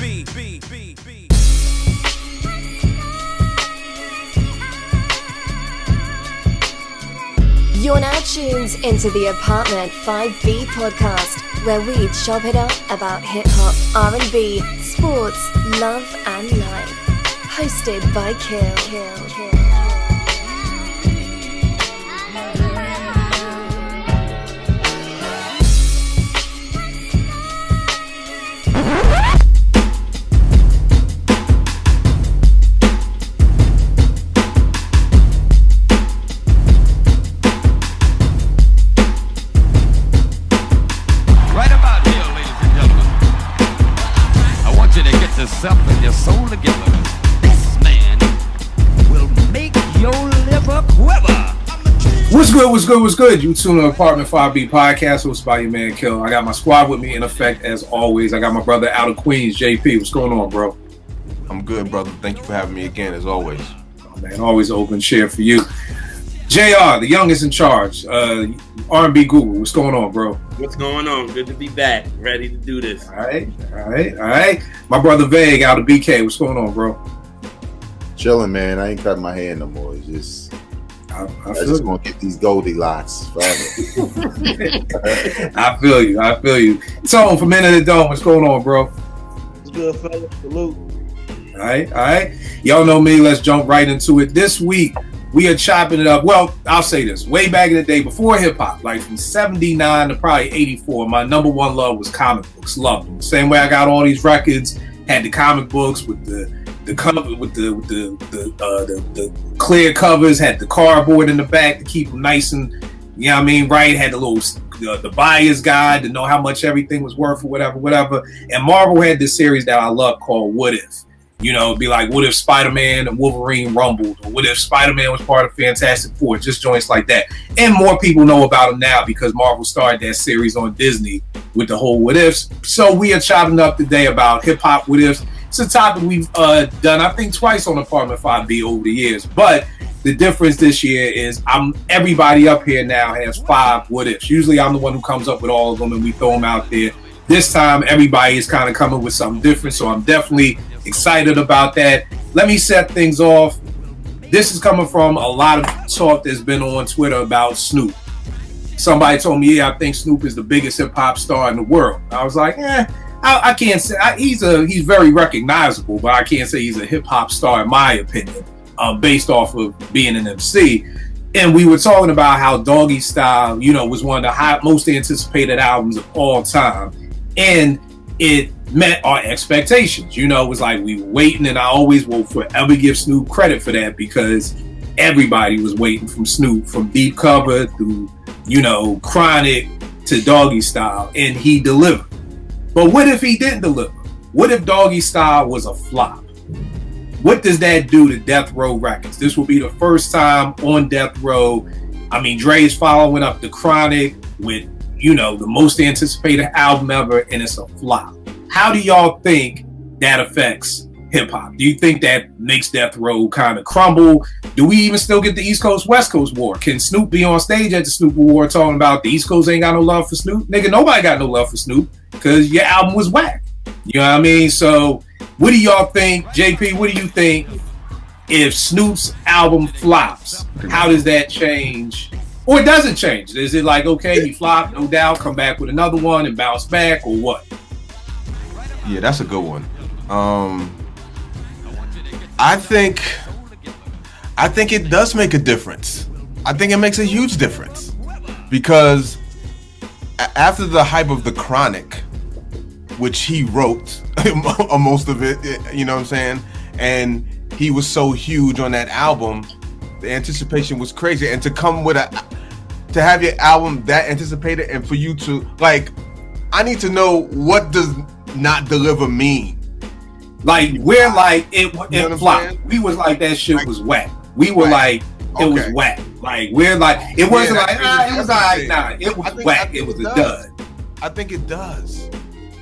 You're now tuned into the Apartment 5B podcast, where we chop it up about hip-hop, R&B, sports, love and life. Hosted by Kill. Yourself and your soul together. This man will make your liver quiver. What's good? You tune in Apartment 5B podcast hosted by your man Kill. I got my squad with me in effect as always. I got my brother out of Queens, JP. What's going on, bro? I'm good, brother. Thank you for having me again, as always. Oh, man, always open chair for you. JR, the youngest in charge, R&B guru. What's going on, bro? What's going on? Good to be back. Ready to do this. All right. My brother Vague out of BK. What's going on, bro? Chilling, man. I ain't cutting my hair no more. It's just I just gonna get these Goldilocks forever. I feel you. Tone from Men of the Dome. What's going on, bro? What's good, fellas? Salute. All right. Y'all know me. Let's jump right into it. This week, we are chopping it up. Well, I'll say this. Way back in the day, before hip-hop, like from 79 to probably 84, my number one love was comic books. Loved them. Same way I got all these records, had the comic books with the cover, with the clear covers, had the cardboard in the back to keep them nice and, you know what I mean, right? Had the little, the buyer's guide to know how much everything was worth or whatever. And Marvel had this series that I love called What If? You know, it'd be like, what if Spider-Man and Wolverine rumbled? Or what if Spider-Man was part of Fantastic Four? Just joints like that. And more people know about them now because Marvel started that series on Disney with the whole what ifs. So we are chopping up today about hip-hop what ifs. It's a topic we've done, I think, twice on Apartment 5B over the years. But the difference this year is everybody up here now has 5 what ifs. Usually I'm the one who comes up with all of them and we throw them out there. This time, everybody is kind of coming with something different. So I'm definitely excited about that. Let me set things off. This is coming from a lot of talk that's been on Twitter about Snoop. Somebody told me, yeah, I think Snoop is the biggest hip hop star in the world. I was like, I can't say he's very recognizable, but I can't say he's a hip hop star in my opinion, based off of being an MC. And we were talking about how Doggy Style, you know, was one of the most anticipated albums of all time, and it met our expectations. You know, it was like we were waiting, and I always will forever give Snoop credit for that because everybody was waiting from Snoop, from Deep Cover through, you know, Chronic to Doggy Style, and he delivered. But what if he didn't deliver? What if Doggy Style was a flop? What does that do to Death Row Records? This will be the first time on Death Row. I mean, Dre is following up the Chronic with, you know, the most anticipated album ever, and it's a flop. How do y'all think that affects hip-hop? Do you think that makes Death Row kind of crumble? Do we even still get the East Coast, West Coast war? Can Snoop be on stage at the Snoop Award talking about the East Coast ain't got no love for Snoop? Nigga, nobody got no love for Snoop because your album was whack. You know what I mean? So what do y'all think? JP, what do you think if Snoop's album flops? How does that change? Or it doesn't change? Is it like, okay, he flopped, no doubt, come back with another one and bounce back, or what? Yeah, that's a good one. I think it does make a difference. I think it makes a huge difference because after the hype of the Chronic, which he wrote most of it, you know what I'm saying, and he was so huge on that album, the anticipation was crazy, and to come with to have your album that anticipated, and for you to like, I need to know what does not deliver mean. Like we're like it flopped. We was like that shit was whack. We were like it was whack. Like we're like it wasn't like it was alright. Nah, it was whack. It was a dud. I think it does.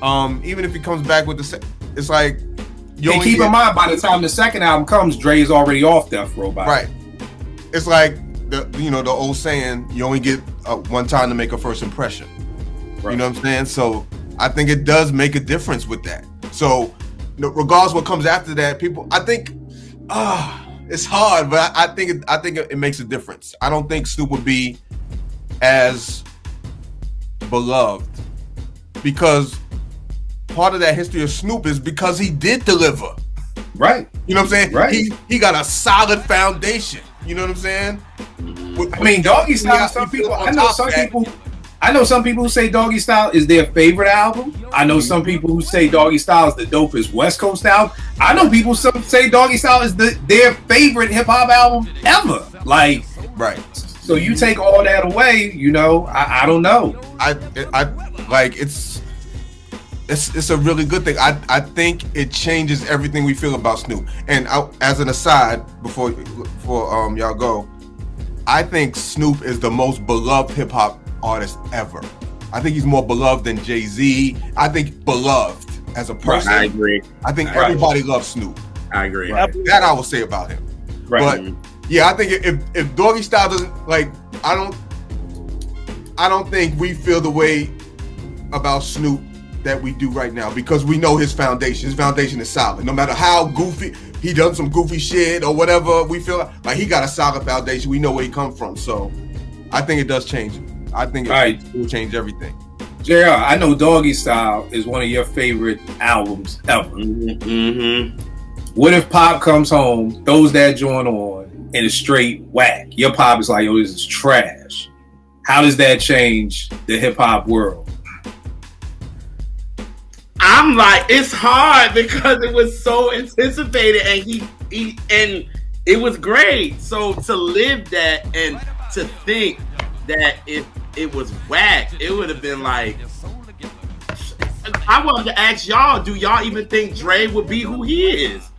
Even if he comes back with the, it's like. And keep in mind, by the time the second album comes, Dre's already off Death Row. Right. It's like the old saying, you only get one time to make a first impression. Right. You know what I'm saying? So I think it does make a difference with that. So regardless what comes after that, people, I think, it's hard, but I think it makes a difference. I don't think Snoop would be as beloved because part of that history of Snoop is because he did deliver. Right. You know what I'm saying? Right. He got a solid foundation. You know what I'm saying? I mean, Doggy Style. I know some people who say Doggy Style is their favorite album. I know some people who say Doggy Style is the dopest West Coast album. I know people say Doggy Style is their favorite hip hop album ever. Like, right. So you take all that away, you know, I don't know. I like it's a really good thing. I think it changes everything we feel about Snoop. And as an aside, before y'all go, I think Snoop is the most beloved hip hop artist ever. I think he's more beloved than Jay-Z. I think beloved as a person. I agree. I think everybody loves Snoop. I agree. Right. That I will say about him. Right. But yeah, I think if Doggy Style doesn't, like, I don't think we feel the way about Snoop that we do right now because we know his foundation. His foundation is solid. No matter how goofy he done some goofy shit or whatever, we feel like he got a solid foundation. We know where he come from. So I think it does change it. I think it will change everything. JR, I know Doggy Style is one of your favorite albums ever. Mm-hmm. What if Pop comes home, throws that joint on, and it's straight whack? Your Pop is like, yo, this is trash. How does that change the hip hop world? I'm like, it's hard because it was so anticipated and it was great. So to live that and to think that if it was whack, it would have been like, I wanted to ask y'all, do y'all even think Dre would be who he is?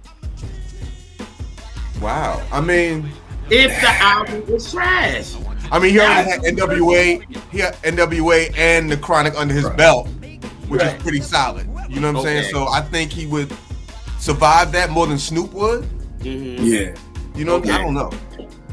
Wow. I mean, if the album was trash. I mean, he already had NWA and the Chronic under his belt, which is pretty solid. You know what I'm saying? So I think he would survive that more than Snoop would. Mm-hmm. Yeah. You know, I don't know.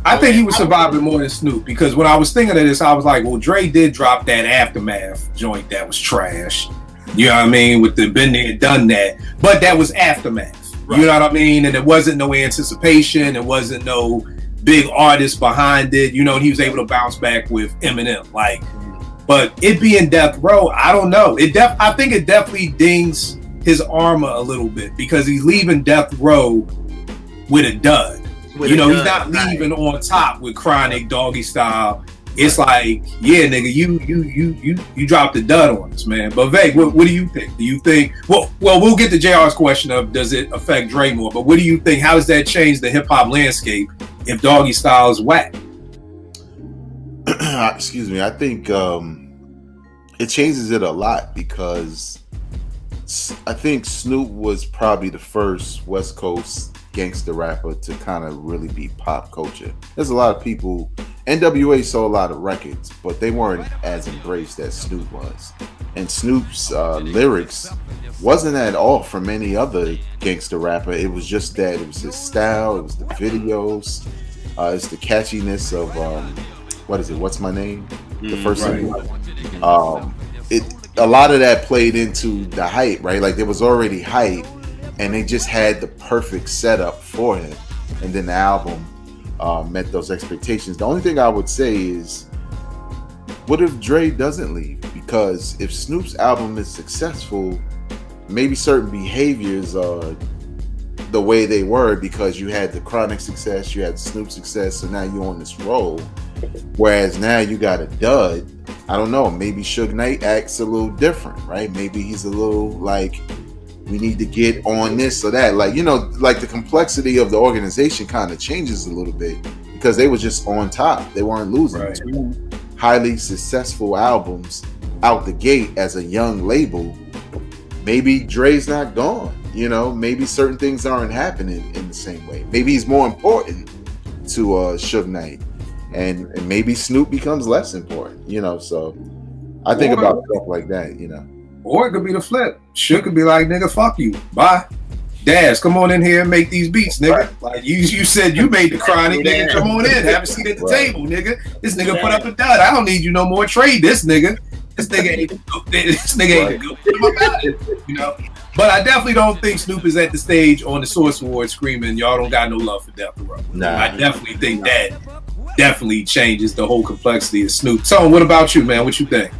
I think he would survive it more than Snoop because when I was thinking of this, I was like, well, Dre did drop that Aftermath joint that was trash. You know what I mean? With the been there, done that. But that was Aftermath. Right. You know what I mean? And there wasn't no anticipation. There wasn't no big artist behind it. You know, and he was able to bounce back with Eminem. Like, but it being Death Row, I don't know. I think it definitely dings his armor a little bit because he's leaving Death Row with a dud. He's not leaving on top with Chronic, Doggy Style. It's like, yeah, nigga, you dropped the dud on us, man. But Veg, what do you think? Do you think? Well, we'll get to JR's question of does it affect Dre more? But what do you think? How does that change the hip hop landscape if Doggy Style is whack? Excuse me. I think it changes it a lot because I think Snoop was probably the first West Coast gangster rapper to kind of really be pop culture. There's a lot of people. NWA sold a lot of records, but they weren't as embraced as Snoop was. And Snoop's lyrics wasn't at all from any other gangster rapper. It was just that it was his style, it was the videos, it's the catchiness of what is it? What's My Name? The first single. A lot of that played into the hype, right? Like there was already hype, and they just had the perfect setup for him. And then the album met those expectations. The only thing I would say is, what if Dre doesn't leave? Because if Snoop's album is successful, maybe certain behaviors are the way they were because you had the Chronic success, you had Snoop success, so now you're on this roll. Whereas now you got a dud. I don't know, maybe Suge Knight acts a little different, right? Maybe he's a little like, we need to get on this or that. Like, you know, like the complexity of the organization kind of changes a little bit because they were just on top. They weren't losing. Right. Two highly successful albums out the gate as a young label. Maybe Dre's not gone. You know, maybe certain things aren't happening in the same way. Maybe he's more important to Suge Knight. And maybe Snoop becomes less important, you know. So I think about stuff like that, you know. Or it could be the flip. Suge could be like, nigga, fuck you. Bye. Daz, come on in here and make these beats, nigga. Right. Like you said you made the Chronic, nigga. Come on in. Have a seat at the table, nigga. This nigga put up a dud. I don't need you no more. Trade this nigga. This nigga ain't good. You know. But I definitely don't think Snoop is at the stage on the Source Award screaming, y'all don't got no love for Death Row. Nah. I definitely think that definitely changes the whole complexity of Snoop. Tone, what about you, man? What you think?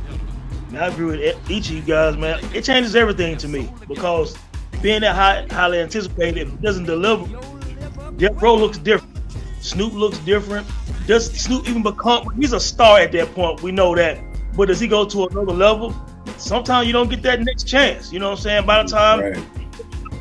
I agree with each of you guys, man. It changes everything to me because being that highly anticipated, if it doesn't deliver, Death Row looks different. Snoop looks different. Does Snoop even become? He's a star at that point. We know that. But does he go to another level? Sometimes you don't get that next chance. You know what I'm saying? By the time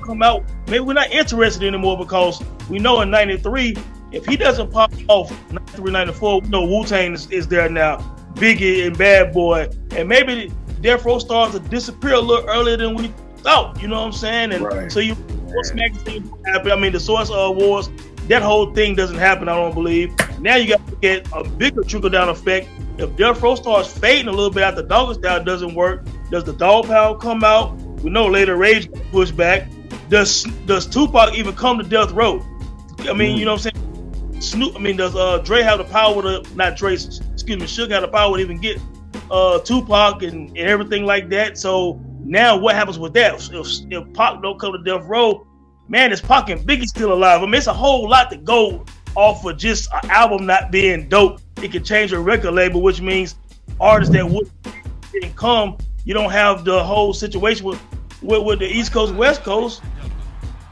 come out, maybe we're not interested anymore because we know in '93, if he doesn't pop off '93, '94, we know Wu-Tang is there now. Biggie and Bad Boy, and maybe Death Row starts to disappear a little earlier than we thought. You know what I'm saying? And so you Source magazine happen. I mean, the Source Awards, that whole thing doesn't happen. I don't believe. Now you got to get a bigger trickle down effect. If Death Row starts fading a little bit after Doggy Style doesn't work, does the Dog Pound come out? We know later Rage push back. Does Tupac even come to Death Row? I mean, you know what I'm saying? Snoop. I mean, does Dre have the power to not Dre? Excuse me, Suge have the power to even get Tupac and everything like that. So now what happens with that? If Pac don't come to Death Row, man, is Pac and Biggie still alive? I mean, it's a whole lot to go off of just an album not being dope. It can change a record label, which means artists that didn't come, you don't have the whole situation with the East Coast, West Coast.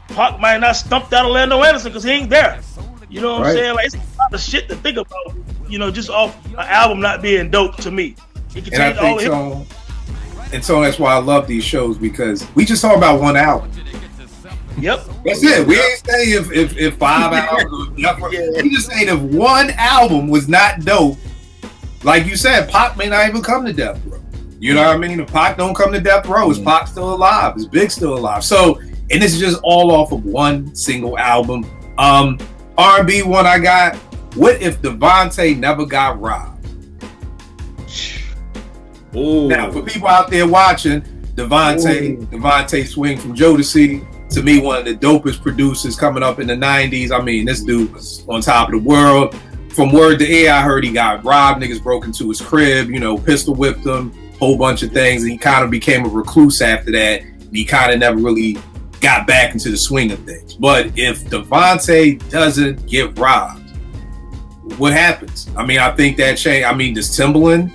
Pac might not stumped out Orlando Anderson because he ain't there. You know what I'm saying? Like, it's a lot of shit to think about, you know, just off an album not being dope to me. It can change all so that's why I love these shows, because we just talk about one album. Yep. That's it. We ain't saying if 5 albums. We just saying if one album was not dope, like you said, Pac may not even come to Death Row. You know what I mean? If Pac don't come to Death Row, is Pac still alive? Is Big still alive? So, and this is just all off of one single album. R&B one I got. What if Devontae never got robbed? Ooh. Now, for people out there watching, Devontae Swing from Jodeci, to me, one of the dopest producers coming up in the 90s. I mean, this dude was on top of the world. From word to air, I heard he got robbed. Niggas broke into his crib, you know, pistol whipped him, whole bunch of things. And he kind of became a recluse after that. And he kind of never really got back into the swing of things. But if Devontae doesn't get robbed, what happens? I mean, I think that changed. I mean, does Timbaland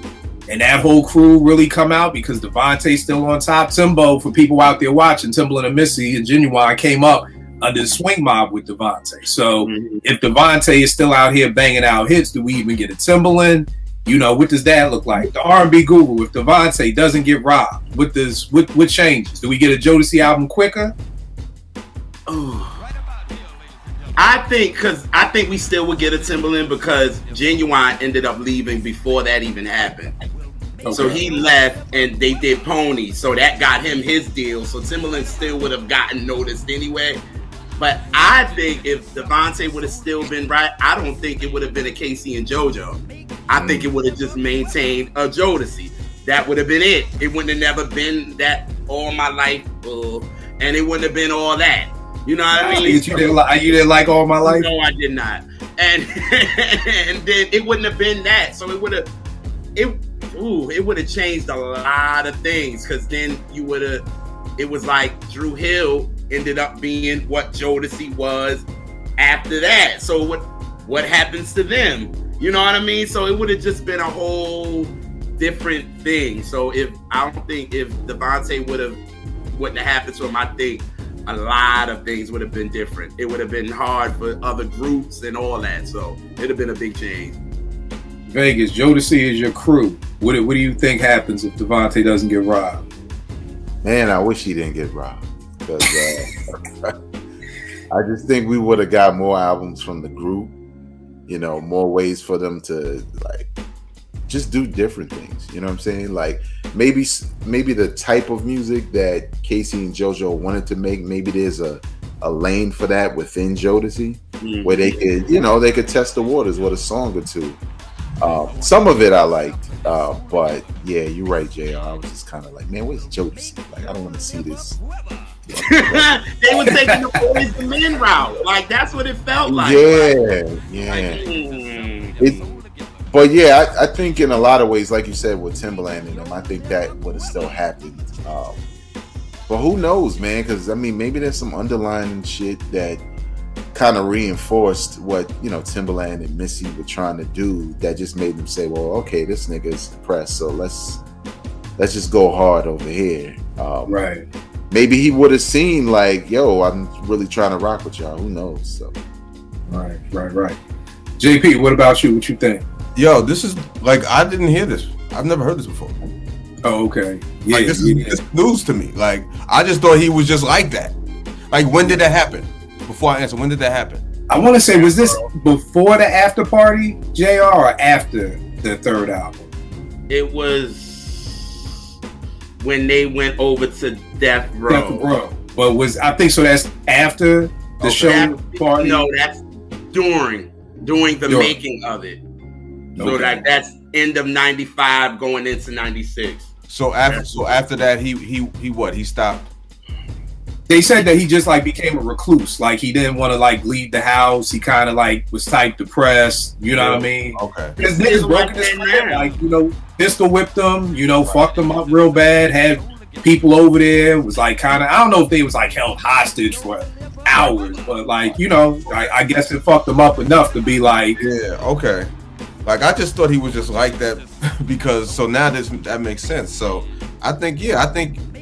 and that whole crew really come out? Because Devontae's still on top. Timbo, for people out there watching, Timbaland and Missy and Genuine came up under the swing mob with Devontae. So if Devontae is still out here banging out hits, do we even get a Timbaland? You know, what does that look like? The R&B Google, if Devontae doesn't get robbed, what changes? Do we get a Jodeci album quicker? I think we still would get a Timbaland because Genuine ended up leaving before that even happened. Okay. So he left and they did Pony, so that got him his deal. So Timbaland still would have gotten noticed anyway. But I think if Devontae would have still been right, I don't think it would have been a Casey and JoJo. I think it would have just maintained a Jodeci. That would have been it. It wouldn't have never been that All My Life, and it wouldn't have been all that. You know what I mean? You didn't like All My Life? No, I did not. And and then it wouldn't have been that. So it would have changed a lot of things, because then it was like Dru Hill ended up being what Jodeci was after that. So what happens to them? You know what I mean? So it would have just been a whole different thing. So I don't think if Devontae wouldn't have happened to him, I think a lot of things would have been different. It would have been hard for other groups and all that. So it'd have been a big change. Vegas, Jodeci is your crew. What do you think happens if Devontae doesn't get robbed? Man, I wish he didn't get robbed. Because I just think we would have got more albums from the group. You know, more ways for them to like just do different things. You know what I'm saying? Like maybe the type of music that Casey and JoJo wanted to make, maybe there's a lane for that within Jodeci, where they could, you know, they could test the waters with a song or two. Some of it I liked, but yeah, you're right, JR. I was just kind of like, man, where's Jodeci? Like, I don't want to see this. They were taking the Boys to Men route. Like, that's what it felt like. Yeah. But yeah, I think in a lot of ways, like you said, with Timbaland and them, I think that would have still happened. But who knows, man? Because I mean, maybe there's some underlying shit that kind of reinforced what Timbaland and Missy were trying to do. That just made them say, "Well, okay, this nigga is depressed, so let's just go hard over here." Right. Maybe he would have seen like, "Yo, I'm really trying to rock with y'all." Who knows? So. Right. JP, what about you? What you think? Yo, this is like, I didn't hear this. I've never heard this before. Oh, okay. Yeah, Like, this is news to me. Like, I just thought he was just like that. Like, when did that happen? Before I answer, when did that happen? I want to say, was this before the after party, JR, or after the third album? It was when they went over to Death Row. But I think so. That's after the show party. No, that's during the making of it. So that's end of '95, going into '96. So after that, he what? He stopped. They said that he just like became a recluse. Like he didn't want to like leave the house. He kind of like was type depressed. You know what I mean? Okay. Because niggas broke his crib. Like, pistol whipped him. Fucked him up real bad. Had people over there. Was like kind of, I don't know if they was like held hostage for hours, but like, I guess it fucked him up enough to be like, yeah, okay. Like, I just thought he was just like that because, so now that makes sense. So I think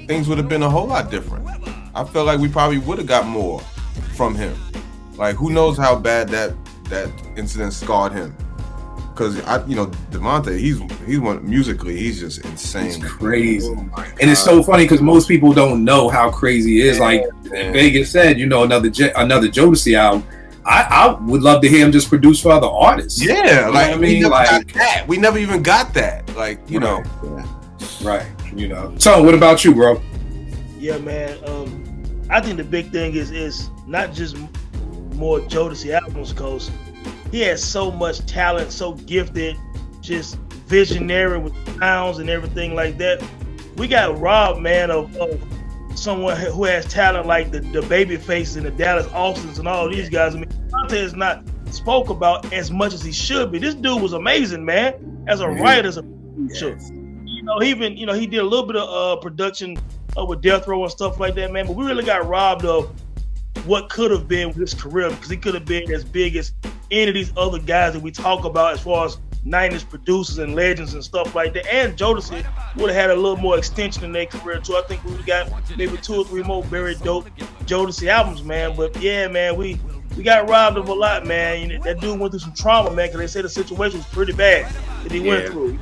things would have been a whole lot different. I feel like we probably would have got more from him. Like, who knows how bad that incident scarred him? Because Devontae, he's one musically, he's just insane. It's crazy, and it's so funny because most people don't know how crazy he is. Like Vegas said, another Jodeci album. I would love to hear him just produce for other artists. Yeah, like, I mean, we never even got that. Like, right. So, what about you, bro? Yeah, man. I think the big thing is not just more Jodeci albums, because he has so much talent, so gifted, just visionary with sounds and everything like that. We got robbed, man, of someone who has talent like the Babyface and the Dallas Austins and all these guys. I mean, Devontae is not spoke about as much as he should be. This dude was amazing, man, as a writer, as a producer. He did a little bit of production with Death Row and stuff like that, man. But we really got robbed of what could have been with his career, because he could have been as big as any of these other guys that we talk about as far as 90s producers and legends and stuff like that. And Jodeci would have had a little more extension in their career too. I think we got maybe 2 or 3 more very dope Jodeci albums, man. But yeah, man, we got robbed of a lot, man. That dude went through some trauma, man, because they said the situation was pretty bad that he went through.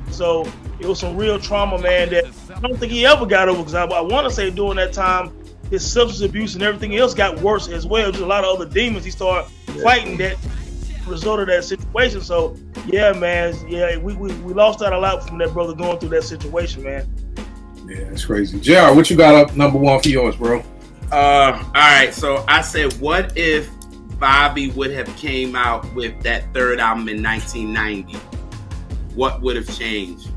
So it was some real trauma, man, that I don't think he ever got over, because I want to say during that time, his substance abuse and everything else got worse as well. Just a lot of other demons he started fighting that result of that situation. So yeah, man, we lost out a lot from that brother going through that situation, man. Yeah, it's crazy. JR, what you got up number 1 for yours, bro? All right, so I said, what if Bobby would have came out with that third album in 1990? What would have changed?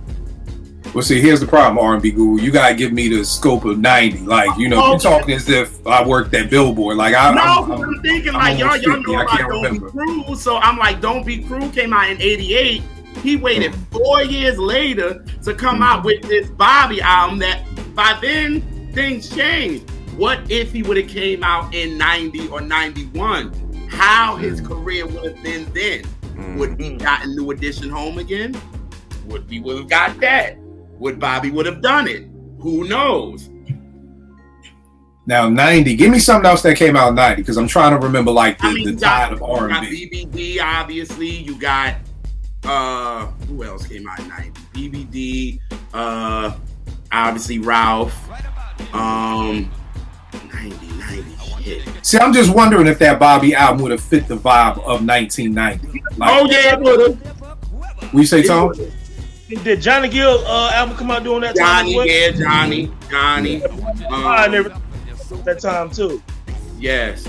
Well, see, here's the problem, R&B Guru. You gotta give me the scope of 90. Like, you're talking as if I worked at Billboard. Like, I'm thinking like y'all know about Don't Be Cruel. So I'm like, Don't Be Cruel came out in '88. He waited 4 years later to come out with this Bobby album. That by then things changed. What if he would have came out in 90 or 91? How his career would have been then? Would he gotten New Edition home again? Would we would have got that? Would Bobby would have done it? Who knows? Now 90. Give me something else that came out in 90, because I'm trying to remember like the tide of R&B. You got BBD, obviously. You got who else came out in 90? BBD, obviously Ralph. 90 shit. See, I'm just wondering if that Bobby album would have fit the vibe of 1990. Like, it would have. We say, Tom? Did Johnny Gill album come out during that time? Johnny. That time too. Yes.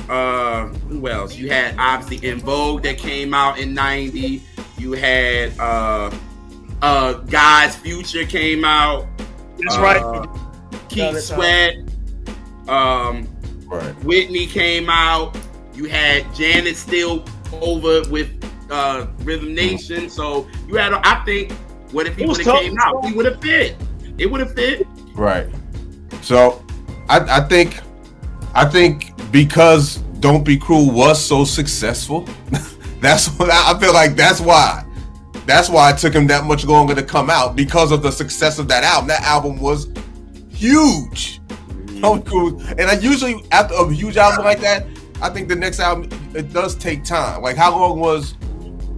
Who else? You had obviously In Vogue that came out in 90. You had God's Future came out. That's right. Keith Sweat. Whitney came out. You had Janet still over with Rhythm Nation. So you had, I think, what if he would have came out? He would have fit. It would have fit. Right. So I think because Don't Be Cruel was so successful, that's what I feel like. That's why it took him that much longer to come out, because of the success of that album. That album was huge. Don't Be Cruel, and I usually after a huge album like that, I think the next album, it does take time. Like, how long was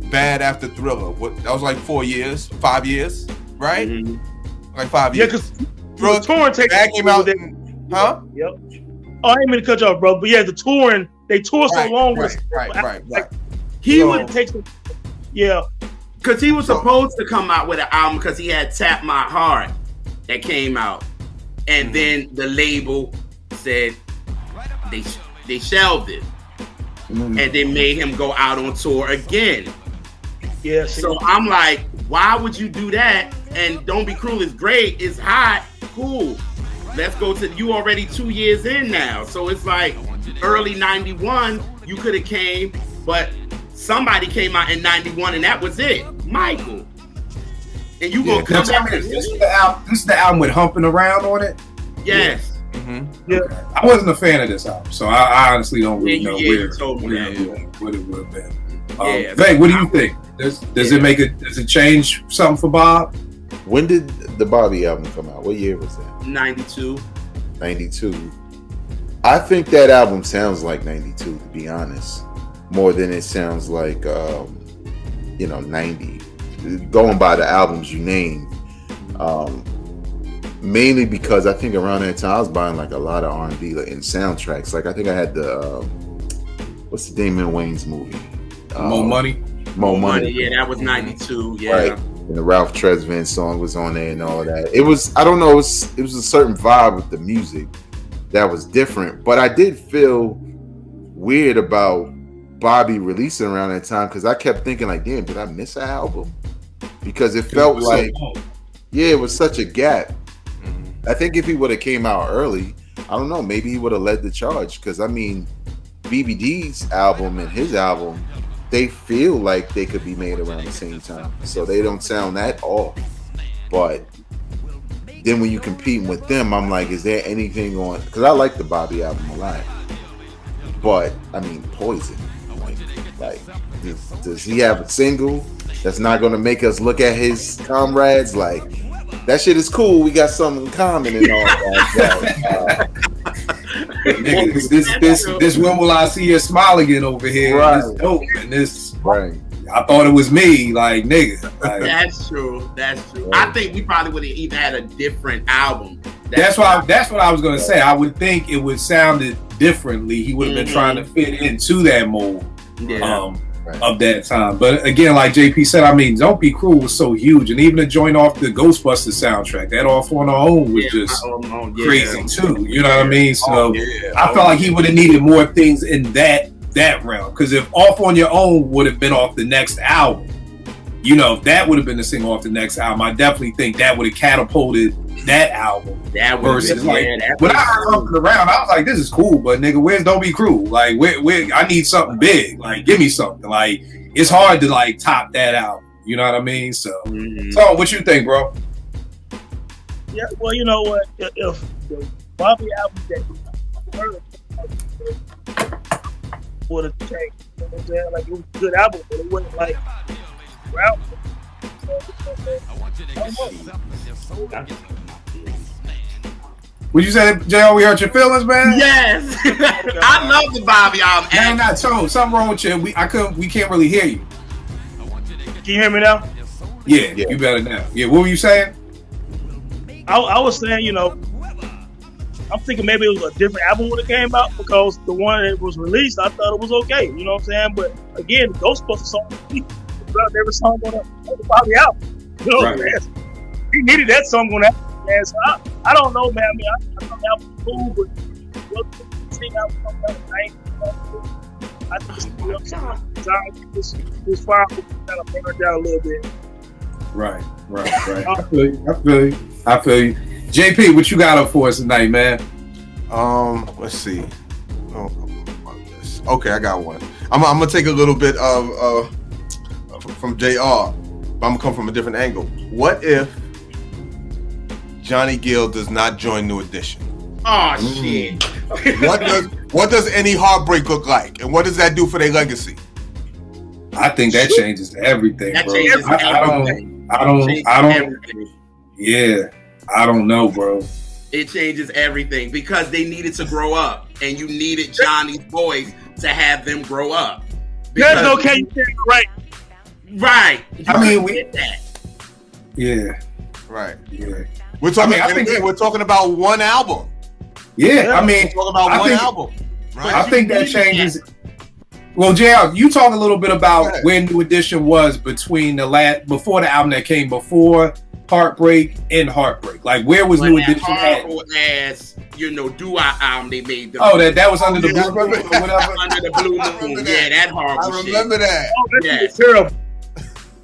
Bad after Thriller? That was like 4 years, 5 years, right? Like 5 years. Yeah, because touring takes. Bad came out. Huh? Yep. Oh, I didn't mean to cut you off, bro. But yeah, the touring, they tour so long. Right. He so, would take. Yeah. Because he was supposed to come out with an album because he had Tap My Heart that came out. And then the label said they shelved it. And they made him go out on tour again. Yeah. So I'm like, why would you do that? And Don't Be Cruel is great. It's hot. Cool. Let's go to, you already 2 years in now. So it's like early 91, you could have came, but somebody came out in 91 and that was it. Michael. And you gonna come back. This is the album with Humping Around on it? Yes. Yeah. Okay. I wasn't a fan of this album, so I honestly don't really know what it would have been. Vay, what do you think? Does it change something for Bob? When did the Bobby album come out? What year was that? 92. 92. I think that album sounds like 92, to be honest, more than it sounds like 90. Going by the albums you named, mainly because I think around that time I was buying like a lot of R&B and soundtracks. Like I think I had the what's the Damon Wayans movie? Mo Money. Mo Money. Yeah, that was 92. Yeah. Right. And the Ralph Tresvant song was on there and all that. It was, I don't know, it was a certain vibe with the music that was different. But I did feel weird about Bobby releasing around that time because I kept thinking like, damn, did I miss an album? Because it felt like, yeah, it was such a gap. I think if he would have came out early, I don't know, maybe he would have led the charge. Because I mean, BBD's album and his album, they feel like they could be made around the same time, so they don't sound that off. But then when you competing with them, I'm like, is there anything on? Because I like the Bobby album a lot, but I mean, Poison. Like does he have a single that's not going to make us look at his comrades? Like that shit is cool. We got something in common and all that. This when will I see your smile again over here? Right. This dope and this. Right. I thought it was me, like nigga. Like, That's true. That's true. Right. I think we probably would have even had a different album. that's what I was gonna say. I would think it would sounded differently. He would have been trying to fit into that mold. Of that time. But again, like JP said, I mean, Don't Be Cruel was so huge, and even the joint off the Ghostbusters soundtrack, that Off on Our Own was just crazy too. You know what I mean? So I felt like he would have needed more things in that realm. Because if Off on Your Own would have been off the next album, you know, if that would have been the single off the next album, I definitely think that would have catapulted that album. That versus like when I heard Humping Around, I was like, this is cool, but nigga, where's Don't Be Cruel? Like, where I need something big. Like, give me something. Like, it's hard to like top that album. You know what I mean? So, so what you think, bro? Yeah, well, you know what? If the Bobby album that you heard would have changed, you know what I'm saying? Like, it was a good album, but it wasn't like Ralph. Would you say, JR, we hurt your feelings, man? Yes. I love the Bobby album. Man, I'm not told. Something wrong with you. We can't really hear you. Can you hear me now? Yeah, you better now. Yeah, what were you saying? I was saying, you know, I'm thinking maybe it was a different album when it came out because the one that was released, I thought it was okay. You know what I'm saying? But again, the Ghostbusters song, every song on the Bobby album. You know what I'm saying? He needed that song on that. Man, so I don't know, man. I mean, I thought that was cool, but I think this fire kind of burned down a little bit. Right. I feel you. JP, what you got up for us tonight, man? Let's see. Okay, I got one. I'm gonna take a little bit of from JR, but I'm gonna come from a different angle. What if Johnny Gill does not join New Edition? Oh shit. What does Any Heartbreak look like, and what does that do for their legacy? I think that changes everything, That bro. changes everything. I don't. Everything. Yeah, I don't know, bro. It changes everything because they needed to grow up, and you needed Johnny's voice to have them grow up. There's no case, right? Right. I mean, we Get that. yeah, Right. yeah, We're talking. I think we're talking about one album. yeah. I mean, We're talking about I one think- album. Right. I think that changes. Well, JR, you talk a little bit about where New Edition was between before the album that came before Heartbreak and Heartbreak. Like, where was When New that Edition at? horrible ass, do-wah album they made. Oh, that was under the Yeah, I blue moon remember. or whatever. Under the blue moon. Yeah, that horrible I shit. remember that. Yes. Terrible.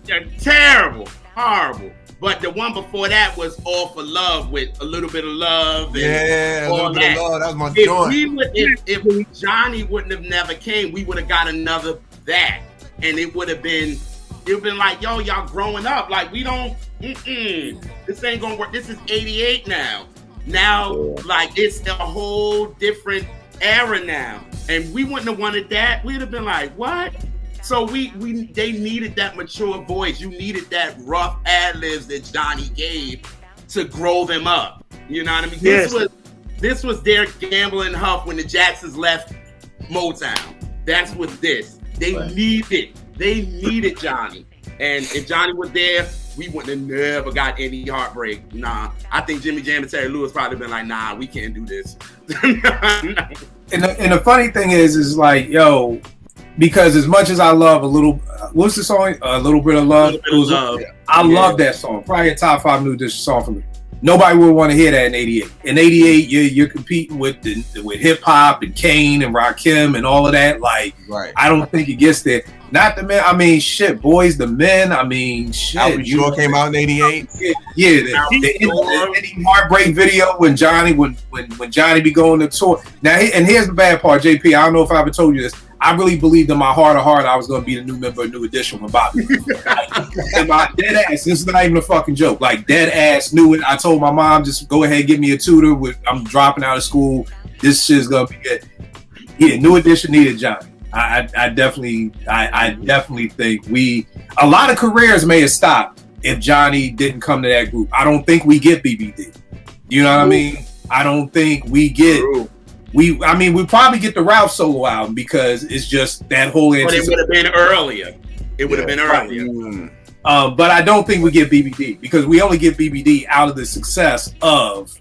They're terrible. Horrible. But the one before that was All for Love with a little bit of love. And Yeah, a all little bit that. of love. That was my If joint. if Johnny wouldn't have never came, we would have got another that, and it would have been like, yo, y'all growing up. Like, we don't. This ain't gonna work. This is '88 now. Now, like, it's a whole different era now, and we wouldn't have wanted that. We'd have been like, what? So they needed that mature voice. You needed that rough ad-libs that Johnny gave to grow them up. You know what I mean? Yes. This was their gambling huff when the Jacksons left Motown. That's what this. They needed Johnny. And if Johnny was there, we wouldn't have never got Any Heartbreak. Nah. I think Jimmy Jam and Terry Lewis probably been like, nah, we can't do this. And the funny thing is like, yo, because as much as I love a little, what's the song? A Little Bit of Love. I love that song. Probably a top 5 New Edition song for me. Nobody would want to hear that in '88. In '88, you're competing with hip hop and Kane and Rakim and all of that. Like, Right. I don't think it gets there. Not the men. I mean, shit, Boys the Men. I mean, shit. Albie Shore came out in '88. Yeah, the Any Heartbreak video when Johnny be going to tour. Now, and here's the bad part, JP. I don't know if I ever told you this. I really believed in my heart of heart I was going to be the new member of New Edition with Bobby. And my dead ass, this is not even a fucking joke. Like, dead ass knew it. I told my mom, just go ahead, give me a tutor. I'm dropping out of school. This shit's going to be good. Yeah, New Edition needed Johnny. I definitely think a lot of careers may have stopped if Johnny didn't come to that group. I don't think we get BBD. You know what I mean? I don't think we get. We probably get the Ralph solo album because it's just that whole. But it would have been earlier. It would have been earlier. But I don't think we get BBD because we only get BBD out of the success of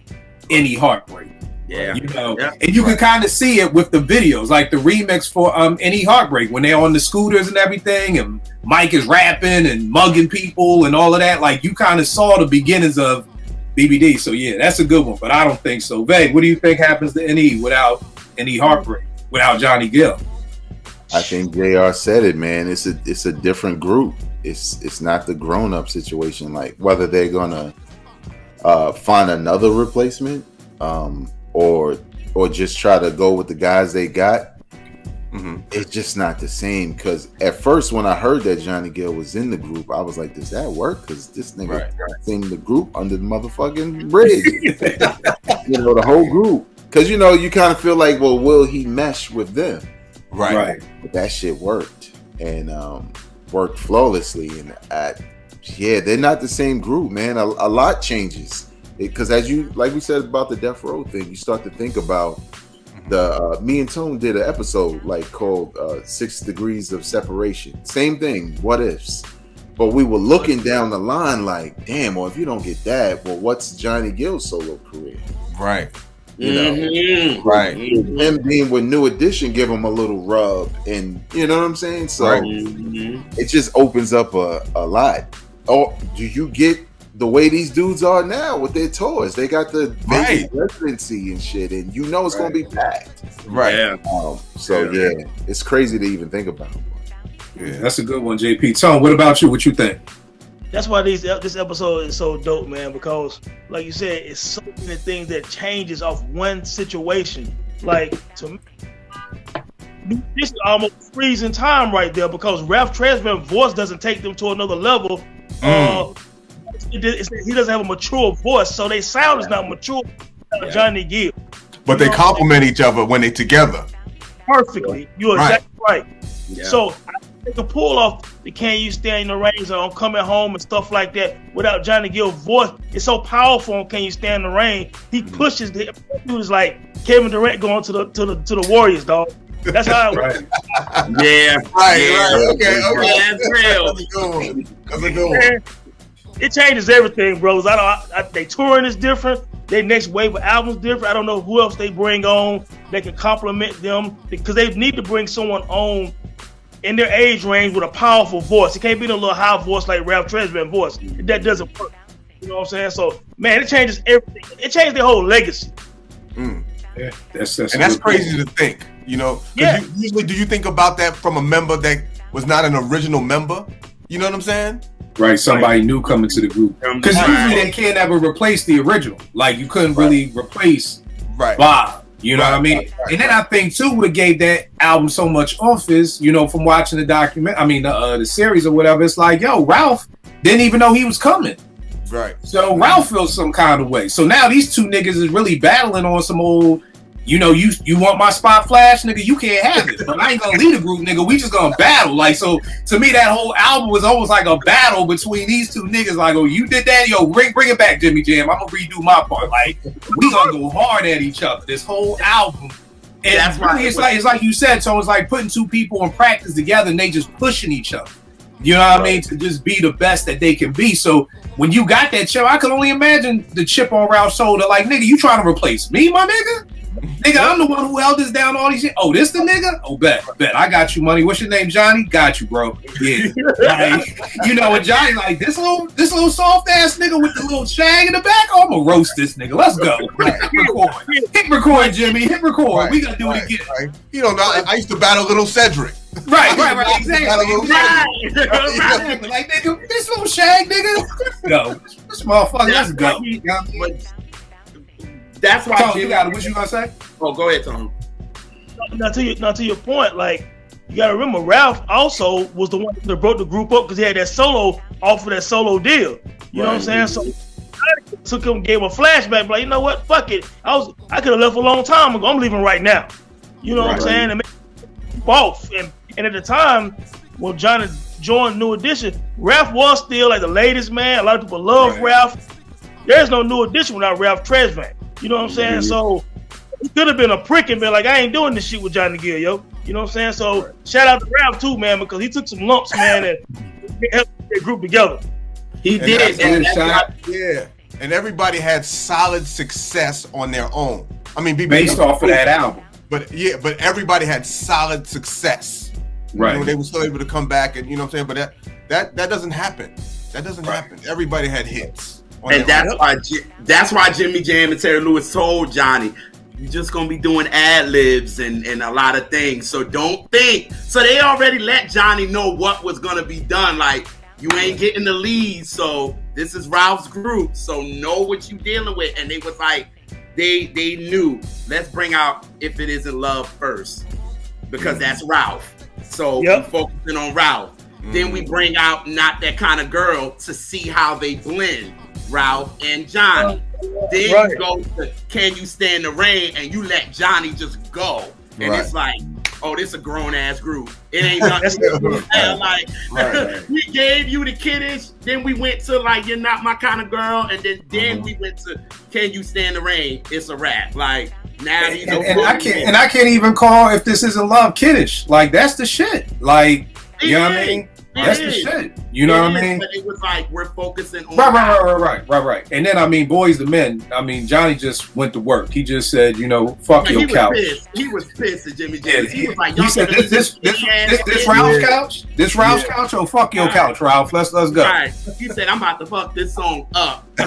Any Heartbreak. Yeah, you know, and you can kind of see it with the videos, like the remix for Any Heartbreak when they're on the scooters and everything, and Mike is rapping and mugging people and all of that. Like, you kind of saw the beginnings of BBD. So yeah, that's a good one, but I don't think so. Veg, what do you think happens to NE without Any Heartbreak, without Johnny Gill? I think JR said it, man. It's a different group. It's not the grown up situation. Like, whether they're gonna find another replacement, or just try to go with the guys they got. It's just not the same. Because at first, when I heard that Johnny Gill was in the group, I was like, does that work? Because this nigga sing the group under the motherfucking bridge. You know, the whole group. Because, you know, you kind of feel like, well, will he mesh with them? Right. But that shit worked. And worked flawlessly. And they're not the same group, man. A lot changes. Because like we said about the Death Row thing, you start to think about me and Tone did an episode called 6 Degrees of Separation. Same thing, what ifs. But we were looking down the line like, damn, well, if you don't get that, well, what's Johnny Gill's solo career? Right. You know? Right. Him being with New Edition give him a little rub, and you know what I'm saying? So it just opens up a lot. Oh, do you get the way these dudes are now with their tours? They got the residency and shit, and you know it's gonna be packed. Right. Yeah. It's crazy to even think about. Yeah, that's a good one, JP. Tone, what about you? What you think? That's why this episode is so dope, man, because like you said, it's so many things that changes off one situation. Like, to me, this is almost freezing time right there, because Ralph Tresvant's voice doesn't take them to another level. He doesn't have a mature voice, so their sound is not mature. Johnny Gill. but they complement each other when they together. Perfectly. You're exactly right. Yeah. So they can pull off the "Can You Stand in the Rain" or "I'm Coming Home" and stuff like that without Johnny Gill's voice. It's so powerful on "Can You Stand in the Rain." He pushes the dude is like Kevin Durant going to the Warriors, dog. That's how it works. Yeah. Right. Okay. That's real. That's a good one. It changes everything, bros. They touring is different. Their next wave of albums different. I don't know who else they bring on that can complement them, because they need to bring someone on in their age range with a powerful voice. It can't be no little high voice like Ralph Tresvant voice. That doesn't work. You know what I'm saying? So, man, it changes everything. It changed their whole legacy. Yeah, that's crazy to think. You know, usually do you think about that from a member that was not an original member? You know what I'm saying? Right, somebody new coming to the group. Because usually they can't ever replace the original. Like, you couldn't really replace Bob. You know what I mean? And then I think, too, what gave that album so much oomph is, you know, from watching the the series or whatever, it's like, yo, Ralph didn't even know he was coming. Right. So Ralph feels some kind of way. So now these two niggas is really battling on some old, you know, you want my spot flash, nigga, you can't have it. But I ain't gonna lead a group, nigga. We just gonna battle. Like, so to me, that whole album was almost like a battle between these two niggas. Like, oh, you did that, yo, bring it back, Jimmy Jam. I'm gonna redo my part. Like, we gonna go hard at each other. This whole album. And that's really, it's like you said, so it's like putting two people in practice together and they just pushing each other. You know what I mean? To just be the best that they can be. So when you got that chip, I could only imagine the chip on Ralph's shoulder. Like, nigga, you trying to replace me, my nigga? Nigga, I'm the one who held this down all these shit. Oh, this the nigga? Oh, bet. I got you, money. What's your name, Johnny? Got you, bro. Yeah. Like, you know, and Johnny like, this little soft ass nigga with the little shag in the back. Oh, I'm gonna roast this nigga. Let's go. Hit record, Jimmy. Hit record. We gotta do it again. Right. You don't know. I used to battle little Cedric. Right. Exactly. Like, nigga, this little shag, nigga. Let's go. This motherfucker, let's go. You know what I mean? That's why Tom, what you gonna say? Oh, go ahead, Tom. Now to your point, like, you gotta remember, Ralph also was the one that broke the group up because he had that solo off of that solo deal. You know what I'm saying? So took him, gave him a flashback, like, you know what? Fuck it. I could have left a long time ago. I'm leaving right now. You know what I'm saying? And both. And at the time when Johnny joined New Edition, Ralph was still like the latest man. A lot of people love Ralph. There's no New Edition without Ralph Tresvant. You know what I'm saying? So he could have been a prick and been like, I ain't doing this shit with Johnny Gill, yo. You know what I'm saying? So shout out to Ralph too, man, because he took some lumps, man, and helped that group together. He did. And everybody had solid success on their own. I mean, based off of that album. But everybody had solid success. Right. You know, they were still able to come back, and you know what I'm saying? But that doesn't happen. That doesn't happen. Everybody had hits. And that's why Jimmy Jam and Terry Lewis told Johnny, you're just gonna be doing ad libs and a lot of things. So don't think. So they already let Johnny know what was gonna be done. Like, you ain't getting the lead. So this is Ralph's group. So know what you dealing with. And they was like, they knew. Let's bring out If It Isn't Love first, because that's Ralph. So we're focusing on Ralph. Then we bring out Not That Kind of Girl to see how they blend. Ralph and Johnny. Then you go to Can You Stand the Rain, and you let Johnny just go. And it's like, oh, this a grown ass group. It ain't nothing. Like, we gave you the kiddish, then we went to like You're Not My Kind of Girl, and then we went to Can You Stand the Rain. It's a wrap. Like, now I can't even call If This Isn't Love kiddish. Like, that's the shit. Like, you know what I mean? That's the shit. You know what I mean? But it was like, we're focusing on right. And then, I mean, Boys the Men, I mean, Johnny just went to work. He just said, you know, fuck your couch. He was pissed at Jimmy Jam. He was like, he said, this Ralph's couch? This Ralph's couch? Oh, fuck your couch, Ralph. Let's go. Right. He said, I'm about to fuck this song up. So,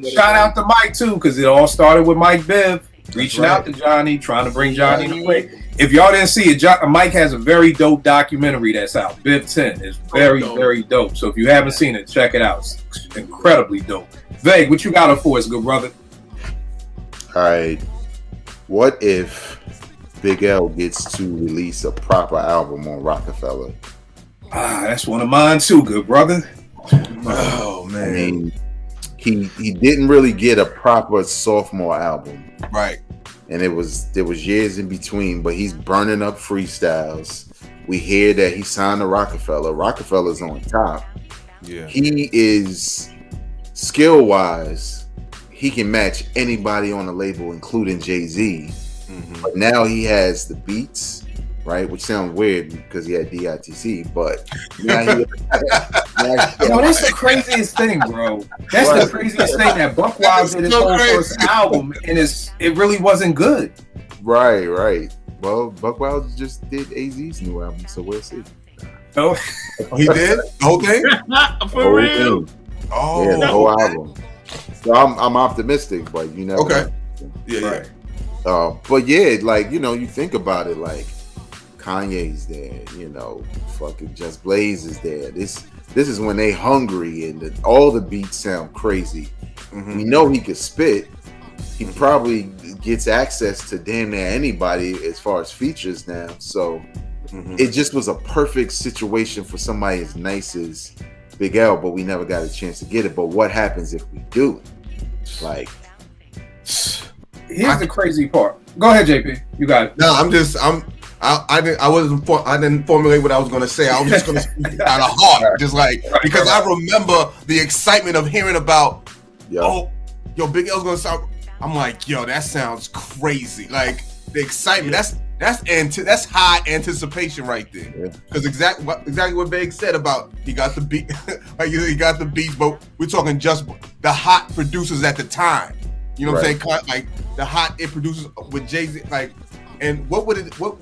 shout out to Mike, too, because it all started with Mike Biv reaching out to Johnny, trying to bring Johnny in the way. If y'all didn't see it, Mike has a very dope documentary that's out. Biv 10 is very dope. So if you haven't seen it, check it out. It's incredibly dope. Vague, what you got up for us, good brother? All right. What if Big L gets to release a proper album on Rockefeller? That's one of mine too, good brother. Oh man. I mean, he didn't really get a proper sophomore album. Right. And there was years in between, but he's burning up freestyles. We hear that he signed to Rockefeller. Rockefeller's on top. Yeah. He is skill-wise, he can match anybody on the label, including Jay-Z. But now he has the beats, right? Which sounds weird because he had DITC, but now that's the craziest thing, bro. That's the craziest thing, that Buck Wild did his whole first album, and it really wasn't good. Right. Well, Buck Wild just did AZ's new album, so we'll see. Oh, he did the whole thing? For real? Oh, yeah, the whole album. So I'm optimistic, but you know. Okay. Yeah. right. But yeah, like, you know, you think about it, like Kanye's there, you know, fucking Just Blaze is there. This is when they hungry and all the beats sound crazy. We know he could spit. He probably gets access to damn near anybody as far as features now. So it just was a perfect situation for somebody as nice as Big L, but we never got a chance to get it. But what happens if we do? Like, here's the crazy part. Go ahead, JP. You got it. No, I didn't formulate what I was gonna say. I was just gonna speak out of heart, just like because I remember the excitement of hearing about, yo, Big L's gonna sound. I'm like, yo, that sounds crazy. Like the excitement. That's high anticipation right there. Because exactly what Big said about he got the beat, like he got the beats, but we're talking just the hot producers at the time. You know what I'm saying? Like the hot it producers with Jay-Z, like, and what would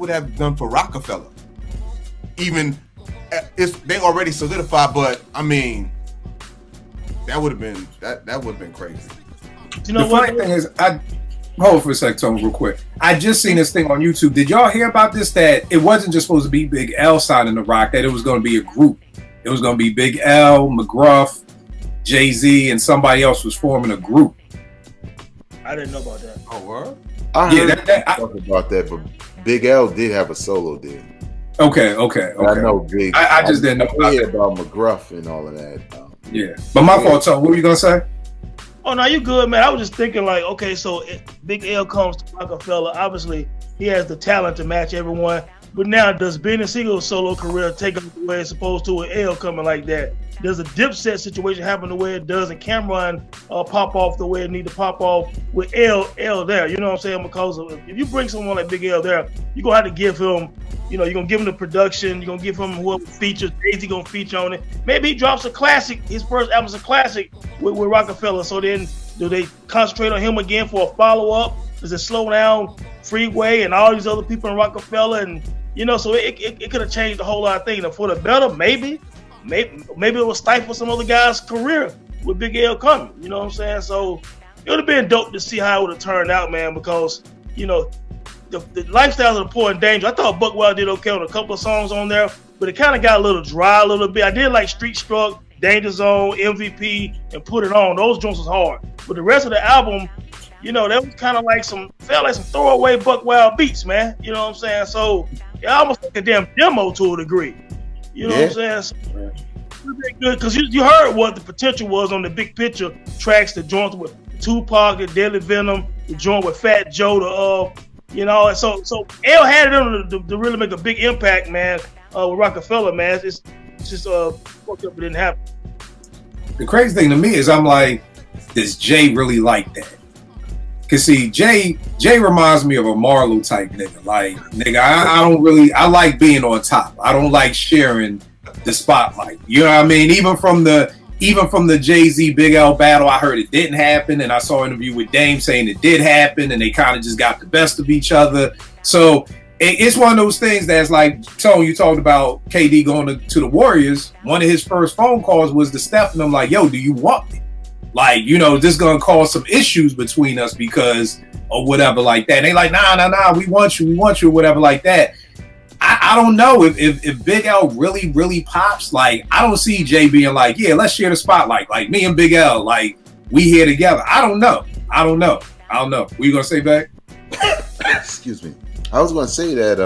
have done for Rockefeller? Even if they already solidified, but I mean, that would have been crazy. You know the funny thing is, hold for a sec, Tone, real quick. I just seen this thing on YouTube. Did y'all hear about this? That it wasn't just supposed to be Big L signing the Rock. That it was going to be a group. It was going to be Big L, McGruff, Jay-Z, and somebody else was forming a group. I didn't know about that. Oh, what? I heard talk about that, but Big L did have a solo deal. Okay. I know Big. I just didn't know about McGruff and all of that. Yeah, but my fault, Tone. What were you gonna say? Oh no, you good, man. I was just thinking like, okay, so Big L comes to Rockefeller. Obviously, he has the talent to match everyone. But now, does Benny Siegel's solo career take up the way it's supposed to with L coming like that? Does a Dipset situation happen the way it does, and Cameron pop off the way it need to pop off with L there? You know what I'm saying? Because if you bring someone like Big L there, you're going to have to give him, you know, you're going to give him the production, you're going to give him whoever features, Jay-Z going to feature on it. Maybe he drops a classic, his first album's a classic with Rockefeller. So then, do they concentrate on him again for a follow-up? Does it slow down Freeway and all these other people in Rockefeller? And, you know, so it could have changed a whole lot of things. And for the better, maybe it will stifle some other guy's career with Big L coming. You know what I'm saying? So it would have been dope to see how it would have turned out, man, because, you know, the lifestyles of the poor and dangerous. I thought Buck Wild did okay on a couple of songs on there, but it kind of got a little dry a little bit. I did like Street Struck, Danger Zone, MVP, and Put It On. Those joints was hard. But the rest of the album, you know, that was kind of like felt like some throwaway Buck Wild beats, man. You know what I'm saying? So it almost like a damn demo to a degree. You know what I'm saying? So, good, because you heard what the potential was on the Big Picture tracks, the joint with Tupac, the Deadly Venom, the joint with Fat Joe, you know, and so L had it on to really make a big impact, man, with Rockefeller, man. It's just fucked up it didn't happen. The crazy thing to me is I'm like, does Jay really like that? Cause see, Jay reminds me of a Marlo type nigga. Like, nigga, I like being on top. I don't like sharing the spotlight. You know what I mean? Even from the Jay-Z Big L battle, I heard it didn't happen, and I saw an interview with Dame saying it did happen, and they kind of just got the best of each other. So it's one of those things that's like, Tone, you talked about KD going to the Warriors. One of his first phone calls was to Steph, and I'm like, yo, do you want me? Like, you know, this is going to cause some issues between us because or whatever like that. And they like, nah, we want you, or whatever like that. I don't know if Big L really pops. Like, I don't see Jay being like, yeah, let's share the spotlight. Like, me and Big L, like, we here together. I don't know. What you going to say, back? Excuse me. I was going to say that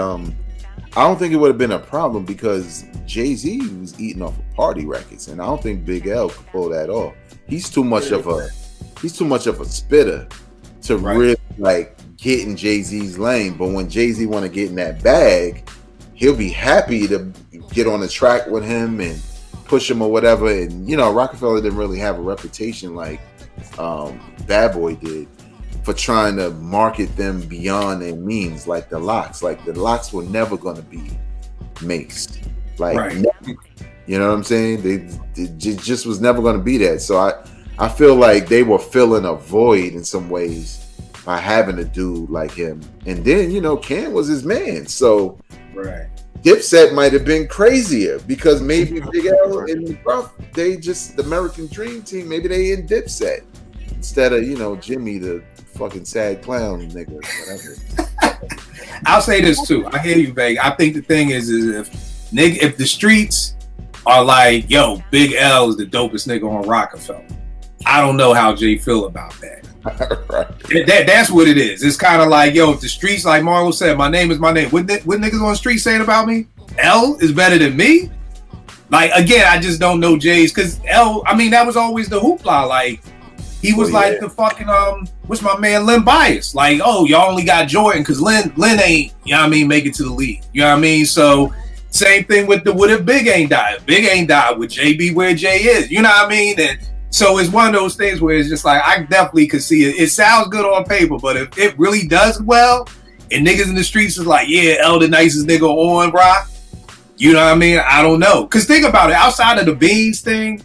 I don't think it would have been a problem because Jay-Z was eating off of party records, and I don't think Big L could pull that off. He's too much of a spitter to really like get in Jay-Z's lane. But when Jay-Z want to get in that bag, he'll be happy to get on the track with him and push him or whatever. And you know, Rockefeller didn't really have a reputation like Bad Boy did for trying to market them beyond their means, like the Lox. Like the Lox were never going to be Mace. Like, never. You know what I'm saying? They just was never going to be that. So I feel like they were filling a void in some ways by having a dude like him. And then, you know, Cam was his man. So Dipset might have been crazier because maybe Big L and Ruff, they just, the American Dream Team, maybe they in Dipset instead of, you know, Jimmy the fucking sad clown nigga, whatever. I'll say this too. I hear you, Veg. I think the thing is if the streets are like, yo, Big L is the dopest nigga on Rockefeller, I don't know how Jay feel about that. That's what it is. It's kind of like, yo, if the streets, like Marlo said, my name is my name. What niggas on the street saying about me? L is better than me? Like, again, I just don't know Jay's, because L, I mean, that was always the hoopla. Like, he was like the fucking, what's my man, Len Bias? Like, oh, y'all only got Jordan because Len ain't, you know what I mean, make it to the league. You know what I mean? So, same thing with what if Big ain't died? Big ain't died with JB where Jay is. You know what I mean? And so it's one of those things where it's just like, I definitely could see it. It sounds good on paper, but if it really does well, and niggas in the streets is like, yeah, L the nicest nigga on rock, you know what I mean? I don't know. Because think about it, outside of the Beans thing,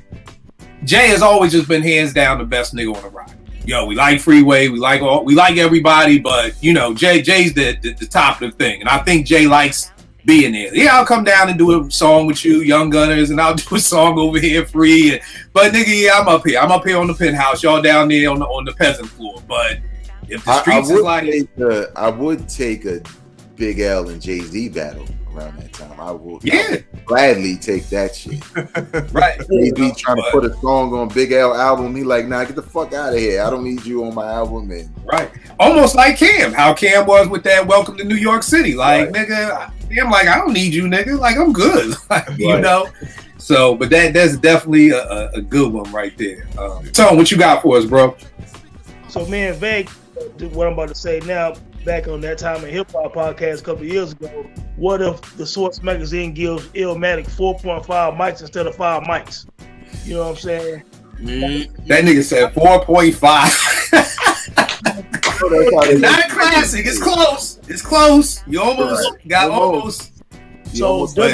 Jay has always just been hands down the best nigga on the rock. Yo, we like Freeway, we like everybody, but you know, Jay's the top of the thing. And I think Jay likes being there. Yeah, I'll come down and do a song with you, Young Gunners, and I'll do a song over here free. But nigga, yeah, I'm up here. I'm up here on the penthouse. Y'all down there on the peasant floor. But if the streets is like, I would take a Big L and Jay-Z battle around that time. I would gladly take that shit. Right. Jay-Z trying to put a song on Big L album. He like, nah, get the fuck out of here. I don't need you on my album. And almost like Cam. How Cam was with that Welcome to New York City. Like, nigga, I'm like, I don't need you, nigga. Like, I'm good. You know? So, but that's definitely a good one right there. Tone, what you got for us, bro? So, man, Veg, what I'm about to say now, back on that Time in Hip Hop podcast a couple of years ago, what if the Source magazine gives Illmatic 4.5 mics instead of 5 mics? You know what I'm saying? That nigga said 4.5. It's not a classic. It's close. It's close. You almost got almost. So does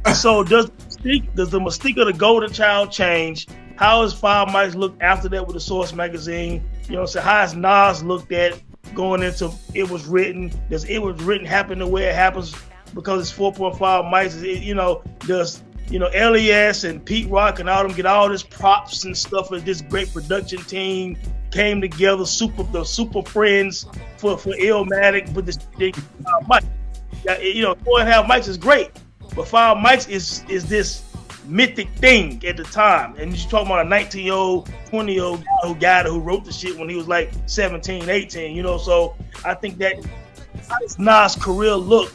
the mystique of the Golden Child change? How does 5 mics look after that with the Source magazine? You know what I'm saying? How is Nas looked at going into It Was Written? Does It Was Written happen the way it happens because it's 4.5 mics? Does Elias and Pete Rock and all them get all this props and stuff as this great production team came together, the super friends for Illmatic, but this big mic. 4.5 mics is great, but 5 mics is this mythic thing at the time. And you're talking about a 19-year-old, 20-year-old guy who wrote the shit when he was like 17, 18, so I think that how does Nas' career look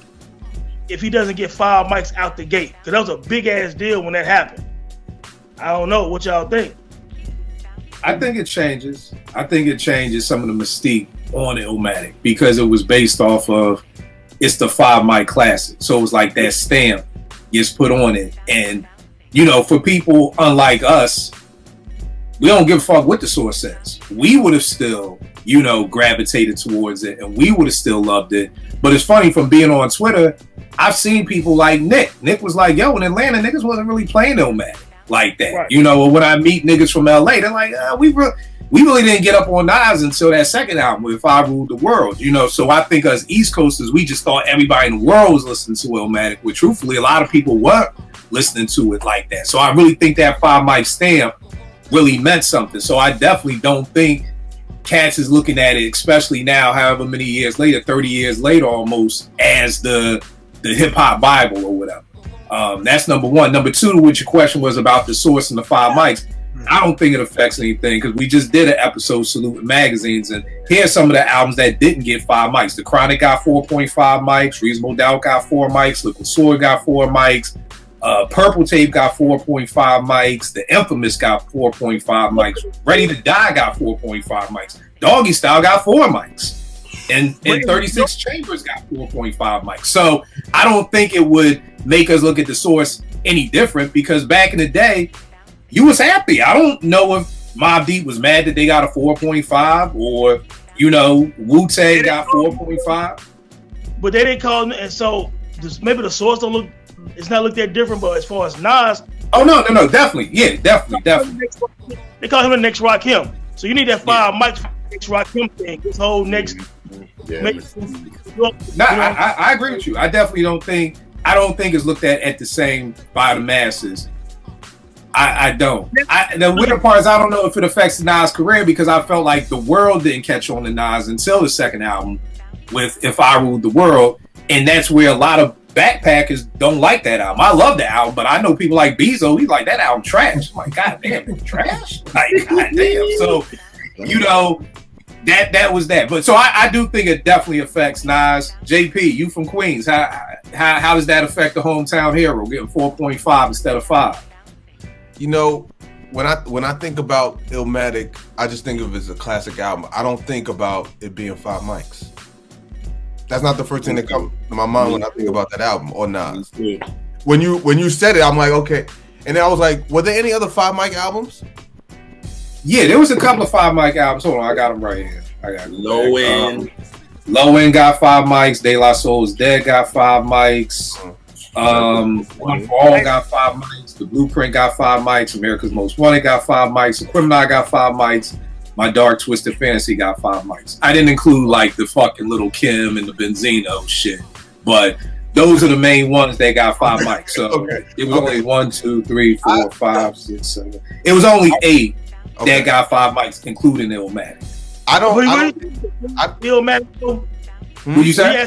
if he doesn't get 5 mics out the gate? Because that was a big-ass deal when that happened. I don't know. What y'all think? I think it changes. I think it changes some of the mystique on Illmatic because it was based off of, it's the 5 mic classic. So it was like that stamp gets put on it. And, for people unlike us, we don't give a fuck what the Source says. We would have still, gravitated towards it, and we would have still loved it. But it's funny, from being on Twitter, I've seen people like Nick. Nick was like, yo, in Atlanta, niggas wasn't really playing Illmatic like that. Right. Or when I meet niggas from LA, they're like, we really didn't get up on Nas until that second album with If I Ruled the World. So I think us East Coasters, we just thought everybody in the world was listening to Illmatic, but truthfully, a lot of people weren't listening to it like that. So I really think that 5 mic stamp really meant something. So I definitely don't think cats is looking at it, especially now, however many years later, 30 years later almost, as the hip hop Bible or whatever. That's number one. Number two, which your question was about the Source and the 5 mics. I don't think it affects anything because we just did an episode saluting magazines, and here's some of the albums that didn't get 5 mics. The Chronic got 4.5 mics. Reasonable Doubt got 4 mics. Liquid Sword got 4 mics. Purple Tape got 4.5 mics. The Infamous got 4.5 mics. Ready to Die got 4.5 mics. Doggy Style got 4 mics. And 36 Chambers got 4.5 mics. So I don't think it would make us look at the source any different because back in the day, you was happy. I don't know if Mobb Deep was mad that they got a 4.5 or, you know, Wu-Tang got 4.5. But they didn't call him, and so maybe the source don't look, it's not look that different, but as far as Nas. Oh, no, definitely. Yeah, definitely. They call him the next Rakim. So you need that 5 mics for the next Rakim thing. This whole next. I agree with you. I definitely don't think it's looked at the same by the masses. I don't. The weird part is I don't know if it affects Nas' career because I felt like the world didn't catch on to Nas until the second album with If I Ruled the World, and that's where a lot of backpackers don't like that album. I love the album, but I know people like Bezo, he's like, that album trash. I'm like, God damn, it's trash? Like, God damn. So, you know, that was that. But so I do think it definitely affects Nas. JP, you from Queens. How does that affect the hometown hero getting 4.5 instead of 5? You know, when I think about Illmatic, I just think of it as a classic album. I don't think about it being 5 mics. That's not the first thing that comes to my mind when I think about that album or Nas. When you said it, I'm like, okay. And then I was like, were there any other 5 mic albums? Yeah, there was a couple of 5 mic albums. Hold on, I got them right here. I got Low End. Low End got 5 mics. De La Soul is Dead got 5 mics. One for All got 5 mics. The Blueprint got 5 mics. America's Most Wanted got 5 mics. The Criminal got 5 mics. My Dark Twisted Fantasy got 5 mics. I didn't include like the fucking Little Kim and the Benzino shit, but those are the main ones that got 5 mics. So it was only 1, 2, 3, 4, 5, 6, 7. It was only 8 that got 5 mics, including Illmatic. Illmatic. What you say?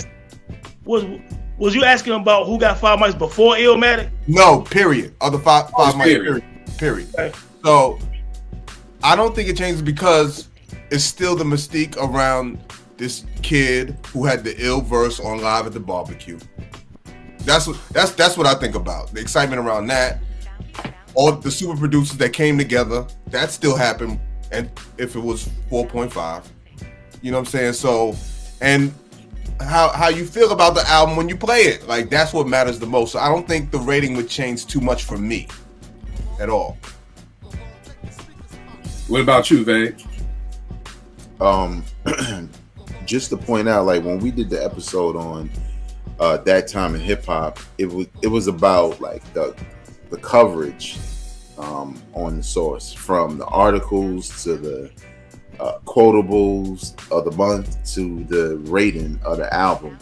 Was you asking about who got 5 mics before Illmatic? No, period. Other 5 mics, period. Okay. So I don't think it changes because it's still the mystique around this kid who had the ill verse on Live at the Barbecue. That's what I think about. The excitement around that. All the super producers that came together, that still happened, and if it was 4.5. You know what I'm saying? So, and how you feel about the album when you play it. Like, that's what matters the most. So I don't think the rating would change too much for me at all. What about you, Vay? Just to point out, like when we did the episode on that time in hip hop, it was about like the coverage on the source, from the articles to the quotables of the month to the rating of the album,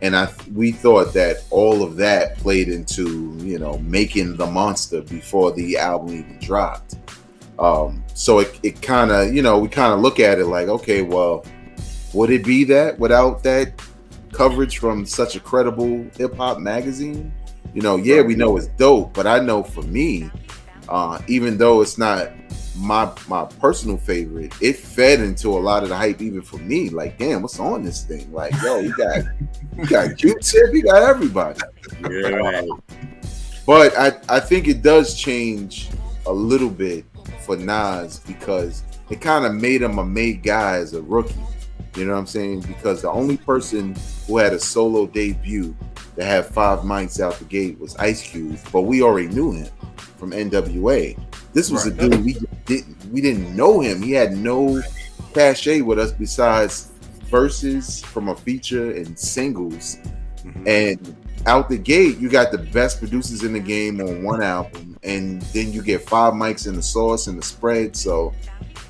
and we thought that all of that played into, you know, making the monster before the album even dropped. So it kind of, you know, we kind of look at it like, okay, well, would it be that without that coverage from such a credible hip hop magazine? You know, yeah, we know it's dope, but I know for me, even though it's not my personal favorite, it fed into a lot of the hype even for me. Like, damn, what's on this thing? Like, yo, you got Q-Tip, you got everybody. Yeah. But I think it does change a little bit for Nas because it kind of made him a made guy as a rookie. You know what I'm saying? Because the only person who had a solo debut that had 5 mics out the gate was Ice Cube, but we already knew him from NWA. This was a dude we didn't know him. He had no cachet with us besides verses from a feature and singles. And out the gate, you got the best producers in the game on one album, and then you get 5 mics in the sauce and the spread. So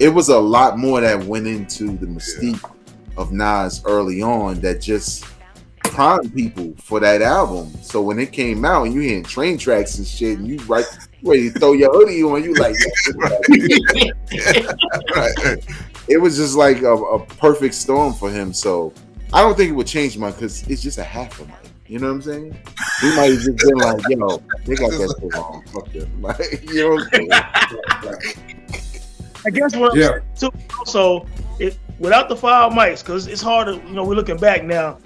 it was a lot more that went into the mystique of Nas early on that just primed people for that album. So when it came out and you hearing train tracks and shit, and you ready to throw your hoodie on, you like, it was just like a perfect storm for him. So I don't think it would change much because it's just a half a mic. You know what I'm saying? We might have just been like, yo, they got that shit wrong. Fuck them. Like, you know what I'm saying? I guess what I'm saying too. Also, without the 5 mics, because it's hard to, we're looking back now.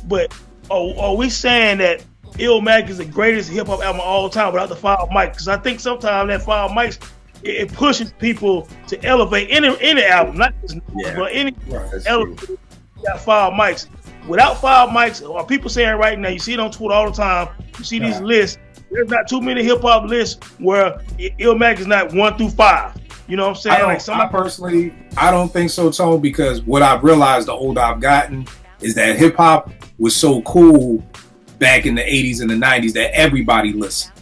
But are we saying that Illmatic is the greatest hip hop album of all time without the 5 mics? Because I think sometimes that 5 mics it pushes people to elevate any album, not just but any elevate. Got 5 mics. Without 5 mics, are people saying right now? You see it on Twitter all the time. You see these lists. There's not too many hip hop lists where Illmatic is not 1 through 5. You know what I'm saying? I don't think so, Tone, because what I've realized the older I've gotten is that hip hop was so cool back in the 80s and the 90s that everybody listened.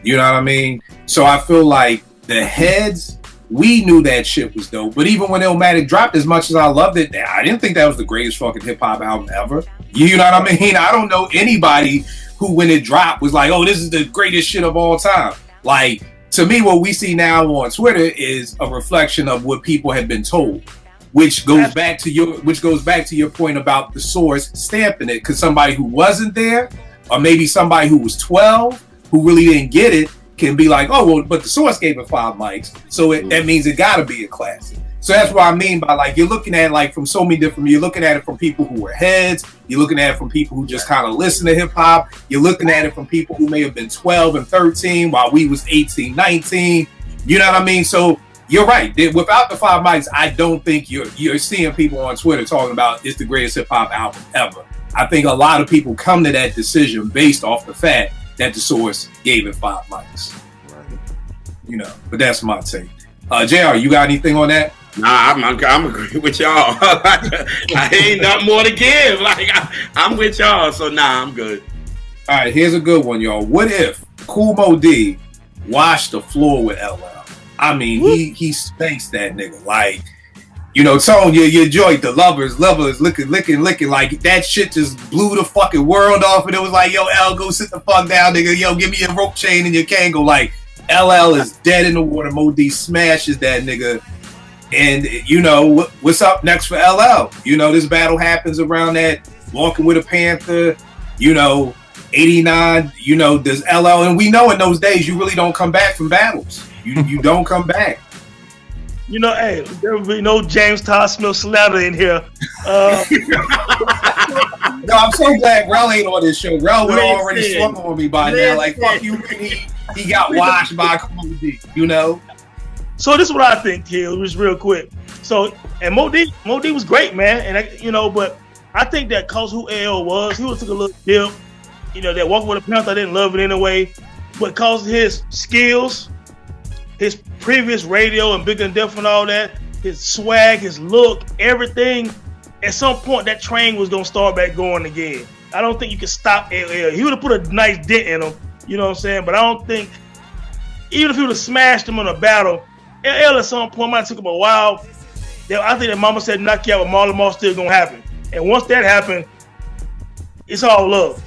You know what I mean? So I feel like the heads, we knew that shit was dope. But even when Illmatic dropped, as much as I loved it, I didn't think that was the greatest fucking hip hop album ever. You know what I mean? I don't know anybody who, when it dropped, was like, oh, this is the greatest shit of all time. Like, to me, what we see now on Twitter is a reflection of what people have been told, which goes back to your point about the source stamping it, because somebody who wasn't there, or maybe somebody who was 12 who really didn't get it, can be like, oh, well, but the source gave it 5 mics, so that means it got to be a classic. So that's what I mean by, like, you're looking at it like from so many different, you're looking at it from people who were heads, you're looking at it from people who just kind of listen to hip hop, you're looking at it from people who may have been 12 and 13 while we was 18, 19, you know what I mean? So you're right. Without the 5 mics, I don't think you're seeing people on Twitter talking about it's the greatest hip hop album ever. I think a lot of people come to that decision based off the fact that the source gave it 5 mics. Right. You know, but that's my take. JR, you got anything on that? Nah, I'm agreeing with y'all. I ain't nothing more to give. Like I'm with y'all, so nah, I'm good. All right, here's a good one, y'all. What if Kool Moe Dee washed the floor with LL? I mean, he spanks that nigga. Like, you know, Tone, your joint, the lovers, licking. Like, that shit just blew the fucking world off. And it was like, yo, L, go sit the fuck down, nigga. Yo, give me your rope chain and your Kango. Like, LL is dead in the water. Moe Dee smashes that nigga. And, you know, what's up next for LL? You know, this battle happens around that Walking with a Panther, you know, 89, you know, there's LL. And we know in those days, you really don't come back from battles. You don't come back. You know, hey, there will be no James Todd Smith slander in here. No, I'm so glad Rel ain't on this show. Rel would already swung on me by now. Like, fuck you, he got washed by Kool Moe Dee, you know? So this is what I think, Kill, just real quick. So, and Moe Dee was great, man. And, you know, but I think that cause who L was, he took a little dip. You know, that Walking with a Panther, I didn't love it anyway. But cause of his skills, his previous radio and Bigger and Deaf and all that, his swag, his look, everything, at some point that train was going to start back going again. I don't think you can stop LL. He would have put a nice dent in him, you know what I'm saying? But I don't think, even if he would have smashed him in a battle, LL at some point might have took him a while. I think that Mama Said Knock You Out with Marlon Moore still going to happen. And once that happened, it's all love.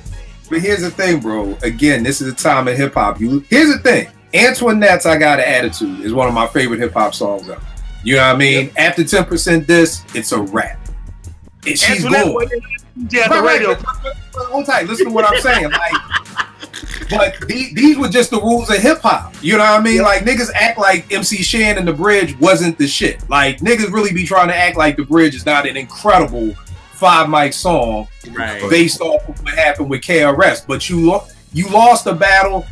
But here's the thing, bro. Again, this is the time of hip-hop. Here's the thing. Antoinette's I Got an Attitude is one of my favorite hip-hop songs ever. You know what I mean? Yep. After 10% this, it's a rap. She's going. Right. Hold tight. Listen to what I'm saying. Like, but these were just the rules of hip-hop. You know what I mean? Yep. Like, niggas act like MC Shan and The Bridge wasn't the shit. Like, niggas really be trying to act like The Bridge is not an incredible 5-mic song based off of what happened with KRS. But you lost a battle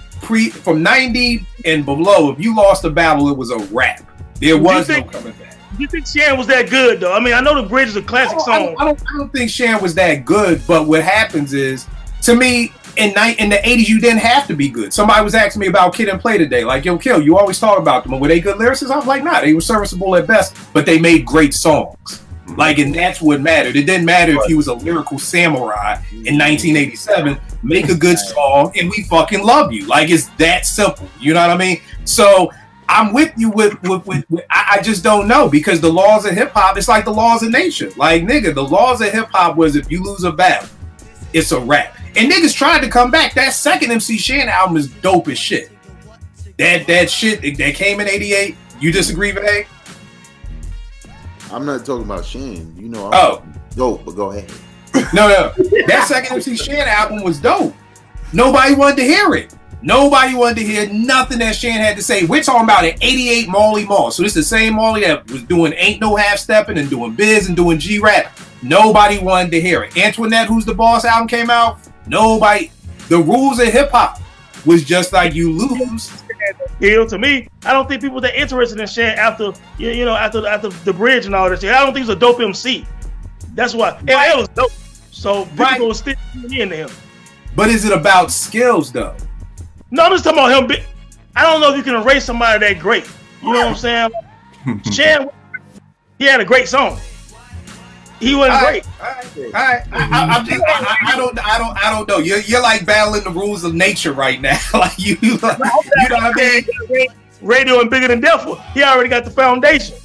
from 90 and below. If you lost a battle, it was a rap. There was no coming back. You think Shan was that good, though? I mean, I know The Bridge is a classic song. I don't think Shan was that good, but what happens is, to me, in the 80s, you didn't have to be good. Somebody was asking me about Kid and Play today. Like, yo, Kill, you always talk about them. Were they good lyricists? I was like, nah, they were serviceable at best, but they made great songs. Like, and that's what mattered. It didn't matter if he was a lyrical samurai in 1987. Make a good song, and we fucking love you. Like, it's that simple. You know what I mean? So I'm with you with I just don't know, because the laws of hip hop, it's like the laws of nature. Like, nigga, the laws of hip hop was if you lose a battle, it's a rap. And niggas tried to come back. That second MC Shan album is dope as shit. That shit that came in '88. You disagree, Vay? I'm not talking about Shan. You know, I'm dope, but go ahead. No. That second MC Shan album was dope. Nobody wanted to hear it. Nobody wanted to hear nothing that Shan had to say. We're talking about an 88 Marley Marl. So this is the same Marley that was doing Ain't No Half Stepping and doing Biz and doing G-Rap. Nobody wanted to hear it. Antoinette, Who's the Boss album came out. Nobody. The rules of hip hop was just like you lose. To me, I don't think people that interested in Shan after after the bridge and all that shit. I don't think he's a dope MC. That's why LL was dope. So people will still tuning into him. But is it about skills though? No, I'm just talking about him. I don't know if you can erase somebody that great. You know what I'm saying? Shan, he had a great song. He wasn't great. All right. I don't know. You're like battling the rules of nature right now. Like you know what I mean? Radio and Bigger Than Death. He already got the foundation.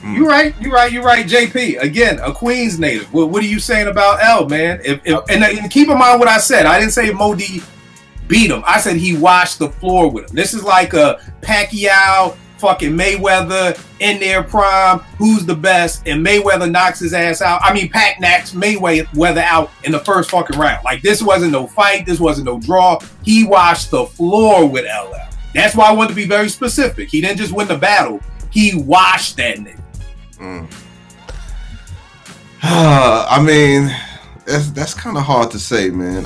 You're right. JP, again, a Queens native. What are you saying about L, man? And keep in mind what I said. I didn't say Mo D beat him. I said he washed the floor with him. This is like a Pacquiao, fucking Mayweather in their prime. Who's the best? And Mayweather knocks his ass out. I mean, Pac knocks Mayweather out in the first fucking round. Like, this wasn't no fight. This wasn't no draw. He washed the floor with LL. That's why I wanted to be very specific. He didn't just win the battle. He washed that nigga. I mean, that's kind of hard to say, man.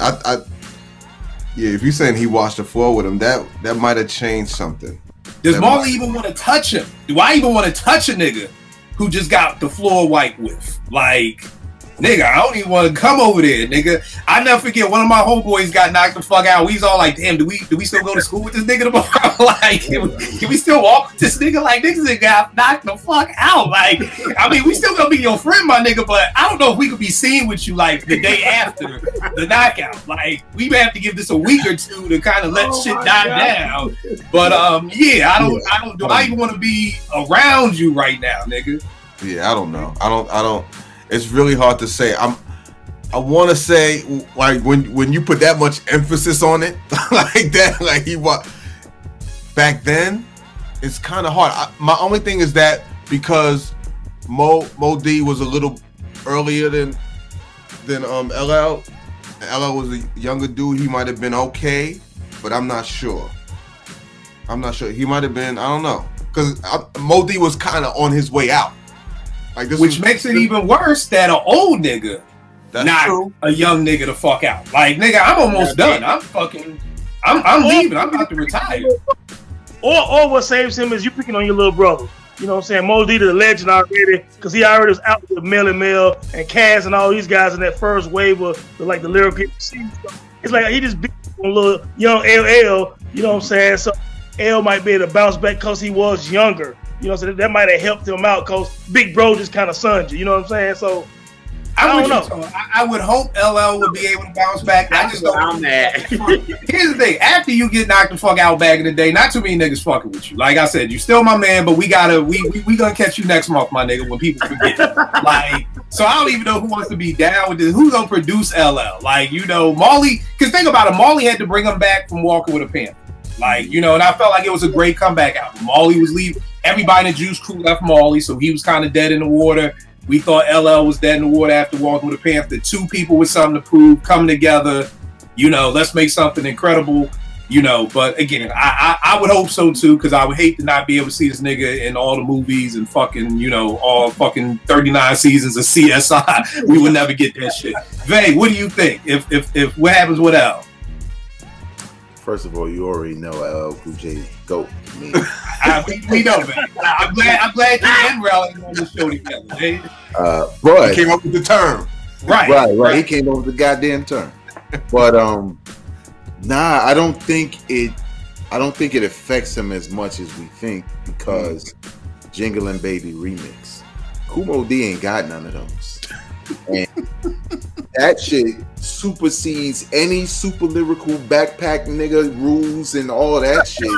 Yeah, if you're saying he washed the floor with him, that might have changed something. Does Marley even want to touch him? Do I even want to touch a nigga who just got the floor wiped with? Like, nigga, I don't even want to come over there, nigga. I never forget, one of my homeboys got knocked the fuck out. We was all like, damn, do we still go to school with this nigga tomorrow? Like, can we still walk with this nigga? Like, niggas got knocked the fuck out. Like, I mean, we still gonna be your friend, my nigga, but I don't know if we could be seen with you, like, the day after the knockout. Like, we may have to give this a week or two to kind of let shit die down. But, yeah, do I even want to be around you right now, nigga? Yeah, I don't know. I don't. It's really hard to say. I want to say, like, when you put that much emphasis on it, like that, like he was back then, it's kind of hard. My only thing is that because Mo D was a little earlier than LL. LL was a younger dude. He might have been okay, but I'm not sure. He might have been. I don't know, because Mo D was kind of on his way out. Like, which makes it even worse that an old nigga knocked a young nigga the fuck out. Like, nigga, I'm almost done. I'm leaving. I'm about to retire. Or what saves him is you picking on your little brother. You know what I'm saying? Mo D the legend already, because he already was out with Melly Mel and Cass and all these guys in that first wave of like the lyrical. It's like he just beat on little young LL. You know what I'm saying? So L might be able to bounce back because he was younger. You know, so that might have helped him out because Big Bro just kind of sunned you. You know what I'm saying? So I don't know. I would hope LL would be able to bounce back. I just don't. I'm mad. Here's the thing: after you get knocked the fuck out back in the day, not too many niggas fucking with you. Like I said, you still my man, but we gonna catch you next month, my nigga. When people forget, like, so I don't even know who wants to be down with this. Who's gonna produce LL? Like, you know, Marley. Because think about it, Marley had to bring him back from Walking with a Panther. Like, you know, and I felt like it was a great comeback album. Marley was leaving. Everybody in the Juice Crew left Marley, so he was kind of dead in the water. We thought LL was dead in the water after Walking with a Panther. Two people with something to prove, coming together. You know, let's make something incredible. You know, but again, I would hope so too, because I would hate to not be able to see this nigga in all the movies and fucking, you know, all fucking 39 seasons of CSI. We would never get that shit. Vay, what do you think? If what happens with L? First of all, you already know LL Cool J's GOAT to me. We know, man. I'm glad you and Raleigh on the show together, man. But he came up with the term. Right. He came up with the goddamn term. But nah, I don't think it affects him as much as we think, because Jinglin' Baby remix. Kool Moe Dee ain't got none of those. And that shit supersedes any super lyrical backpack nigga rules and all that shit.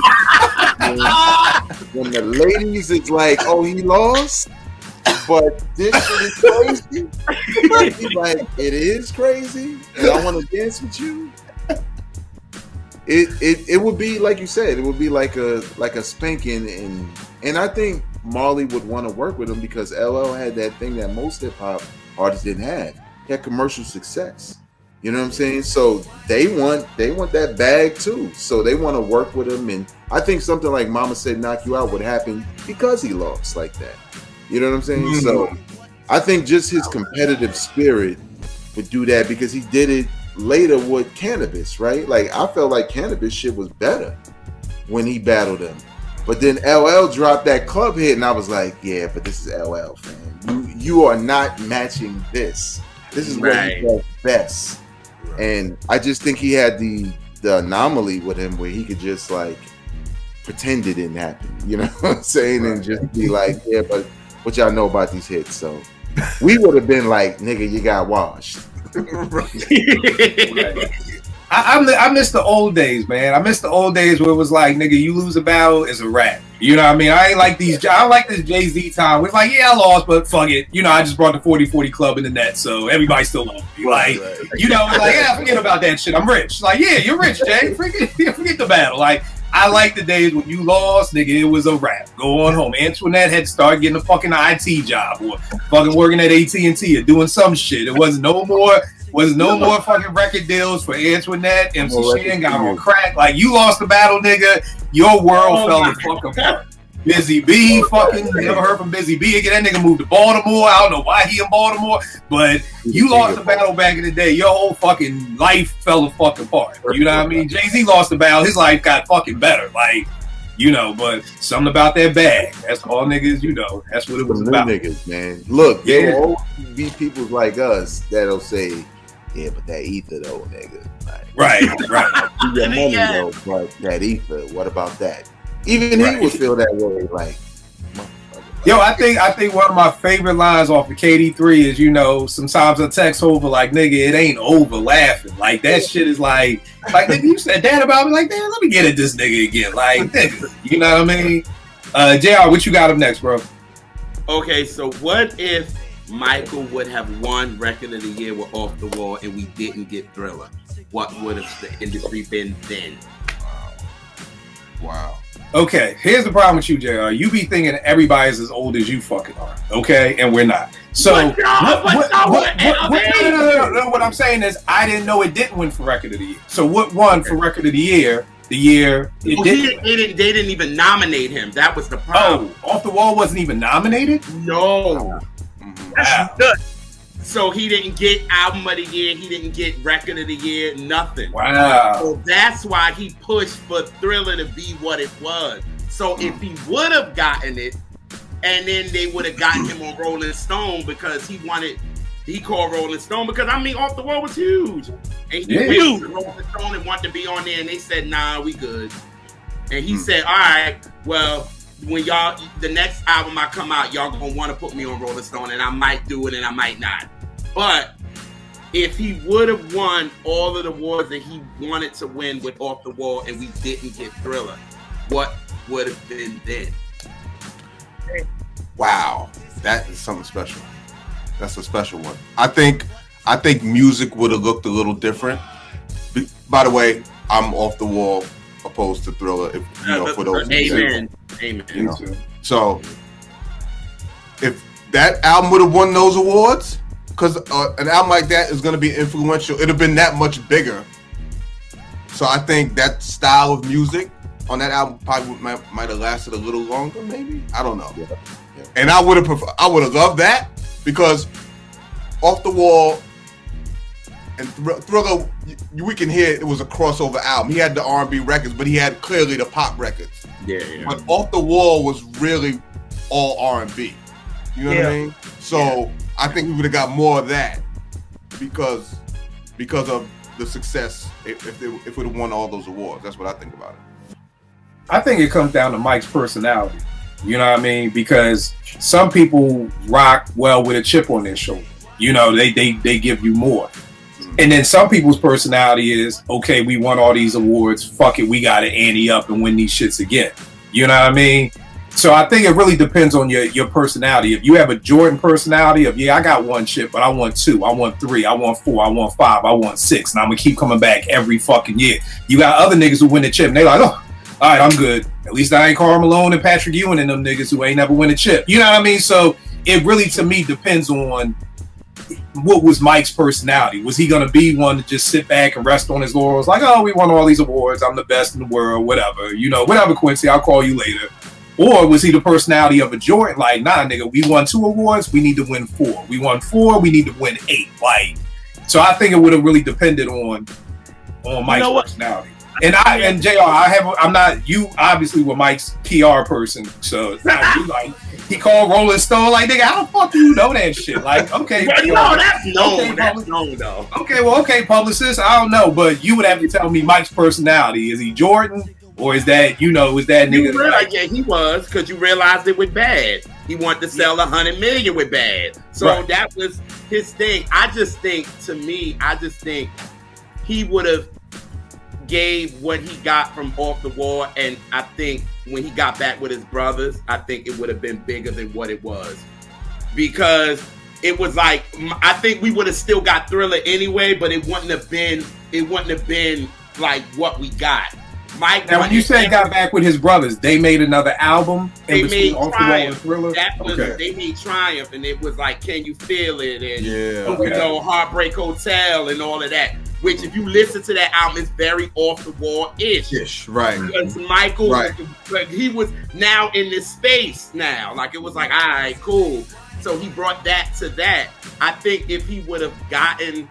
When the ladies is like, oh, he lost, but this shit is crazy. Like, it is crazy, and I want to dance with you. It would be like you said. It would be like a spanking, and I think Marley would want to work with him because LL had that thing that most hip hop artists didn't have. He had commercial success. You know what I'm saying? So they want that bag too. So they want to work with him, and I think something like Mama Said Knock You Out would happen because he lost like that. You know what I'm saying? Mm-hmm. So I think just his competitive spirit would do that, because he did it later with Cannabis, right? Like, I felt like Cannabis shit was better when he battled him. But then LL dropped that club hit, and I was like, yeah, but this is LL, fam. You are not matching this. This is what he does best. And I just think he had the anomaly with him where he could just like pretend it didn't happen, you know what I'm saying? And just be like, yeah, but what y'all know about these hits? So we would have been like, nigga, you got washed. I miss the old days, man. I miss the old days where it was like, nigga, you lose a battle, it's a wrap. You know what I mean? I ain't like these. I don't like this Jay-Z time. It's like, yeah, I lost, but fuck it. You know, I just brought the 40-40 club in the net, so everybody still loves me. Like, you know, like, yeah, forget about that shit. I'm rich. Like, yeah, you're rich, Jay. Forget the battle. Like, I like the days when you lost, nigga, it was a wrap. Go on home. Antoinette had to start getting a fucking IT job or fucking working at AT&T or doing some shit. It was no more fucking record deals for Antoinette. MC Shan got on crack. Like, you lost the battle, nigga. Your world fell the fuck apart. Busy B, fucking never heard from Busy B again. That nigga moved to Baltimore. I don't know why he in Baltimore, but you lost the battle back in the day. Your whole fucking life fell the fuck apart. You know what I mean? Jay-Z lost the battle. His life got fucking better. Like, you know, but something about that bag. That's all niggas, you know. That's what it was about. Niggas, man. Look, there will always be people like us that'll say, yeah, but that ether though, nigga. Like, right. Your money though, but that ether, what about that? Even he would feel that way, like. Yo, I think one of my favorite lines off of KD3 is, you know, sometimes I text over like, nigga, it ain't over laughing. Like, that shit is like nigga, you said that about me, like, damn, let me get at this nigga again. Like, nigga, you know what I mean? JR, what you got up next, bro? Okay, so what if Michael would have won Record of the Year with Off the Wall and we didn't get Thriller? What would have the industry been then? Wow. Okay, here's the problem with you, JR. You be thinking everybody's as old as you fucking are, okay? And we're not. So, what I'm saying is, I didn't know it didn't win for Record of the Year. So, what won for Record of the year it didn't? They didn't even nominate him. That was the problem. Oh, Off the Wall wasn't even nominated? No. Wow. So he didn't get Album of the Year, he didn't get Record of the Year, nothing. Wow. So that's why he pushed for Thriller to be what it was. So if he would have gotten it, and then they would have gotten him on Rolling Stone because he called Rolling Stone because, I mean, Off the Wall was huge. And he went to Rolling Stone and wanted to be on there, and they said, nah, we good. And he said, all right, well, when the next album I come out, y'all gonna want to put me on Rolling Stone, and I might do it and I might not. But if he would have won all of the awards that he wanted to win with Off the Wall and we didn't get Thriller, what would have been then? Wow, that is something special. That's a special one. I think music would have looked a little different. By the way, I'm Off the Wall opposed to Thriller, if you know, for those. Amen. You know. So if that album would have won those awards, because an album like that is going to be influential, it'd have been that much bigger. So I think that style of music on that album probably might have lasted a little longer, maybe. I don't know. Yeah. And I would have loved that, because Off the Wall and Thriller, we can hear it was a crossover album. He had the R&B records, but he had clearly the pop records. Yeah. But Off the Wall was really all R&B. You know what I mean? So I think we would have got more of that because of the success if it would have won all those awards. That's what I think about it. I think it comes down to Mike's personality. You know what I mean? Because some people rock well with a chip on their shoulder. You know, they give you more. And then some people's personality is, okay, we won all these awards, fuck it, we got to ante up and win these shits again. You know what I mean? So I think it really depends on your personality. If you have a Jordan personality of, yeah, I got one chip, but I want 2, I want 3, I want 4, I want 5, I want 6, and I'm going to keep coming back every fucking year. You got other niggas who win the chip, and they like, oh, all right, I'm good. At least I ain't Karl Malone and Patrick Ewing and them niggas who ain't never win a chip. You know what I mean? So it really, to me, depends on what was Mike's personality? Was he going to be one to just sit back and rest on his laurels, like, oh, we won all these awards, I'm the best in the world, whatever, whatever, Quincy, I'll call you later. Or was he the personality of a Jordan, like, nah, nigga, we won 2 awards, we need to win 4. We won 4, we need to win 8. Like, so I think it would have really depended on Mike's personality. And JR, I'm not, you obviously were Mike's PR person, so it's not you, like, he called Rolling Stone, like, nigga, how the fuck do you know that shit? Like, okay. No, that's known. That's known, though. Okay, well, okay, publicist, I don't know, but you would have to tell me Mike's personality. Is he Jordan? Or is that, is that nigga? Yeah, he was, because you realized it was bad. He wanted to sell 100 million with bad. So that was his thing. I just think he would have gave what he got from Off the Wall, and I think when he got back with his brothers, I think it would have been bigger than what it was, because it was like, I think we would have still got Thriller anyway, but it wouldn't have been like what we got. Mike, now when you say got back with his brothers, they made another album. They made Triumph. They made Triumph, and it was like, Can You Feel It, and Heartbreak Hotel, and all of that. Which, if you listen to that album, is very Off the Wall-ish. Right. Because Michael, he was now in this space now. Like, it was like, all right, cool. So he brought that to that. I think if he would have gotten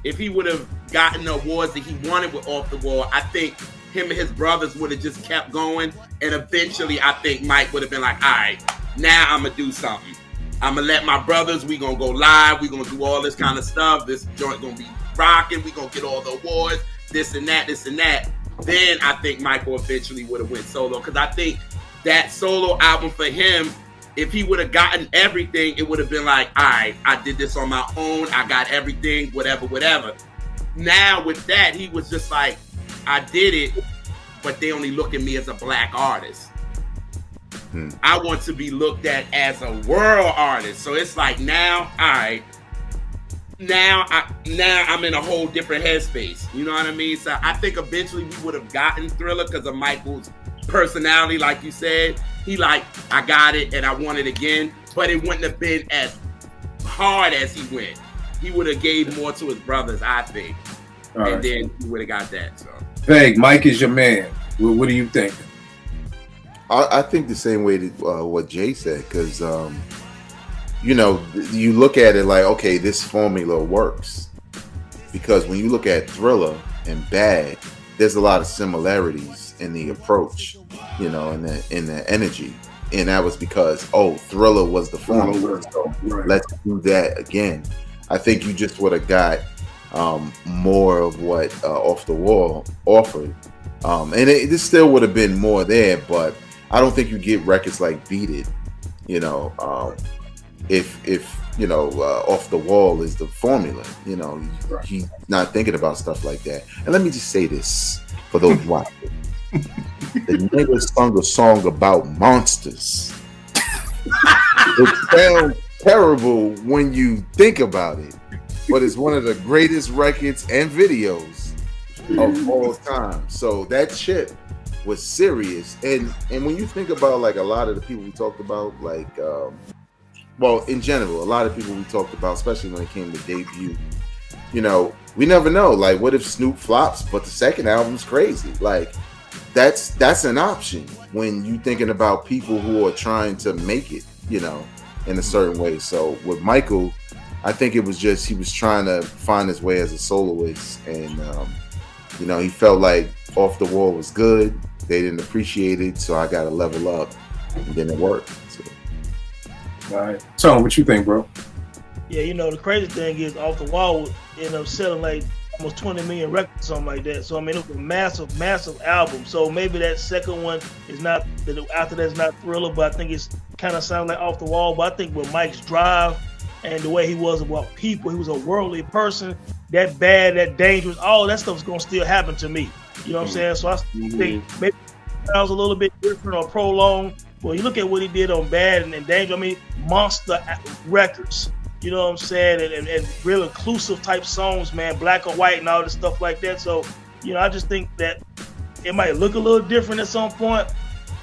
the awards that he wanted with Off the Wall, I think him and his brothers would have just kept going. And eventually, I think Mike would have been like, all right, now I'm going to do something. I'm going to let my brothers, we going to go live. We going to do all this kind of stuff. This joint going to be rocking, we gonna get all the awards, this and that. Then I think Michael eventually would have went solo, because I think that solo album for him, if he would have gotten everything, it would have been like, all right, I did this on my own, I got everything, whatever. Now with that, he was just like, I did it, but they only look at me as a black artist. I want to be looked at as a world artist. So it's like, now, all right, now I'm in a whole different headspace. You know what I mean? So I think eventually we would have gotten Thriller because of Michael's personality, like you said. He like, I got it and I want it again, but it wouldn't have been as hard as he went. He would have gave more to his brothers, I think. And then he would have got that. So, Veg, Mike is your man. What do you think? I think the same way that what Jay said, because you look at it like, okay, this formula works, because when you look at Thriller and Bad, there's a lot of similarities in the approach, in the energy, and that was because Thriller was the formula, so let's do that again. I think you just would have got more of what Off the Wall offered, and this still would have been more there, but I don't think you get records like Beat It, if Off the Wall is the formula, he's not thinking about stuff like that. And let me just say this for those watching: the nigga sung a song about monsters. It sounds terrible when you think about it, but it's one of the greatest records and videos of all time. So that shit was serious. And when you think about like a lot of the people we talked about, like well, in general, a lot of people we talked about, especially when it came to debut, we never know. Like, what if Snoop flops, but the second album's crazy? Like, that's an option when you thinking about people who are trying to make it, in a certain way. So with Michael, I think it was just he was trying to find his way as a soloist, and he felt like Off the Wall was good. They didn't appreciate it, so I got to level up, and then it worked. So. All right. So, what you think, bro? Yeah, the crazy thing is Off the Wall ended up selling like almost 20 million records, something like that. So, I mean, it was a massive album. So, maybe that second one is not, after that's not Thriller, but I think it's kind of sounds like Off the Wall. But I think with Mike's drive and the way he was about people, he was a worldly person, that bad, that dangerous, all that stuff's going to still happen to me. You know what I'm saying? So, I think maybe it was a little bit different or prolonged. Well, you look at what he did on Bad and Danger, I mean, monster records, you know what I'm saying, and real inclusive type songs, man, black and white and all this stuff like that. So, I just think that it might look a little different at some point,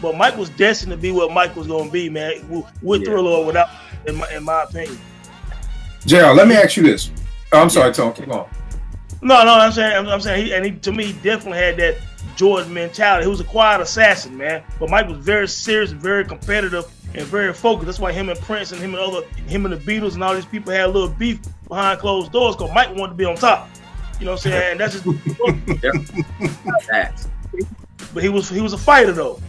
but Mike was destined to be what Mike was going to be, man, with Thriller or without, in my opinion. Gerald, let me ask you this. Oh, I'm sorry, Tone. Keep on. No, I'm saying, he, to me, he definitely had that Jordan mentality. He was a quiet assassin, man. But Mike was very serious, very competitive, and very focused. That's why him and Prince and him and the Beatles and all these people had a little beef behind closed doors because Mike wanted to be on top. You know what I'm saying? And that's just. But he was a fighter though.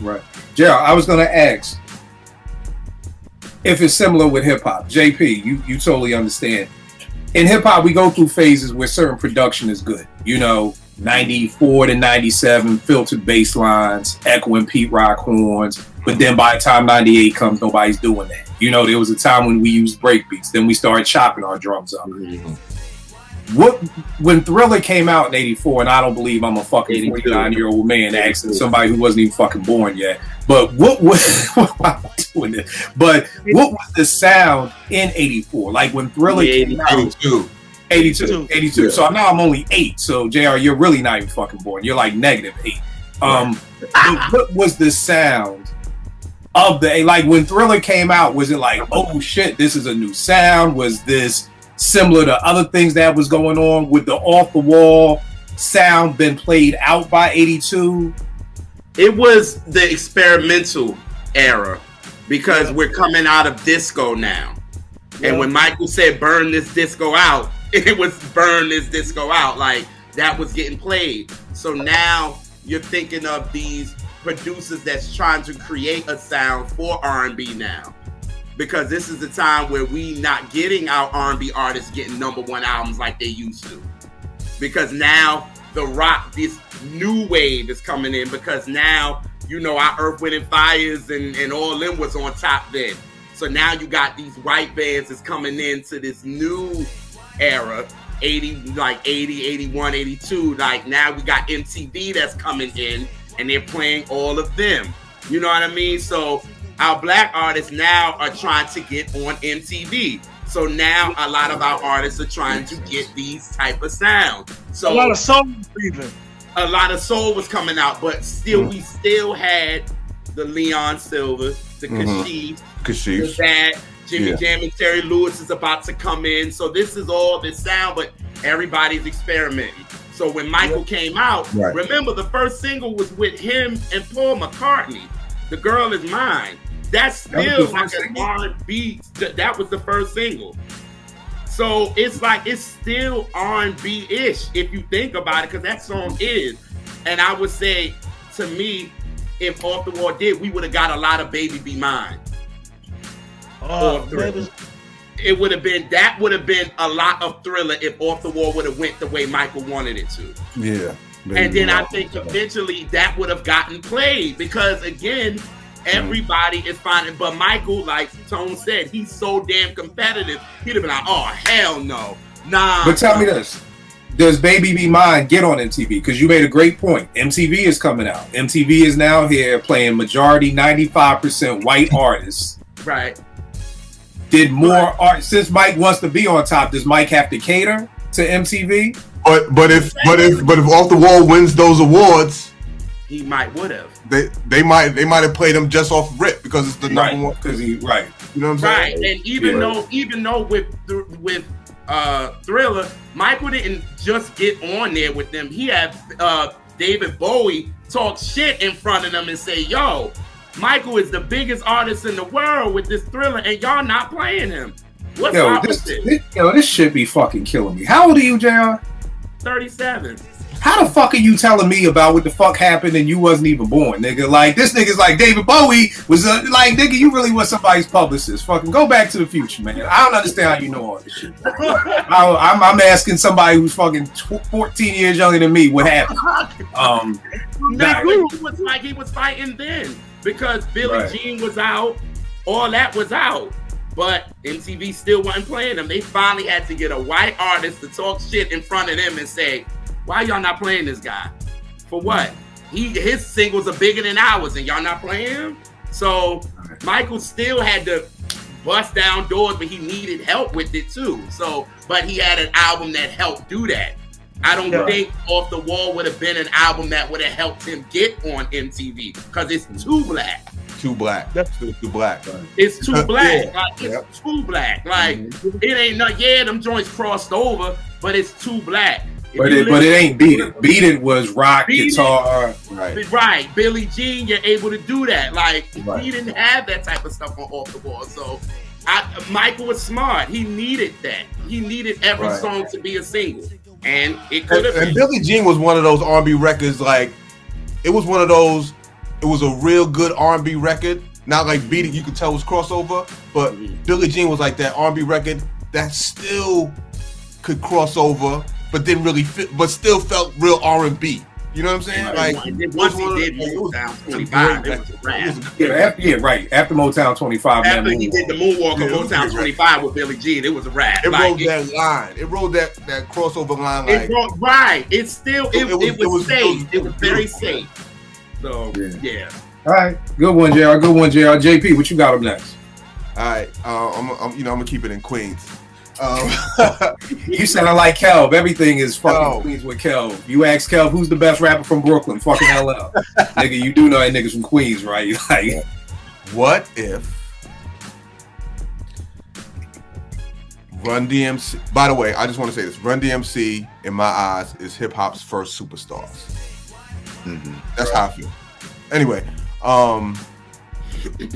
Right. Gerald, I was gonna ask if it's similar with hip hop. JP, you totally understand. In hip hop, we go through phases where certain production is good. You know, 94 to 97, filtered bass lines, echoing Pete Rock horns. But then by the time 98 comes, nobody's doing that. You know, there was a time when we used break beats. Then we started chopping our drums up. When Thriller came out in 84, and I don't believe I'm a fucking 49-year-old man asking somebody who wasn't even fucking born yet. But what was what was the sound in 84? Like when Thriller came out? 82. Yeah. So now I'm only 8. So JR, you're really not even fucking born. You're like -8. What was the sound of the, like when Thriller came out? Was it like, oh shit, this is a new sound? Was this similar to other things that was going on? With the off the wall sound been played out by 82? It was the experimental era because we're coming out of disco now. And when Michael said burn this disco out, it was burn this disco out. Like that was getting played. So now you're thinking of these producers that's trying to create a sound for R&B now. Because this is the time where we not getting our R&B artists getting #1 albums like they used to. Because now the rock, this new wave is coming in, because now, you know, our Earth, Wind and Fires and all them was on top then. So now you got these white bands that's coming into this new era, 80, 81, 82. Like now we got MTV that's coming in and they're playing all of them. You know what I mean? So our black artists now are trying to get on MTV. So now a lot of our artists are trying to get these type of sounds. So a lot of soul even. A lot of soul was coming out, but still we still had the Leon Silver, the Kashif, the Bad, Jimmy Jam and Terry Lewis is about to come in. So this is all this sound, but everybody's experimenting. So when Michael came out, remember the first single was with him and Paul McCartney. The Girl Is Mine. That's still like an R&B. That was the first single. So it's like, it's still R&B-ish if you think about it, because that song is. And I would say, to me, if Off the Wall did, we would have got a lot of Baby Be Mine. It would have been, that would have been a lot of Thriller if Off the Wall would have went the way Michael wanted it to. Yeah. And then I think eventually that would have gotten played, because again, everybody is finding, but Michael, like Tone said, he's so damn competitive, he'd have been like, oh, hell no. Nah. But tell me this. Does Baby Be Mine get on MTV? Because you made a great point. MTV is coming out. MTV is now here playing majority 95% white artists. Right. Did more art, since Mike wants to be on top, does Mike have to cater to MTV? But if Off the Wall wins those awards, he might would have. They might have played him just off rip because it's the #1. Because he you know what I'm saying? Right, and even though with Thriller, Michael didn't just get on there with them. He had David Bowie talk shit in front of them and say, "Yo, Michael is the biggest artist in the world with this Thriller, and y'all not playing him. What's up with this? This shit be fucking killing me." How old are you, JR? 37. How the fuck are you telling me about what the fuck happened and you wasn't even born, nigga? Like, this nigga's like, David Bowie was, like, nigga, you really was somebody's publicist. Fucking go back to the future, man. I don't understand how you know all this shit. I'm asking somebody who's fucking 14 years younger than me what happened. He was like, he was fighting then because Billie Jean was out, all that was out. But MTV still wasn't playing them. They finally had to get a white artist to talk shit in front of them and say, why y'all not playing this guy? For what? His singles are bigger than ours and y'all not playing him? So Michael still had to bust down doors, but he needed help with it too. So, but he had an album that helped do that. I don't think Off the Wall would have been an album that would have helped him get on MTV because it's too black. Too black. That's too black. Right. It's too black. Like, it's too black. Like it ain't not. Yeah, them joints crossed over, but it's too black. But it ain't Beat It. Beat It was rock, guitar. Right. Billie Jean, you're able to do that. Like he didn't have that type of stuff on Off the Wall. So Michael was smart. He needed that. He needed every song to be a single. And it could have been. And Billie Jean was one of those R&B records, like, it was one of those, it was a real good R&B record. Not like Beat It, you could tell was crossover, but Billie Jean was like that R&B record that still could cross over, but didn't really fit, but still felt real R&B. You know what I'm saying? Like once he did Motown 25, it was a rap. After Motown 25, after he did the moonwalk of Motown 25 with Billie Jean, it was a rap. It rode that line. It rode that crossover line. Like, It still it was safe. It was very safe. So yeah. All right, good one, JR. Good one, JR. JP, what you got up next? All right, I'm gonna keep it in Queens. You sound like Kelv. Everything is fucking Queens with Kelv. You ask Kelv, who's the best rapper from Brooklyn? Fucking LL. Nigga, you do know that niggas from Queens, right? Like, what if Run DMC? By the way, I just want to say this: Run DMC, in my eyes, is hip hop's first superstars. That's how I feel. Anyway,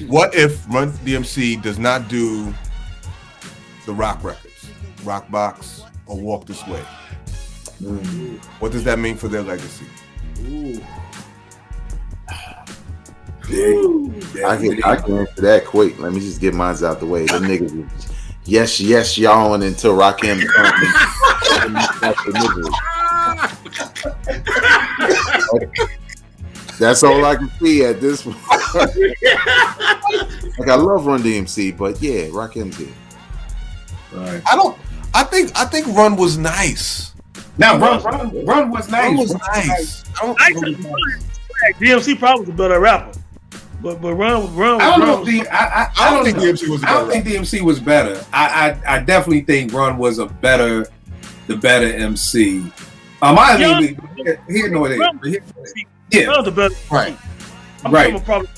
what if Run DMC does not do the rock records, Rock Box or Walk This Way? What does that mean for their legacy? I can answer that quick. Let me just get mine out the way. The niggas was yes, y'all until Rakim That's all I can see at this point. Like, I love Run DMC, but yeah, Rakim's here. Right. I think Run was nice. Now Run was nice. Run was nice. DMC probably was a better rapper, but Run. I don't think DMC was. I don't think DMC was better. I definitely think Run was the better MC. Here know it is. Yeah, Run's the better. Right. I'm probably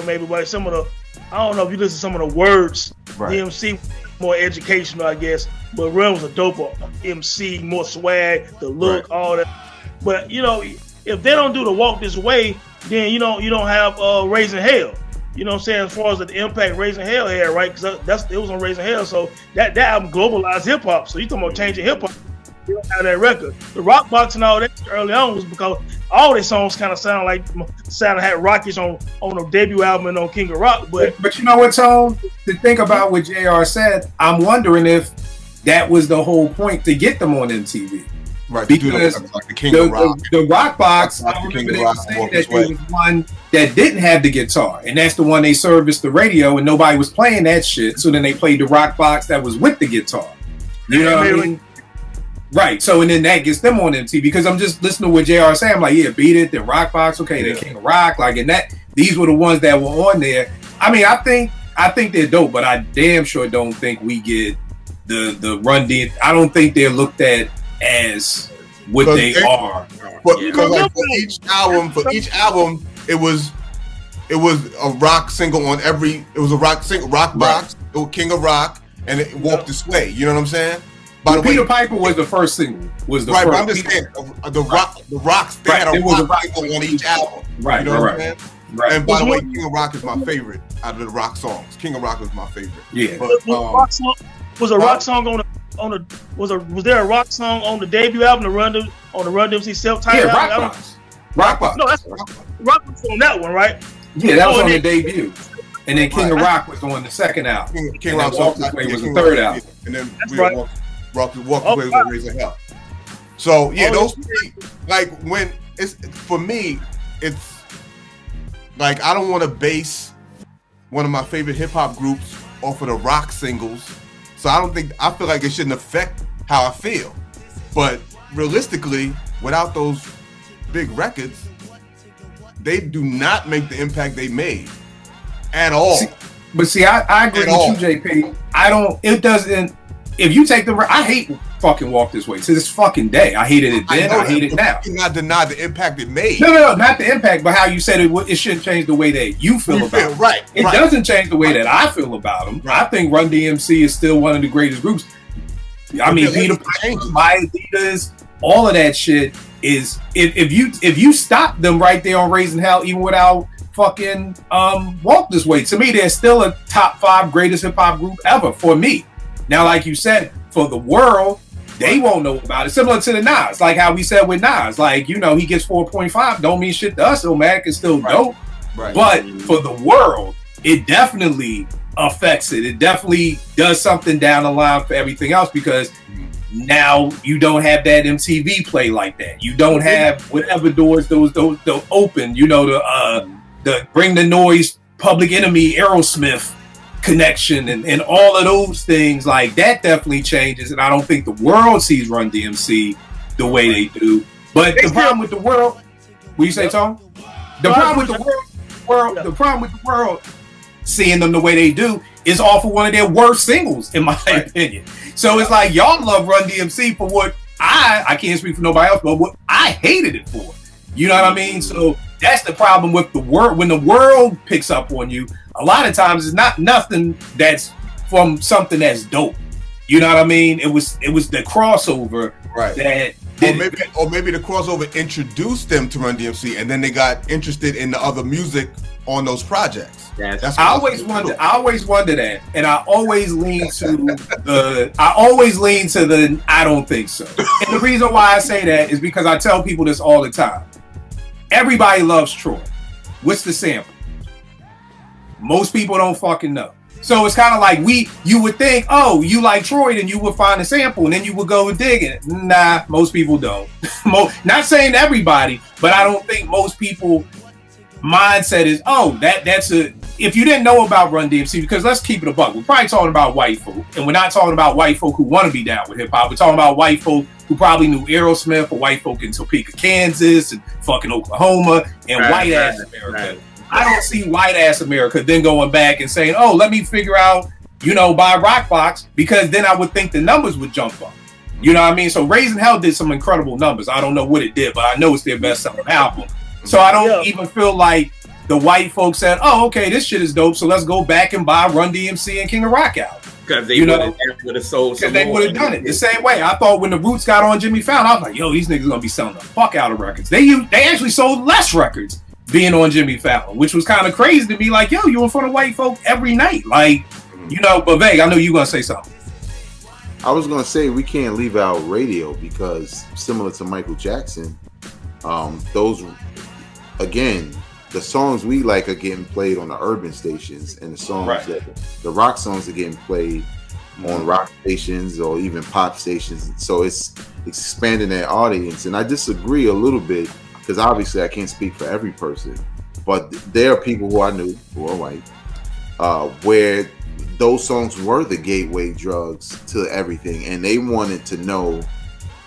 maybe by some of the. I don't know if you listen to some of the words. Right. DMC more educational, I guess, but Run was a doper MC, more swag, the look, all that. But you know, if they don't do the Walk This Way, then you don't have Raising Hell. You know what I'm saying? As far as the impact Raising Hell had, right? Because it was on Raising Hell, so that album globalized hip hop. So you talking about changing hip hop? You don't have that record. The Rock Box and all that early on was because all their songs kind of had Rockies on the debut album and on King of Rock. But you know what, Tone? To think about what JR said, I'm wondering if that was the whole point to get them on MTV. Right, because like the King of Rock. The Rock Box, I remember they were saying that there was one that didn't have the guitar, and that's the one they serviced the radio, and nobody was playing that shit. So then they played the Rock Box that was with the guitar. You know what I mean? Right. So and then that gets them on MTV because I'm just listening to what JR saying. I'm like, yeah, Beat It, then Rock Box, okay, then King of Rock, like, and that these were the ones that were on there. I mean, I think they're dope, but I damn sure don't think we get the Run D. I don't think they're looked at as what they are. Because like for each album, it was a rock single on every. It was a rock single, Rock Box, King of Rock, and it Walked This Way. You know what I'm saying? By the way, Peter Piper was the first single. First. But I'm just saying the rocks. They had a rock single on each album. Right. You know what I'm saying? Right. And by the way, King of Rock is my favorite out of the rock songs. King of Rock was my favorite. Yeah. But, was a rock song was there a rock song on the debut album, on the Run DMC self-titled album? Rock Box. No, that's Rock Box on that one, right? Yeah, that was on the debut. And then King of Rock was on the second album. King of Rock was the third album. And then Walk Away was Raising Hell. So yeah, those three, like when it's for me, it's like I don't want to base one of my favorite hip hop groups off of the rock singles. So I feel like it shouldn't affect how I feel. But realistically, without those big records, they do not make the impact they made at all. I agree with you, JP. It doesn't. If you take I hate fucking Walk This Way to this fucking day. I hated it then. I hate it now. You cannot deny the impact it made. No, not the impact, but how you said it shouldn't change the way that you feel about it. Right. It doesn't change the way that I feel about them. I think Run DMC is still one of the greatest groups. I mean, Peter Pan, My Adidas, all of that shit is if you stop them right there on Raising Hell, even without fucking Walk This Way, to me, they're still a top 5 greatest hip hop group ever for me. Now, like you said, for the world, they won't know about it. Similar to the Nas, like how we said with Nas, like, you know, he gets 4.5, don't mean shit to us. Illmatic is still dope. Right. But for the world, it definitely affects it. It definitely does something down the line for everything else, because now you don't have that MTV play like that. You don't have whatever doors those open. You know, the Bring the Noise, Public Enemy, Aerosmith connection, and all of those things like that definitely changes. And I don't think the world sees Run DMC the way they do. But the problem with the world, what you say, Tom? The problem with the world seeing them the way they do is off of one of their worst singles, in my opinion. So it's like, y'all love Run DMC for what I can't speak for nobody else, but what I hated it for. You know what I mean? So that's the problem with the world. When the world picks up on you, a lot of times it's not nothing that's from something that's dope. You know what I mean? It was the crossover that or maybe the crossover introduced them to Run DMC, and then they got interested in the other music on those projects. That's I always wonder that, and I always lean to the I don't think so. And the reason why I say that is because I tell people this all the time. Everybody loves Troy. What's the sample? Most people don't fucking know. So it's kind of like you would think, oh, you like Troy, then you would find a sample and then you would go and dig it. Nah, most people don't. Not saying everybody, but I don't think most people mindset is, oh, that's a, if you didn't know about Run DMC, because let's keep it a buck, we're probably talking about white folk, and we're not talking about white folk who want to be down with hip hop. We're talking about white folk who probably knew Aerosmith, or white folk in Topeka, Kansas, and fucking Oklahoma, and white ass America. I don't see white ass America then going back and saying, oh, let me figure out, you know, buy Rockbox, because then I would think the numbers would jump up. You know what I mean? So Raising Hell did some incredible numbers. I don't know what it did, but I know it's their best selling album. So I don't even feel like the white folks said, oh, okay, this shit is dope, so let's go back and buy Run DMC and King of Rock out. Because they would have sold some. Because they would have done it the same way. I thought when the Roots got on Jimmy Fallon, I was like, yo, these niggas gonna be selling the fuck out of records. They actually sold less records being on Jimmy Fallon, which was kind of crazy to be like, yo, you in front of white folk every night. Like, you know, but Veg, I know you gonna say something. I was gonna say we can't leave out radio, because similar to Michael Jackson, those, again, the songs we like are getting played on the urban stations, and the songs that the rock songs are getting played on rock stations or even pop stations. So it's expanding that audience. And I disagree a little bit, because obviously I can't speak for every person, but there are people who I knew who are white, where those songs were the gateway drugs to everything, and they wanted to know,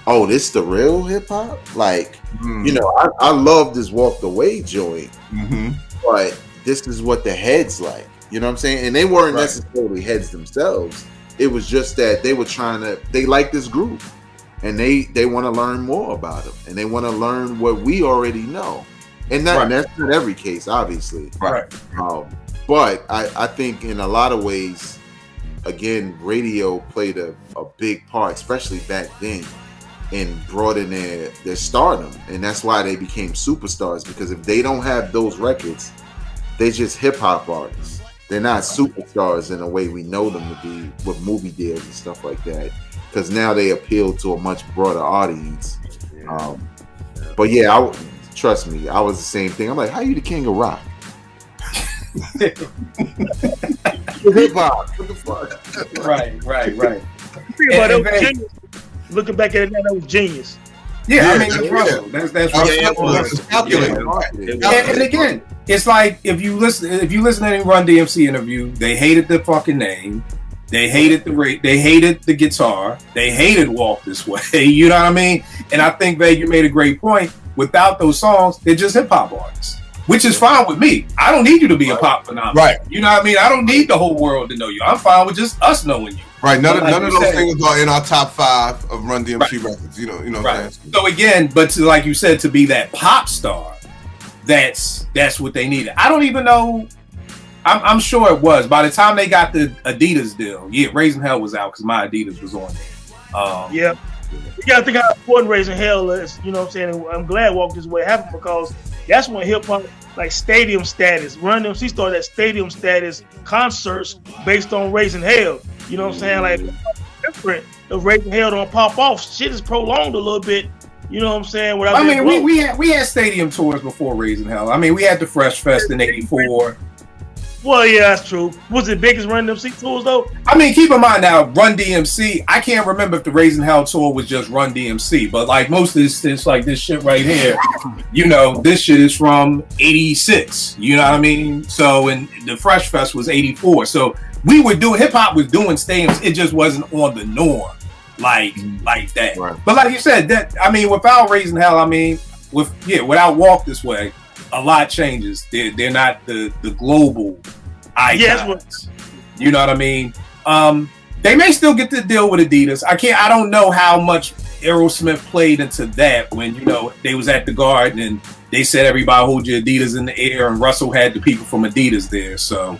oh, this the real hip hop? Like, you know, I love this Walk the Way joint, but this is what the heads like. You know what I'm saying? And they weren't necessarily heads themselves. It was just that they were they like this group, and they want to learn more about them, and they want to learn what we already know. And that's not every case, obviously. But I think in a lot of ways, again, radio played a big part, especially back then, in broadening their stardom. And that's why they became superstars, because if they don't have those records, they're just hip-hop artists. They're not superstars in a way we know them to be with movie deals and stuff like that, because now they appeal to a much broader audience. But yeah, trust me, I was the same thing. I'm like, how you the king of rock? Hip hop. What the fuck? Right. Looking back at it now, that was genius. Yeah, I mean, that's calculated. And again, it's like if you listen to any Run DMC interview, they hated the fucking name, they hated they hated the guitar, they hated Walk This Way. You know what I mean? And I think Veg, you made a great point. Without those songs, they're just hip hop artists, which is fine with me. I don't need you to be a pop phenomenon. Right? You know what I mean? I don't need the whole world to know you. I'm fine with just us knowing you. Right. None Like of you those said- singles are in our top 5 of Run DMC records. You know what I'm Right. saying? So again, but to, like you said, to be that pop star, that's what they needed. I don't even know. I'm sure it was. By the time they got the Adidas deal, yeah, Raising Hell was out because my Adidas was on there. Yeah. You gotta think how important Raising Hell is, you know what I'm saying? And I'm glad Walk This Way happened because that's when hip hop, like stadium status, Run DMC started at stadium status concerts based on Raising Hell. You know what I'm saying? Like, different. If Raising Hell don't pop off, shit is prolonged a little bit. You know what I'm saying? Without I that mean, growth. we had stadium tours before Raising Hell. I mean, we had the Fresh Fest in '84. Well, yeah, that's true. Was it biggest Run DMC tours though? I mean, keep in mind now, Run DMC. I can't remember if the Raising Hell tour was just Run DMC, but like most of this like this shit right here, you know, this shit is from '86. You know what I mean? So, and the Fresh Fest was '84. So we were doing hip hop was doing stadiums. It just wasn't on the norm like that. Right. But like you said, that I mean, without Raising Hell, I mean, without Walk This Way, a lot changes. They're not the global icons. Yes, You know what I mean? They may still get to deal with Adidas. I don't know how much Aerosmith played into that when, you know, they was at the Garden and they said everybody hold your Adidas in the air and Russell had the people from Adidas there. So,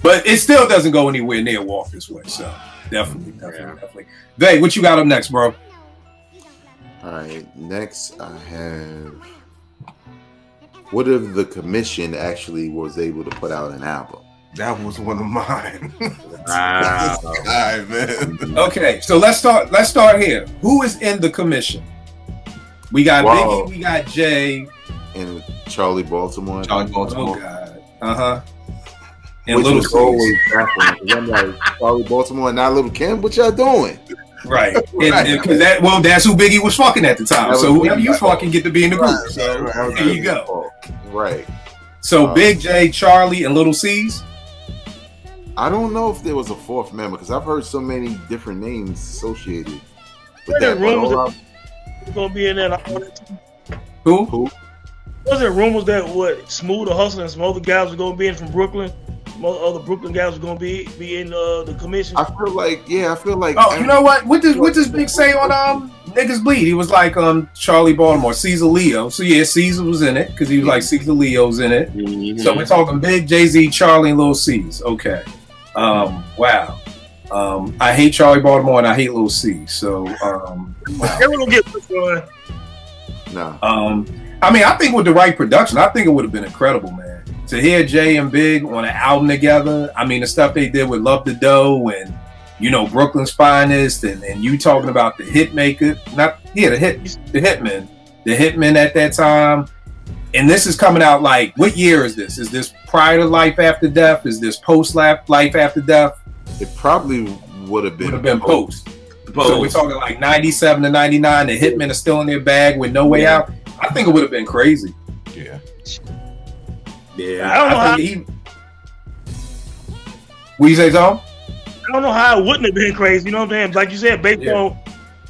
but it still doesn't go anywhere near Walk This Way. So definitely. Vay, what you got up next, bro? All right, next I have. What if the Commission actually was able to put out an album? That was one of mine. Wow. All right, man. Okay, so let's start here. Who is in the Commission? We got Wow. Biggie, we got Jay. And Charlie Baltimore. Charlie Oh Baltimore. God. And Which Little was Caesar. always baffling, 'cause I'm like, Charlie Baltimore and not Little Kim, what y'all doing? Right. Because that's who Biggie was fucking at the time. That So was whoever Biggie. you fucking get to be in the group. Right, So right, there you go. Right. So Big J, Charlie, and Little C's. I don't know if there was a fourth member because I've heard so many different names associated with There that. were but rumors all that gonna be in there. Like, Who? was there rumors that what Smooth or Hustler and some other guys were gonna be in from Brooklyn? Some other Brooklyn guys were gonna be in the Commission. I feel like Oh, you know what? What does Big say on Niggas Bleed? He was like Charlie Baltimore, Caesar Leo. So yeah, Caesar was in it because he was like Caesar Leo's in it. So we're talking Big, Jay-Z, Charlie, and Lil C's. Okay. Wow. I hate Charlie Baltimore and I hate Lil C. So wow. They were gonna get this one. no. I mean, I think with the right production, I think it would have been incredible, man. To hear Jay and Big on an album together. I mean, the stuff they did with Love the Dough and, you know, Brooklyn's Finest and you talking about the Hitmaker, the Hitman at that time. And this is coming out like, what year is this? Is this prior to Life After Death? Is this post Life After Death? It probably would have been post. So we're talking like 97 to 99. The Hitmen are still in their bag with No Way Out. I think it would have been crazy. Yeah. Yeah. I don't know how. What you say, Tom? I don't know how it wouldn't have been crazy. You know what I'm saying? Like you said, based Yeah. on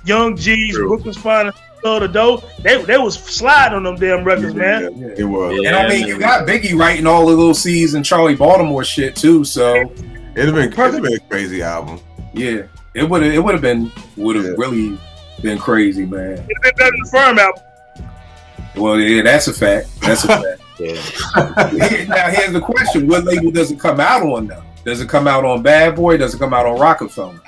Young G's, True. Brooklyn's Finest, the Dough, they was sliding on them damn records, man. It was. And I mean, you got Biggie writing all the Little C's and Charlie Baltimore shit too. So It'd have been a crazy album. yeah, it would have been really been crazy, man. It'd have been better than the Firm album. Well, yeah, that's a fact. That's a fact. Yeah. Now here's the question: what label does it come out on though? Does it come out on Bad Boy? Does it come out on Rockefeller?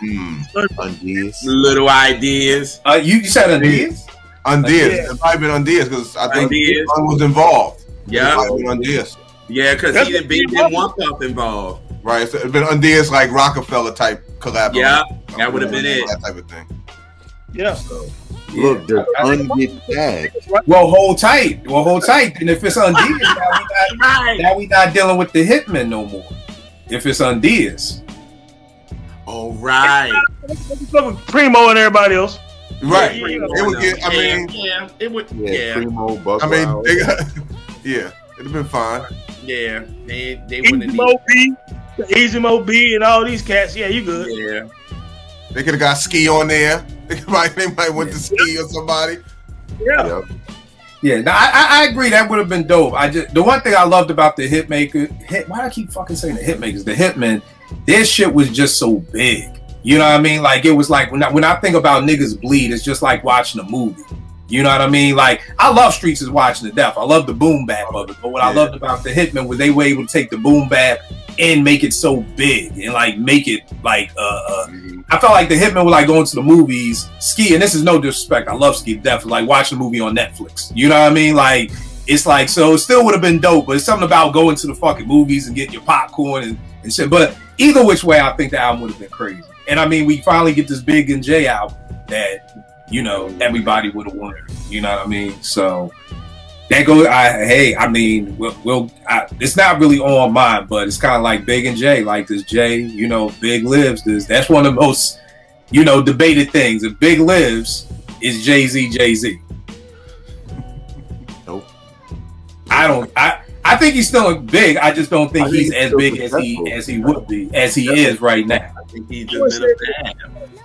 Undies. Little ideas. You said Undies? Undies. Yeah. It might have been Undies because I think Undies. Big Pun was involved. Yeah. It might have been Undies. Yeah, because That's he didn't be what- in one pump involved. Right. So it'd been Undies like Rockefeller type collaboration. Yeah, that would have been it. That type of thing. Yeah. Look, there's Ungit Dad. Well, hold tight. And if it's Undies, now we not dealing with the Hitman no more. If it's Undies. All right. Primo and everybody else. Right. Yeah, It would get. I mean. yeah, it would. Yeah, Yeah, Primo, Buck I mean. Wild. They got, yeah. It'd have been fine. yeah. They wouldn't Easy have Mo B, Easy Mo B, and all these cats. Yeah, you good. Yeah. They could have got Ski on there. They might went to Ski or somebody. Yeah. Yep. Yeah, now I agree that would have been dope. The one thing I loved about the why do I keep fucking saying the Hitmakers? The Hitmen, their shit was just so big. You know what I mean? Like, it was like when I think about niggas bleed, it's just like watching a movie. You know what I mean? Like, I love Streets is Watching to Death. I love the boom bap of it. But what I loved about the Hitman was they were able to take the boom bap and make it so big and like make it like I felt like the Hitman was like going to the movies, Ski, and this is no disrespect, I love Ski definitely, like watching a movie on Netflix. You know what I mean? Like, it's like, so it still would have been dope, but it's something about going to the fucking movies and getting your popcorn and shit. But either which way, I think the album would have been crazy. And I mean, we finally get this Big and J album that, you know, everybody would have wanted. You know what I mean? So that goes. I mean, it's not really on mine, but it's kind of like Big and J, like this J. You know, Big lives. That's one of the most, you know, debated things. If Big lives, is Jay-Z Jay-Z? Nope. I think he's still big. I just don't think he's as big as he would be, as he is right now. I think he's just been a bad.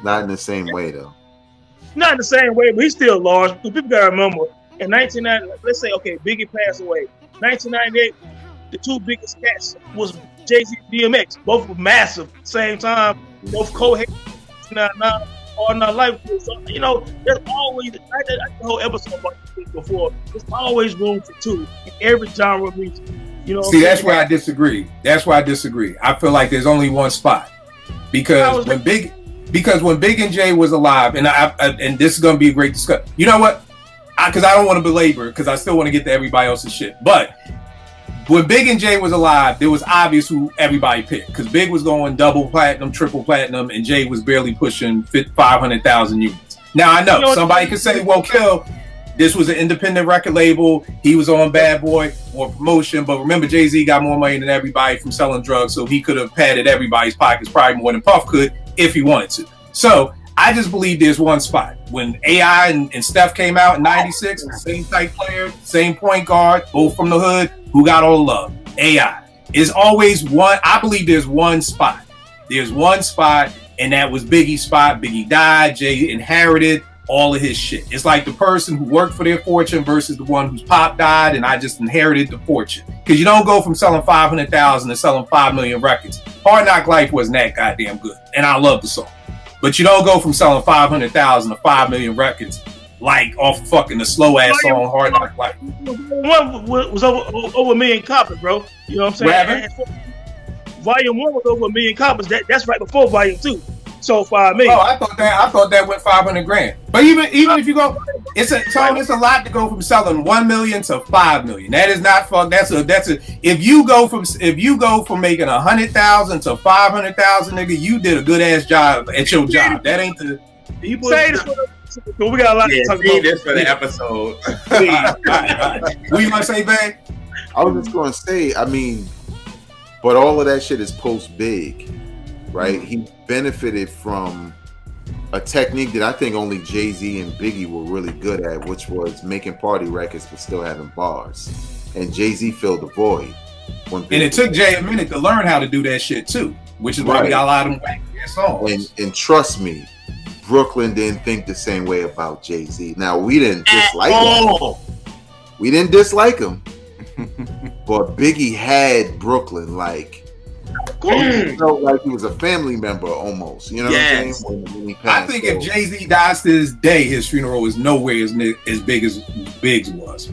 Not in the same way though. Not in the same way, but he's still large. People gotta remember, in 1990, let's say, okay, Biggie passed away. 1998, the two biggest cats was Jay-Z and DMX. Both were massive at the same time. Both co-heads. All Not Life. So, you know, there's always, I did the whole episode about this before, there's always room for two in every genre of music. You know, see, that's where I disagree. I feel like there's only one spot. Because when Big and Jay was alive, and this is gonna be a great discussion. You know what? Because I don't want to belabor it, because I still want to get to everybody else's shit. But when Big and Jay was alive, it was obvious who everybody picked. Because Big was going double platinum, triple platinum, and Jay was barely pushing 500,000 units. Now I know somebody could say, "Well, Kill, this was an independent record label. He was on Bad Boy, more promotion." But remember, Jay-Z got more money than everybody from selling drugs, so he could have padded everybody's pockets probably more than Puff could if he wanted to. So I just believe there's one spot. When AI and Steph came out in '96, same type player, same point guard, both from the hood, who got all the love? AI. Is always one. I believe there's one spot. There's one spot, and that was Biggie's spot. Biggie died. Jay inherited all of his shit. It's like the person who worked for their fortune versus the one whose pop died, and I just inherited the fortune. Because you don't go from selling 500,000 to selling 5 million records. Hard Knock Life wasn't that goddamn good, and I love the song. But you don't go from selling 500,000 to 5 million records like off fucking the slow ass song Hard Knock Life. One was over a million copies, bro. You know what I'm saying? Volume 1 was over a million copies. That's right before Volume 2. So 5 million. Oh, I thought that went 500 grand. But even if you go, it's a lot to go from selling 1 million to 5 million. That is not fun. That's a if you go from making 100,000 to 500,000, nigga, you did a good ass job at your job. That ain't the people say this. We got a lot to talk about. This for the episode. What you want to say, Bang? I was just going to say, I mean, but all of that shit is post Big, right? He benefited from a technique that I think only Jay-Z and Biggie were really good at, which was making party records but still having bars. And Jay-Z filled the void. And it took Jay a minute to learn how to do that shit too, which is why we got a lot of them whack songs. And trust me, Brooklyn didn't think the same way about Jay-Z. Now, we didn't dislike him. We didn't dislike him. But Biggie had Brooklyn like, he felt like he was a family member almost. You know what I'm saying? When he passed, I think if Jay-Z dies to this day, his funeral is nowhere as big as Biggs was.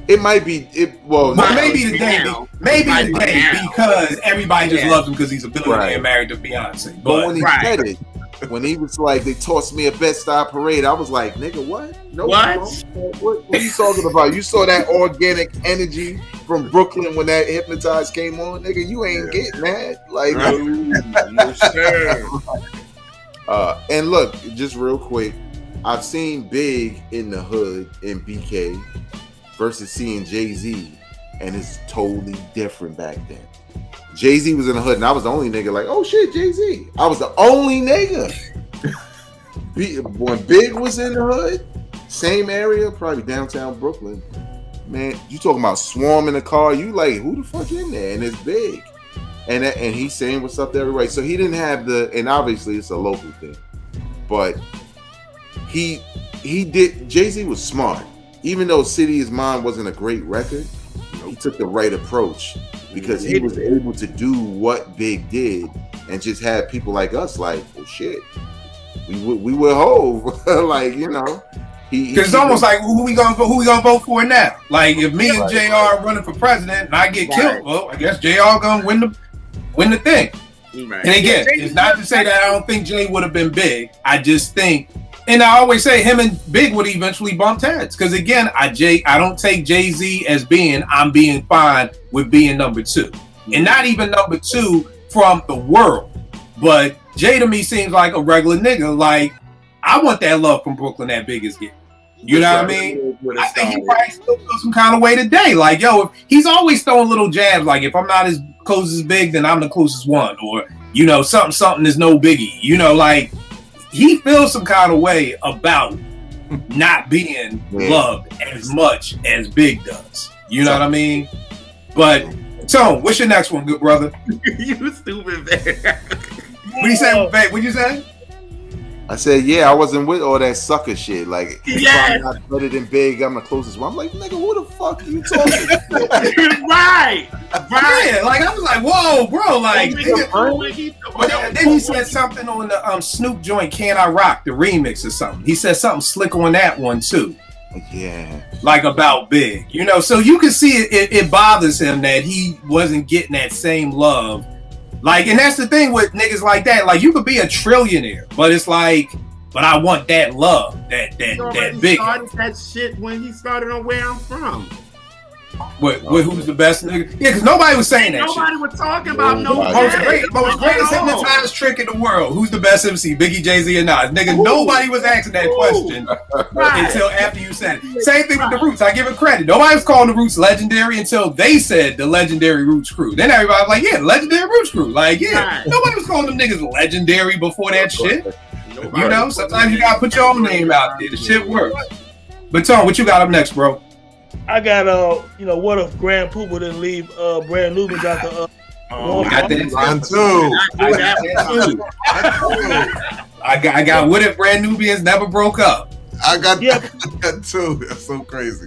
It might be. Maybe the day because everybody just loves him because he's a billionaire married to Beyonce. But when he said it, when he was like, they tossed me a Bed-Stuy parade, I was like, nigga, what? No, what are you talking about? You saw that organic energy from Brooklyn when that Hypnotized came on, nigga. You ain't getting that. Like, and look, just real quick, I've seen Big in the hood in BK versus seeing Jay-Z, and it's totally different back then. Jay-Z was in the hood, and I was the only nigga like, oh shit, Jay-Z. I was the only nigga. When Big was in the hood, same area, probably downtown Brooklyn, man, you talking about swarming the car, you like, who the fuck in there? And it's Big. And he's saying what's up to everybody. So he didn't have and obviously it's a local thing, but he did, Jay-Z was smart. Even though City Is Mine wasn't a great record, he took the right approach because he was able to do what Big did and just had people like us like, well, shit, we were Hove. Like, you know, because it's almost like who we gonna vote for now? Like if me and JR are running for president and I get killed, well, I guess JR gonna win the thing. Right. And again, it's not to say that I don't think Jay would have been big. I just think, and I always say him and Big would eventually bump heads. Because again, I don't take Jay-Z as I'm being fine with being number 2. And not even number 2 from the world. But Jay to me seems like a regular nigga. Like, I want that love from Brooklyn that Big is getting. You know what I mean? I think he probably still feels some kind of way today. Like, yo, he's always throwing little jabs. Like, if I'm not as close as Big, then I'm the closest one. Or, you know, something is no biggie. You know, like, he feels some kind of way about not being loved as much as Big does. You know what I mean? But, Tone, what's your next one, good brother? You stupid, man. What you say, babe? What you say? I said, yeah, I wasn't with all that sucker shit. Like, yeah, I'm not better than Big, I'm the closest one. I'm like, nigga, who the fuck are you talking to? Right. Yeah, like, I was like, whoa, bro. Like, then he said something on the Snoop joint, Can I Rock, the remix or something. He said something slick on that one, too. Yeah. Like, about Big. You know, so you can see it bothers him that he wasn't getting that same love. Like, and that's the thing with niggas like that. Like, you could be a trillionaire, but it's like, but I want that love, that Big. Started that shit when he started on Where I'm From. Who's the best nigga? Yeah, because nobody was saying that. Nobody was talking about most greatest hypnotized trick in the world. Who's the best MC? Biggie, Jay-Z, or Nas? Nigga, nobody was asking that question until after you said it. Same thing with the Roots. I give it credit. Nobody was calling the Roots legendary until they said the legendary Roots crew. Then everybody was like, yeah, legendary Roots crew. Like, yeah, nobody was calling them niggas legendary before that shit. You know, sometimes you gotta put your own name out there. The shit works. But Tom, what you got up next, bro? I got what if Grand Pooba didn't leave Brand Nubians out the got that too. I got what if Brand Nubians never broke up. I got that too. That's so crazy.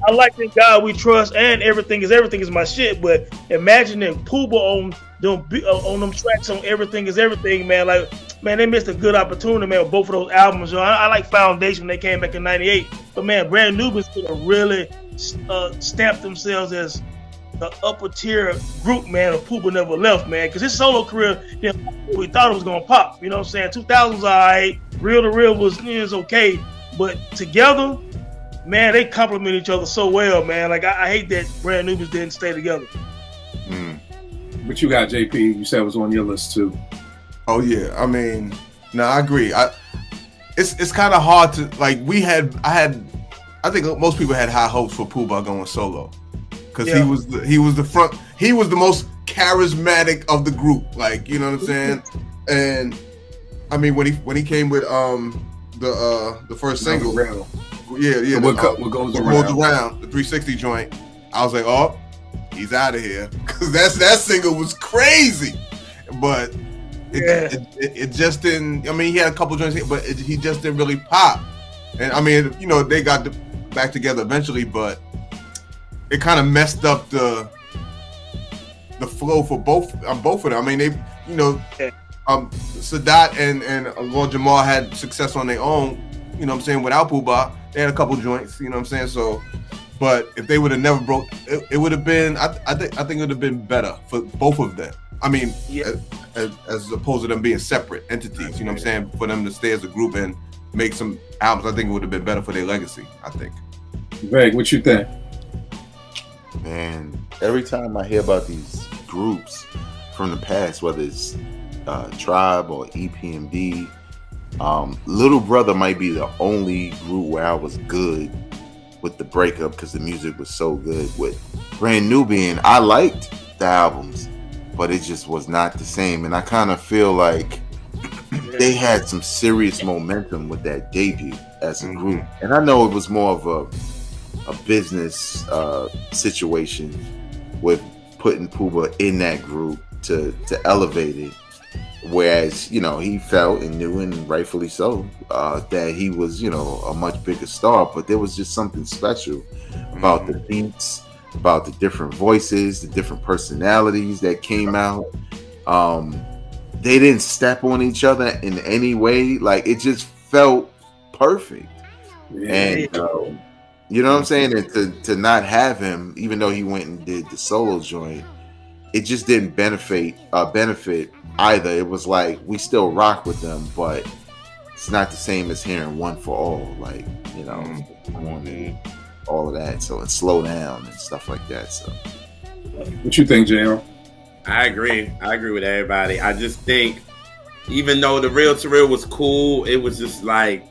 I like the God we trust, and everything is my shit. But imagining Pooba on them tracks on Everything Is Everything, man. Like, man, they missed a good opportunity, man, with both of those albums. You know, I like Foundation when they came back in '98, but man, Brand Nubians could have really stamped themselves as the upper tier group, man. Of Pooba never left, man, because his solo career, you know, we thought it was gonna pop. You know what I'm saying? 2000s, alright. Real to Real was okay, but together, man, they complement each other so well, man. Like, I hate that Brand Nubians didn't stay together. What you got, JP? You said was on your list too. Oh yeah, I mean, no, I agree. It's kind of hard to like. I think most people had high hopes for Pooba going solo because he was the most charismatic of the group. Like, you know what I'm saying? And I mean, when he came with the first single, what goes around, the 360 joint, I was like, oh, he's out of here, because that single was crazy, but. It just didn't. I mean, he had a couple joints, but he just didn't really pop. And I mean, you know, they got back together eventually, but it kind of messed up the flow for both of them. I mean, they, you know, Sadat and Lord Jamar had success on their own. You know what I'm saying? Without Pooba, they had a couple joints. You know what I'm saying? So, but if they would have never broke, it would have been. I think it would have been better for both of them. I mean, as opposed to them being separate entities, you know what I'm saying? For them to stay as a group and make some albums, I think it would have been better for their legacy, I think. Greg, what you think? Man, every time I hear about these groups from the past, whether it's Tribe or EPMD, Little Brother might be the only group where I was good with the breakup because the music was so good. With Brand Nubian, I liked the albums, but it just was not the same. And I kind of feel like they had some serious momentum with that debut as a group. And I know it was more of a business situation with putting Pooba in that group to elevate it. Whereas, you know, he felt and knew, and rightfully so, that he was, you know, a much bigger star. But there was just something special about the beats, about the different voices, the different personalities that came out. they didn't step on each other in any way. Like, it just felt perfect. Yeah. And you know what I'm saying? And to not have him, even though he went and did the solo joint, it just didn't benefit either. It was like, we still rock with them, but it's not the same as hearing One for All, like, you know, all of that. So it's slow down and stuff like that. So What you think, JR? I agree with everybody. I just think, even though the Real to Real was cool, it was just like,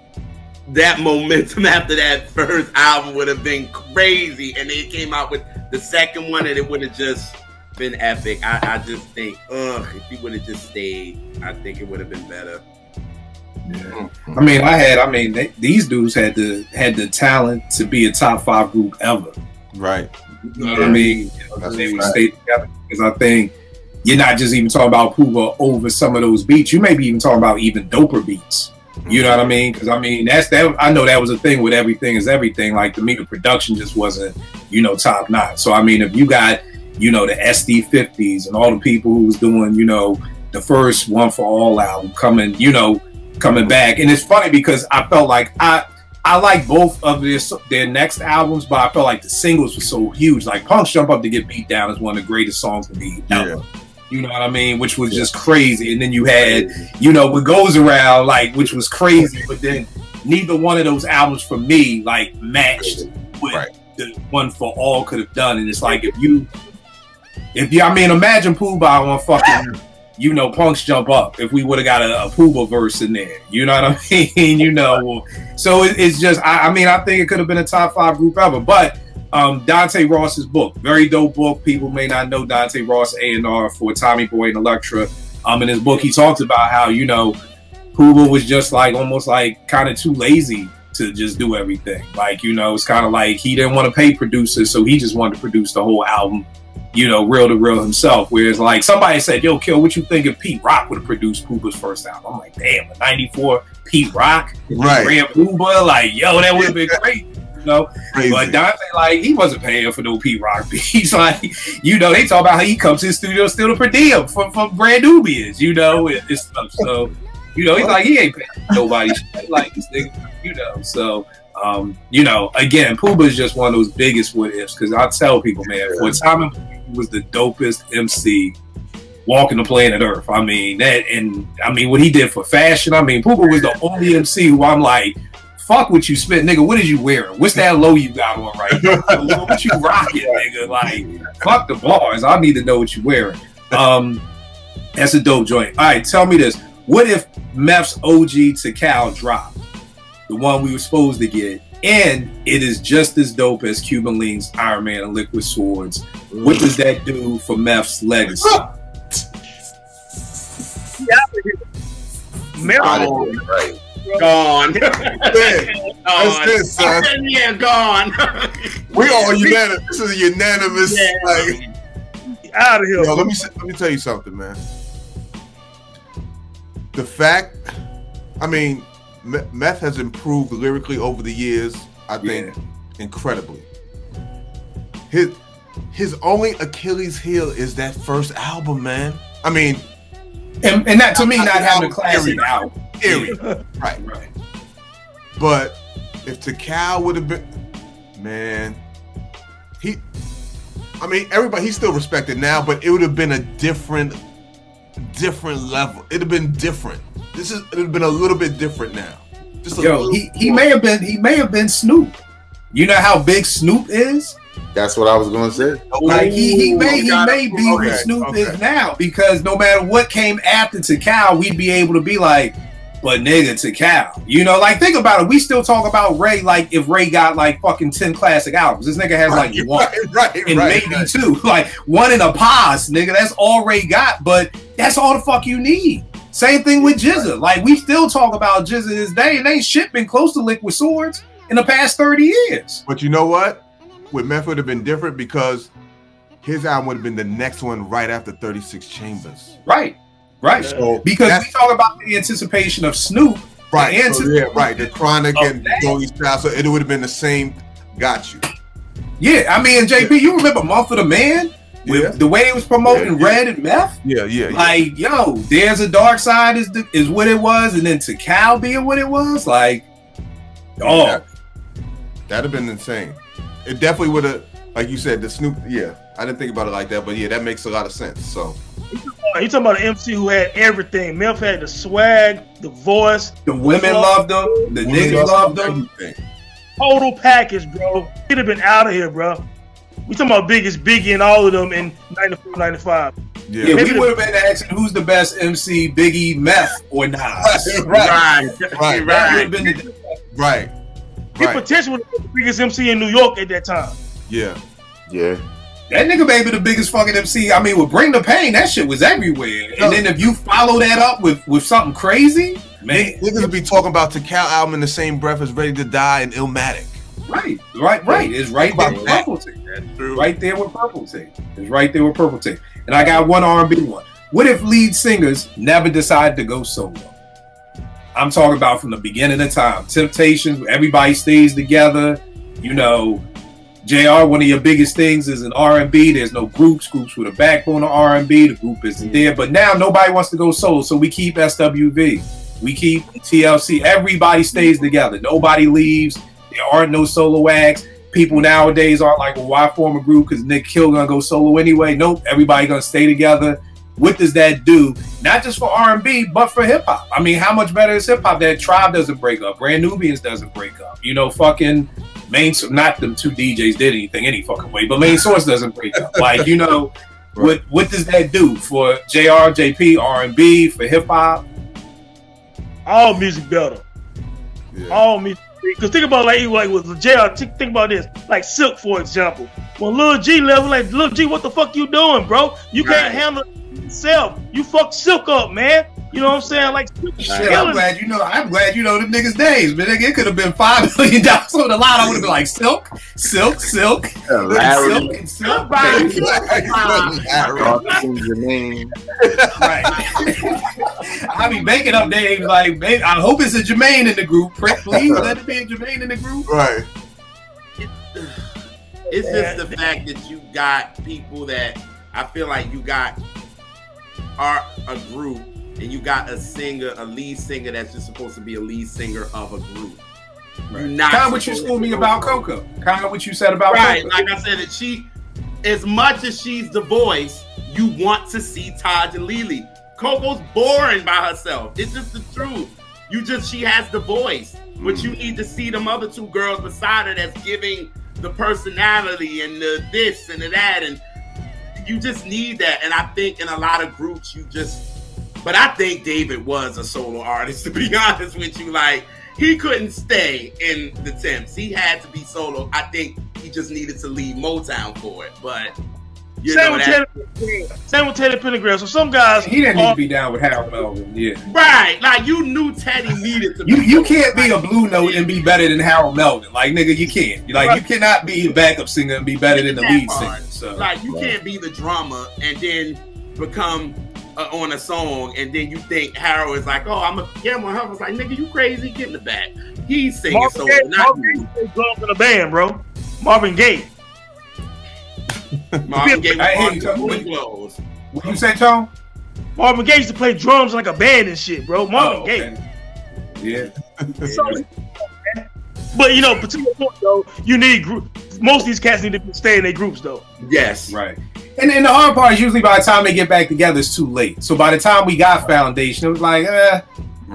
that momentum after that first album would have been crazy, and they came out with the second one, and it would have just been epic. I just think, if he would have just stayed, I think it would have been better. Yeah. These dudes had the talent to be a top 5 group ever. Right. You know what I mean? They would stay together, because I think you're not just even talking about Puba over some of those beats. You may be even talking about even doper beats. You know what I mean? Because I mean, that's that. I know that was a thing with Everything Is Everything. Like, to me, the production just wasn't, you know, top notch. So I mean, if you got, you know, the SD50s and all the people who was doing, you know, the first One for All album coming back, and it's funny because I felt like I like both of their next albums, but I felt like the singles were so huge. Like, Punk's Jump Up to Get Beat Down is one of the greatest songs to me ever. You know what I mean? Which was just crazy. And then you had, you know, What Goes Around, like, which was crazy. But then neither one of those albums for me, like, matched what the One for All could have done. And it's like, if you, I mean, imagine Puba on fucking, you know, Punk's Jump Up, if we would have got a Puba verse in there. You know what I mean? You know, so it's just, I mean, I think it could have been a top 5 group ever. But Dante Ross's book, very dope book. People may not know Dante Ross, A&R for Tommy Boy and Electra. In his book, he talks about how, you know, Puba was just like, almost like kind of too lazy to just do everything. Like, you know, it's kind of like he didn't want to pay producers, so he just wanted to produce the whole album, you know, real to real himself. Whereas, like, somebody said, yo, Kill, what you think if Pete Rock would have produced Puba's first album? I'm like, damn, a 94 Pete Rock, Grand Puba, like, yo, that would have been great. know? Crazy. But Dante, like, he wasn't paying for no Pete Rock beats. Like, you know, they talk about how he comes to the studio still to per diem from Brand Nubians, you know, and this stuff. So, you know, he's like, he ain't paying nobody like this nigga, you know. So, you know, again, Puba is just one of those biggest what ifs, because I tell people, man, for Tommy was the dopest MC walking the planet Earth. I mean, that, and I mean, what he did for fashion, I mean, Puba was the only MC who I'm like, fuck what you spit, nigga. What is you wearing? What's that low you got on right now? What you rocking, nigga? Like, fuck the bars. I need to know what you wearing. That's a dope joint. All right, tell me this. What if Meph's OG to Cal dropped? The one we were supposed to get. And it is just as dope as Cuban Link's Iron Man and Liquid Swords. What does that do for Meph's legacy? Right. Gone. That's this, son. Yeah, gone. We all unanimous. This is a unanimous. Yeah. Like, out of here. Yo, let me tell you something, man. The fact, I mean, Meth has improved lyrically over the years. I think incredibly. His only Achilles heel is that first album, man. I mean, and that to me, not having a classic album. Period. Right. But if Tikal would have been, man, I mean, everybody, he's still respected now, but it would have been a different level. It'd have been different. It would have been a little bit different now. Just he may have been Snoop. You know how big Snoop is? That's what I was going to say. Like he may be who Snoop is now, because no matter what came after Tikal, we'd be able to be like, but nigga, Tikal. You know, like, think about it. We still talk about Ray like if Ray got like fucking 10 classic albums. This nigga has like one and maybe two. Like one in a pause, nigga. That's all Ray got, but that's all the fuck you need. Same thing with Jizza. Like, we still talk about Jizza this day, and ain't shit been close to Liquid Swords in the past 30 years. But you know what? With Meth would have been different because his album would have been the next one right after 36 Chambers. Right. So because we talk about the anticipation of Snoop. Right. The Chronic and Joey Style. So it would have been the same. Got you. Yeah, I mean, JP, you remember Month of the Man? With the way they was promoting Red and Meth. Yeah. Like, yo, There's a Dark Side is what it was, and then To Cal being what it was, like, that'd have been insane. It definitely would have, like you said, the Snoop. Yeah, I didn't think about it like that, but yeah, that makes a lot of sense. So you talking about an MC who had everything. Meth had the swag, the voice. The women loved them. The niggas loved them. Total package, bro. He'd have been out of here, bro. We talking about biggest Biggie and all of them in 94, 95. Yeah, we would have been asking who's the best MC, Biggie, Meth, or Nas. Right. He potentially was the biggest MC in New York at that time. Yeah. That nigga may be the biggest fucking MC. I mean, with Bring the Pain, that shit was everywhere. And then if you follow that up with something crazy, man. Niggas will be talking about the Cal album in the same breath as Ready to Die and Illmatic. Right. It's right there with Purple Tape. Right there with Purple Tape. It's right there with Purple Tape. And I got one R&B one. What if lead singers never decided to go solo? I'm talking about from the beginning of time. Temptations, everybody stays together. You know, JR, one of your biggest things is in R&B. There's no groups with a backbone of R&B. The group isn't there. But now nobody wants to go solo, so we keep SWV. We keep TLC. Everybody stays together. Nobody leaves. There aren't no solo acts. People nowadays aren't like, well, why form a group? Because Nick Kill gonna go solo anyway. Nope, everybody gonna stay together. What does that do? Not just for R&B, but for hip hop. I mean, how much better is hip hop that Tribe doesn't break up, Brand Nubians doesn't break up? You know, fucking not them two DJs did anything any fucking way, but Main Source doesn't break up. Like, you know, what does that do for JR, JP, R&B, for hip hop? All music better. Yeah. All music. Because think about like with JR, think about this. Like Silk, for example. When Lil G level, like, Lil G, what the fuck you doing, bro? You can't handle it yourself. You fucked Silk up, man. You know what I'm saying? Like, shit, I'm glad you know them niggas' names, man. It could have been $5 million on the line. I would have been like Silk, Silk, Larry. and Silk. Right. I be making up names like, babe, I hope it's a Jermaine in the group. Please let it be a Jermaine in the group. Right. It's just the fact that you got people that I feel like you got a group. And you got a lead singer that's just supposed to be a lead singer of a group. Right. Kind of what you schooled me about Coco. Kind of what you said about Coco. Like I said, that as much as she's the voice, you want to see Taj and Lily. Coco's boring by herself. It's just the truth. She has the voice. But you need to see them other two girls beside her that's giving the personality and the this and the that. And you just need that. And I think in a lot of groups, but I think David was a solo artist, to be honest with you. Like, he couldn't stay in the Temps. He had to be solo. I think he just needed to leave Motown for it. But same with Teddy Pendergrass. So some guys, he didn't need to be down with Harold Melvin. Yeah, right. Like, you knew Teddy needed to. You can't be a Blue Note and be better than Harold Melvin. Like, nigga, you can't. Like, you cannot be a backup singer and be better than the lead singer. So, like, you can't be the drummer and then become on a song, and then you think Harold is like, oh, I'm a Cameron Hubbard's like, nigga, you crazy? Get in the back. He's singing solo, not you. Marvin Gaye drums in the band, bro. Marvin Gaye. Marvin Gaye. What you say, Tom? Marvin Gaye used to play drums like a band and shit, bro. Marvin Gaye. Yeah. But you know, particular point though, you need group. Most of these cats need to stay in their groups though. Yes. Right. And the hard part is usually by the time they get back together, it's too late. So by the time we got Foundation, it was like,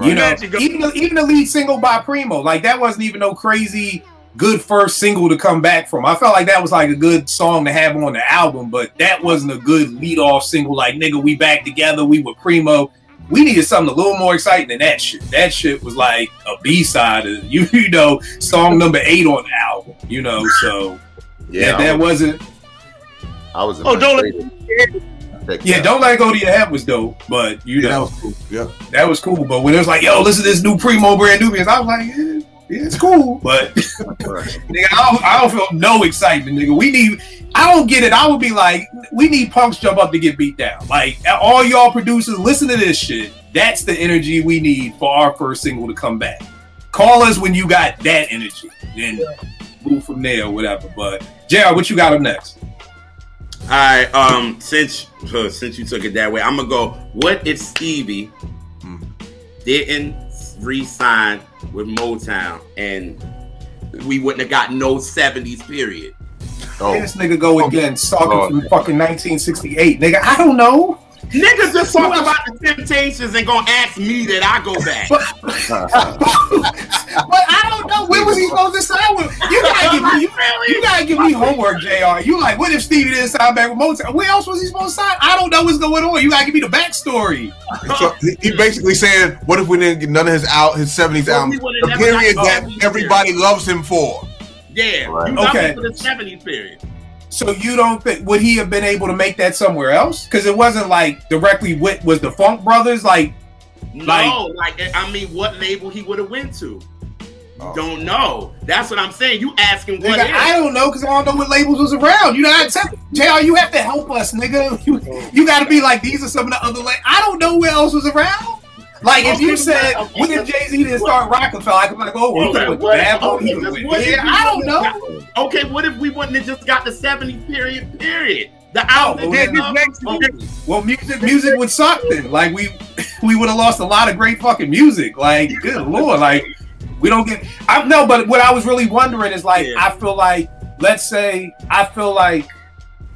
you know, even the lead single by Primo, like that wasn't even no crazy good first single to come back from. I felt like that was like a good song to have on the album, but that wasn't a good lead off single. Like, nigga, we back together, we were Primo. We needed something a little more exciting than that shit. That shit was like a B-side of, you know, song number 8 on the album, you know, so yeah, that wasn't. I was. Don't let Don't Let It Go to Your Head was dope, but you know, that was cool. Yeah, that was cool. But when it was like, yo, listen to this new Primo Brand Nubians, I was like, yeah, it's cool, but nigga, I don't feel no excitement, nigga. I don't get it. I would be like, we need Punk's Jump Up to get beat down. Like, all y'all producers, listen to this shit. That's the energy we need for our first single to come back. Call us when you got that energy, and move from there or whatever. But JR, what you got up next? right. Since you took it that way, I'm gonna go. What if Stevie didn't re-sign with Motown and we wouldn't have got no 70s period? Hey, this nigga go again, stalking from fucking 1968. Nigga, I don't know. Niggas just talking about the Temptations and gonna ask me that I go back. But I don't know. When was he supposed to sign with? You gotta give me homework, JR. You like, what if Stevie didn't sign back with Motown? Where else was he supposed to sign? I don't know what's going on. You gotta give me the backstory. So he basically saying, what if we didn't get none of his 70s albums? The period that everybody loves him for. Yeah. Right. Okay. For the 70s period. So you don't think, would he have been able to make that somewhere else? Because it wasn't like directly with, was the Funk Brothers like? No, I mean, what label he would have went to? Don't know. That's what I'm saying. You asking what? Nigga, I don't know because I don't know what labels was around. You know, JR, you have to help us, nigga. You got to be like, these are some of the other labels. I don't know where else was around. Like if you said, what if Jay-Z didn't start Rockefeller? I could be like, oh, he could have went to Apple. He could have went here. I don't know. Okay, what if we wouldn't have just got the 70s period? The album. Well, music would suck then. Like we would have lost a lot of great fucking music. Like, good lord, like we don't get. No, but what I was really wondering is like, I feel like, let's say, I feel like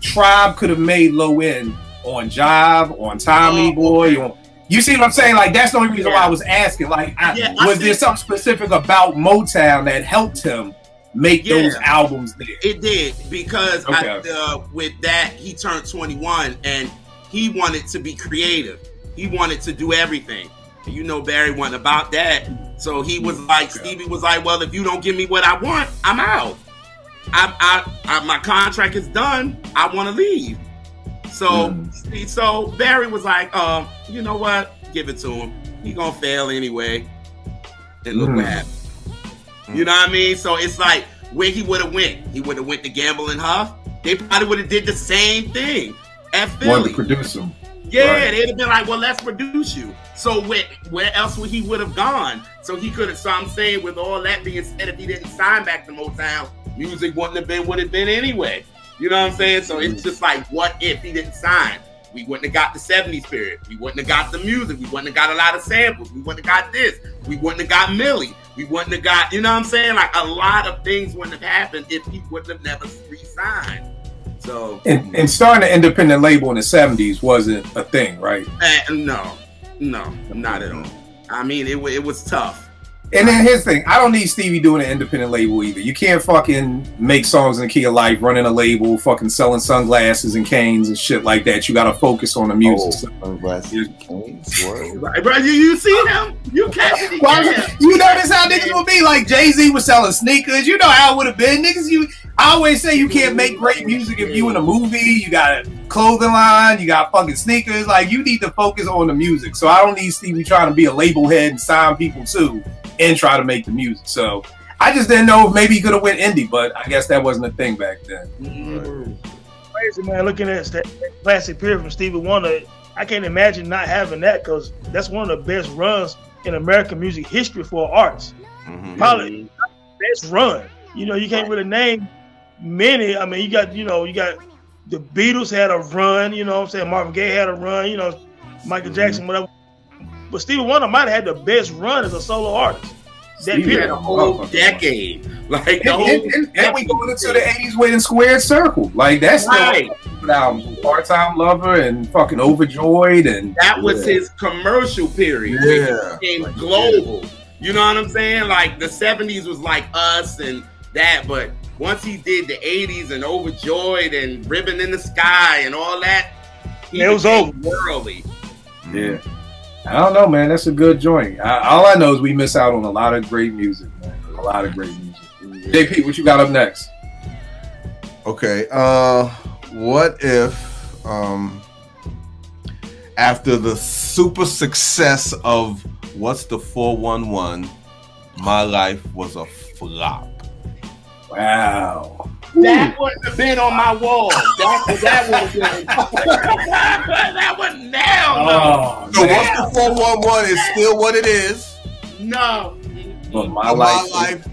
Tribe could have made Low End on Jive, on Tommy Boy, on. You see what I'm saying? Like, that's the only reason why I was asking. Like, was there something specific about Motown that helped him make those albums there? It did, because with that, he turned 21 and he wanted to be creative. He wanted to do everything. And you know, Barry wasn't about that. So he was like, Stevie was like, well, if you don't give me what I want, I'm out. My contract is done. I want to leave. So Barry was like, you know what? Give it to him. He gonna fail anyway. And look what happened. You know what I mean? So it's like where he would have went. He would have went to Gamble and Huff. They probably would have did the same thing at Philly. Wanted to produce him. Yeah, right. They'd have been like, well, let's produce you. So where else would he would have gone? So he could have. So I'm saying, with all that being said, if he didn't sign back to Motown, music wouldn't have been what it been anyway. You know what I'm saying? So it's just like, what if he didn't sign? We wouldn't have got the 70s period. We wouldn't have got the music. We wouldn't have got a lot of samples. We wouldn't have got this. We wouldn't have got Millie. We wouldn't have got, you know what I'm saying? Like, a lot of things wouldn't have happened if he wouldn't have never re-signed. So, and starting an independent label in the 70s wasn't a thing, right? No, not at all. I mean, it was tough. And then here's the thing, I don't need Stevie doing an independent label either. You can't fucking make songs in the key of life, running a label, fucking selling sunglasses and canes and shit like that. You gotta focus on the music. Sunglasses and canes? Right, bro, you see him? You catch it? You notice how niggas would be like, Jay-Z was selling sneakers. You know how it would have been. Niggas, I always say you can't make great music if you in a movie, you got a clothing line, you got fucking sneakers. Like, you need to focus on the music. So I don't need Stevie trying to be a label head and sign people too and try to make the music. So I just didn't know if maybe he could have went indie, but I guess that wasn't a thing back then. Crazy, man. Looking at that classic period from Stevie Wonder, I can't imagine not having that, because that's one of the best runs in American music history for arts. Probably the best run. You know, you can't really name many. I mean, you got the Beatles had a run, you know what I'm saying? Marvin Gaye had a run, you know, Michael Jackson, whatever. But Stevie Wonder might have had the best run as a solo artist. That period, a whole decade. Like the whole and we going into the 80s with Squared Circle. Like, that's right. Part-Time Lover and fucking Overjoyed, and that was his commercial period. Yeah. He became global. You know what I'm saying? Like, the 70s was like Us and that, but once he did the 80s and Overjoyed and Ribbon in the Sky and all that, it was over. Worldly. Yeah. I don't know, man. That's a good joint. All I know is we miss out on a lot of great music, man. A lot of great music. JP, what you got up next? Okay. What if after the super success of What's the 411, My Life was a flop? Wow. That wouldn't have been on my wall. That would have been. That would now. So What's the 411 is still what it is. No. But my life.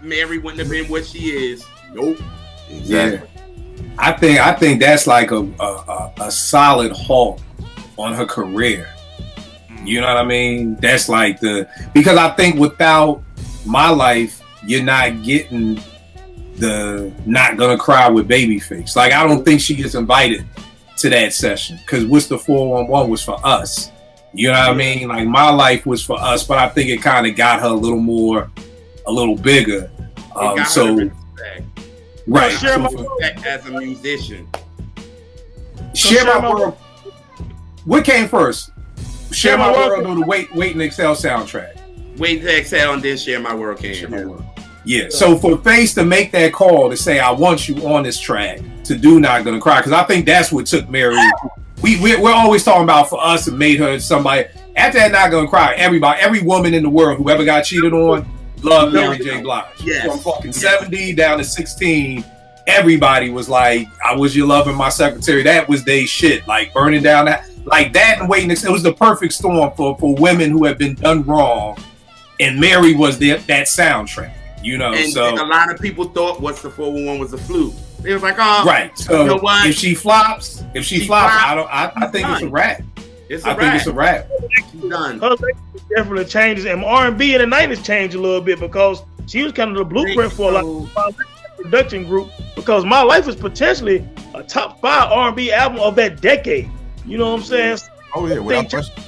Mary wouldn't have been what she is. Nope. Exactly. I think that's like a solid halt on her career. You know what I mean? That's like because I think without My Life, you're not getting the Not Gonna Cry with Babyface. Like, I don't think she gets invited to that session because What's the 411 was for us. You know what I mean? Like, My Life was for us, but I think it kind of got her a little bigger. So, right. Share my respect as a musician. Share My World. What came first? Share My World or the Wait and Exhale soundtrack? Wait to Exhale and then Share My World came. Yeah. So for Face to make that call to say, I want you on this track, to do Not Gonna Cry, because I think that's what took Mary. We're always talking about for us and made her somebody. After that Not Gonna Cry, every woman in the world who ever got cheated on loved Mary J. Blige. Yes. From fucking 70 down to 16, everybody was like, I was your lover, my secretary. That was they shit. Like burning down that, like that and Waiting. It was the perfect storm for women who have been done wrong. And Mary was that soundtrack, you know. And a lot of people thought What's the 411 was a fluke. It was like, oh, right. So you know what? if she flops, I think it's a wrap. I think it's a wrap. Done. Her definitely changes, and R&B in the '90s changed a little bit because she was kind of the blueprint for a lot of production group. Because My Life is potentially a top 5 R&B album of that decade. You know what I'm saying? Oh yeah, without question.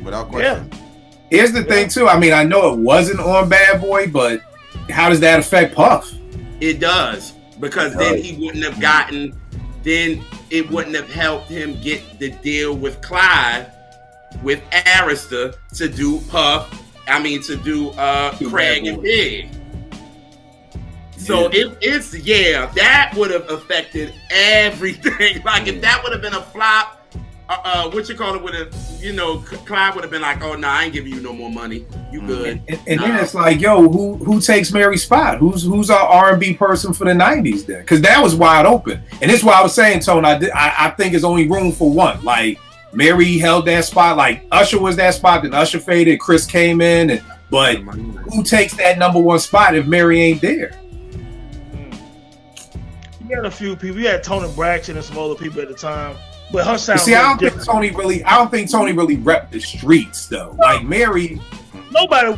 Without question. Yeah. Here's the thing too. I mean, I know it wasn't on Bad Boy, but how does that affect Puff? It does, because then he wouldn't have gotten. Then it wouldn't have helped him get the deal with Clyde, with Arista to do Puff. I mean, to do Craig and Big. So that would have affected everything. Like if that would have been a flop. Would have, Clyde would have been like, oh, no, I ain't giving you no more money. You good. And then it's like, yo, who takes Mary's spot? Who's our R&B person for the 90s then? Because that was wide open. And this is why I was saying, Tone, I think there's only room for one. Like, Mary held that spot. Like, Usher was that spot. Then Usher faded. Chris came in. But who takes that #1 spot if Mary ain't there? You had a few people. You had Tony Braxton and some other people at the time. But her sound. See, I don't think Tony really repped the streets though. Like Mary, nobody,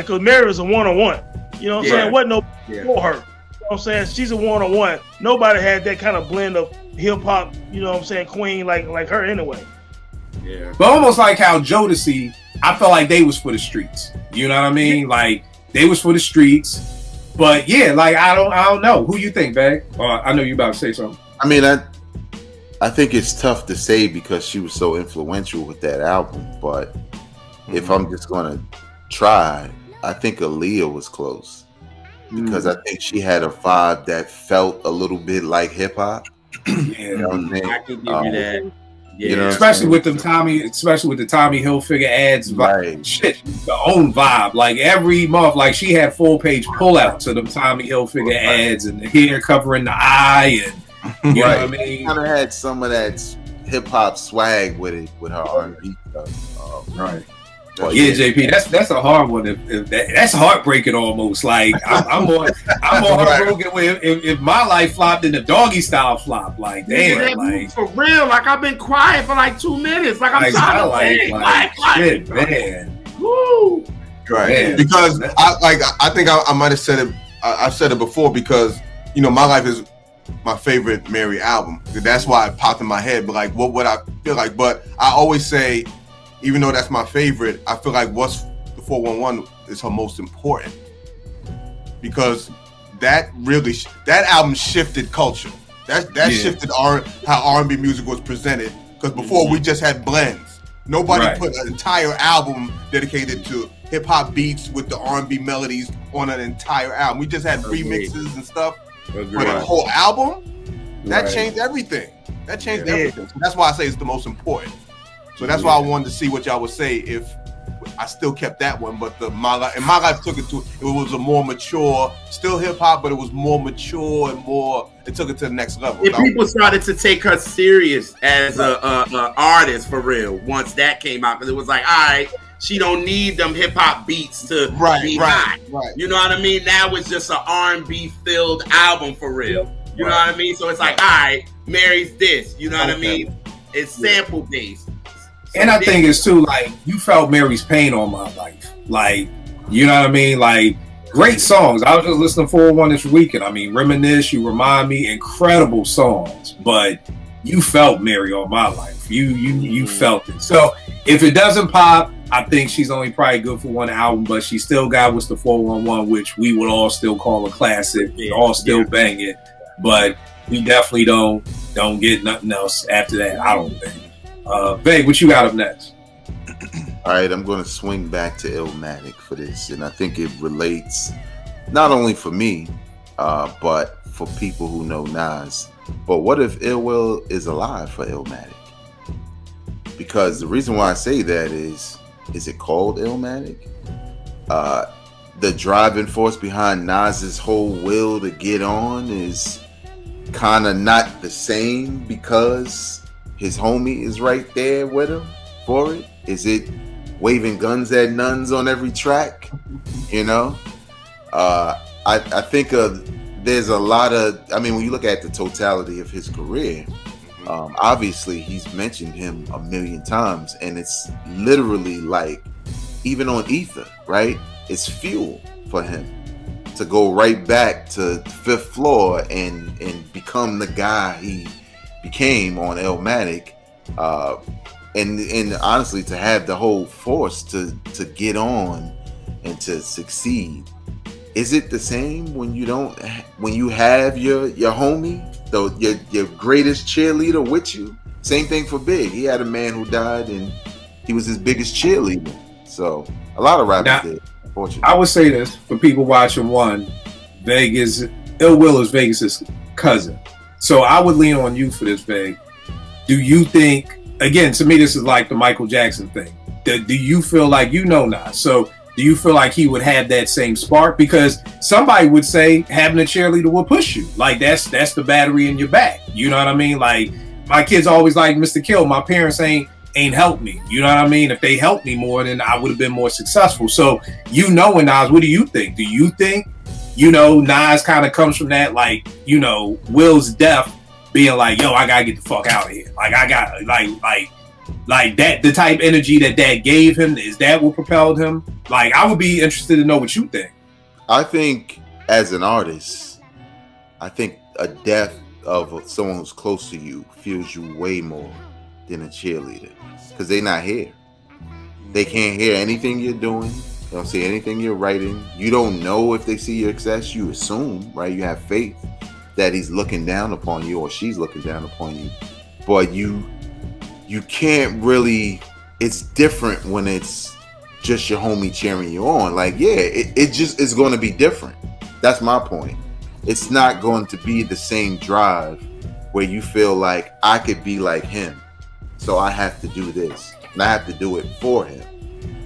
because Mary was a one-on-one. You know what I'm saying? Wasn't no for her. You know what I'm saying? She's a one-on-one. Nobody had that kind of blend of hip hop. You know what I'm saying? Queen like her anyway. Yeah. But almost like how Jodeci, I felt like they was for the streets. You know what I mean? Like they was for the streets. But yeah, like I don't know. Who you think, Bag? I know you about to say something. I mean, I think it's tough to say because she was so influential with that album. But if I'm just gonna try, I think Aaliyah was close because I think she had a vibe that felt a little bit like hip hop. You know what I'm saying? I can give you that. Yeah, you know, especially with the Tommy Hilfiger ads, right? Shit, the own vibe. Like every month, like she had full-page pullouts of them Tommy Hilfiger ads and the hair covering the eye, and you know what I mean. Kind of had some of that hip hop swag with it, with her R&B stuff. Right. But yeah, JP, that's a hard one. That's heartbreaking almost. Like I'm more heartbroken if My Life flopped and the Doggy Style flop. Like damn, like for real. Like I've been quiet for like 2 minutes. Like I'm tired. Like shit, man. Woo. Right. Man. Because I think I might have said it. I've said it before because My Life is my favorite Mary album. That's why it popped in my head. But like, what would I feel like? But I always say, even though that's my favorite, I feel like What's the 411 is her most important because that album shifted culture. That shifted how R&B music was presented. Because before we just had blends. Nobody put an entire album dedicated to hip hop beats with the R&B melodies on an entire album. We just had remixes and stuff. But a whole album, that changed everything. That changed everything. So that's why I say it's the most important. So that's why I wanted to see what y'all would say if I still kept that one. But My Life took it was a more mature, still hip hop, but it was more mature and it took it to the next level. And people started to take her serious as a artist for real once that came out, because it was like, all right, she don't need them hip hop beats to be hot. You know what I mean? Now it's just an R&B filled album for real. You know what I mean? So it's like, all right, Mary's this. You know what I mean? It's sample based. So and I think it's too, like, you felt Mary's pain on my life. Like, you know what I mean? Like, great songs. I was just listening to 401 this weekend. I mean, Reminisce, You Remind Me, incredible songs. But you felt Mary on my life. You felt it. So if it doesn't pop, I think she's only probably good for one album, but she still got What's the 411, which we would all still call a classic. We all still bang it. But we definitely don't get nothing else after that, I don't think. Veg, what you got up next? All right, I'm going to swing back to Illmatic for this, and I think it relates not only for me, but for people who know Nas. But what if Ill Will is alive for Illmatic? Because the reason why I say that is it called Illmatic? The driving force behind Nas's whole will to get on is kind of not the same because his homie is right there with him for it. Is it waving guns at nuns on every track? You know, I think there's a lot of, I mean, when you look at the totality of his career, obviously he's mentioned him a million times, and it's literally like, even on Ether, right? It's fuel for him to go right back to Fifth Floor and become the guy he became on Illmatic. And honestly, to have the whole force to get on and to succeed. Is it the same when you have your homie, your greatest cheerleader with you? Same thing for Big. He had a man who died and he was his biggest cheerleader. So a lot of rappers did, unfortunately. I would say this for people watching one, Ill Will is Vegas's cousin. So I would lean on you for this, Veg. Do you think, again, to me, this is like the Michael Jackson thing. Do you feel like, you know Nas, so do you feel like he would have that same spark? Because somebody would say having a cheerleader will push you. Like, that's the battery in your back. You know what I mean? Like, my kids always like Mr. Kill. My parents ain't helped me. You know what I mean? If they helped me more, then I would have been more successful. So, you know, Nas, what do you think? Do you think, you know, Nas kind of comes from that, like, you know, Will's death being like, yo, I gotta get the fuck out of here. Like, I got, like that, the type energy that gave him, is that what propelled him? Like, I would be interested to know what you think. I think as an artist, I think a death of someone who's close to you feels you way more than a cheerleader, because they're not here. They can't hear anything you're doing. They don't see anything you're writing. You don't know if they see your success. You assume, right? You have faith that he's looking down upon you or she's looking down upon you. But you can't really, it's different when it's just your homie cheering you on. Like, yeah, it just is going to be different. That's my point. It's not going to be the same drive where you feel like I could be like him, so I have to do this and I have to do it for him,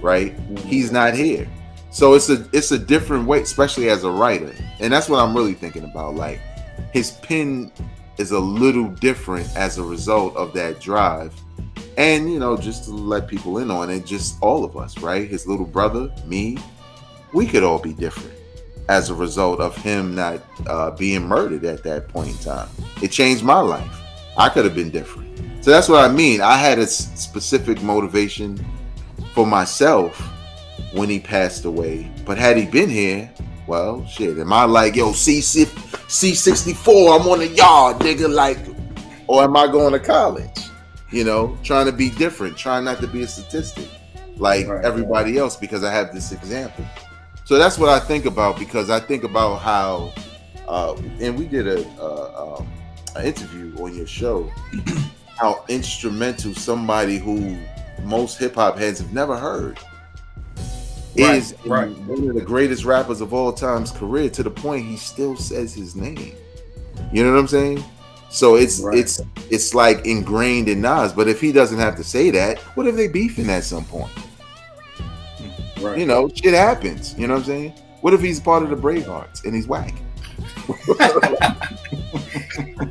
right? He's not here. So it's a different way, especially as a writer. And that's what I'm really thinking about. Like, his pen is a little different as a result of that drive. And, you know, just to let people in on it, just all of us, right? His little brother, me, we could all be different as a result of him not being murdered at that point in time. It changed my life. I could have been different. So that's what I mean. I had a specific motivation for myself when he passed away. But had he been here, well, shit, am I like, yo, C64, I'm on the yard, nigga, like, or am I going to college? You know, trying to be different, trying not to be a statistic like everybody else because I have this example. So that's what I think about, because I think about how, and we did an interview on your show, how instrumental somebody who most hip hop heads have never heard is one of the greatest rappers of all time's career, to the point he still says his name. You know what I'm saying? So it's like ingrained in Nas. But if he doesn't have to say that, what if they beefing at some point? Right. You know, shit happens. You know what I'm saying? What if he's part of the Bravehearts and he's whack?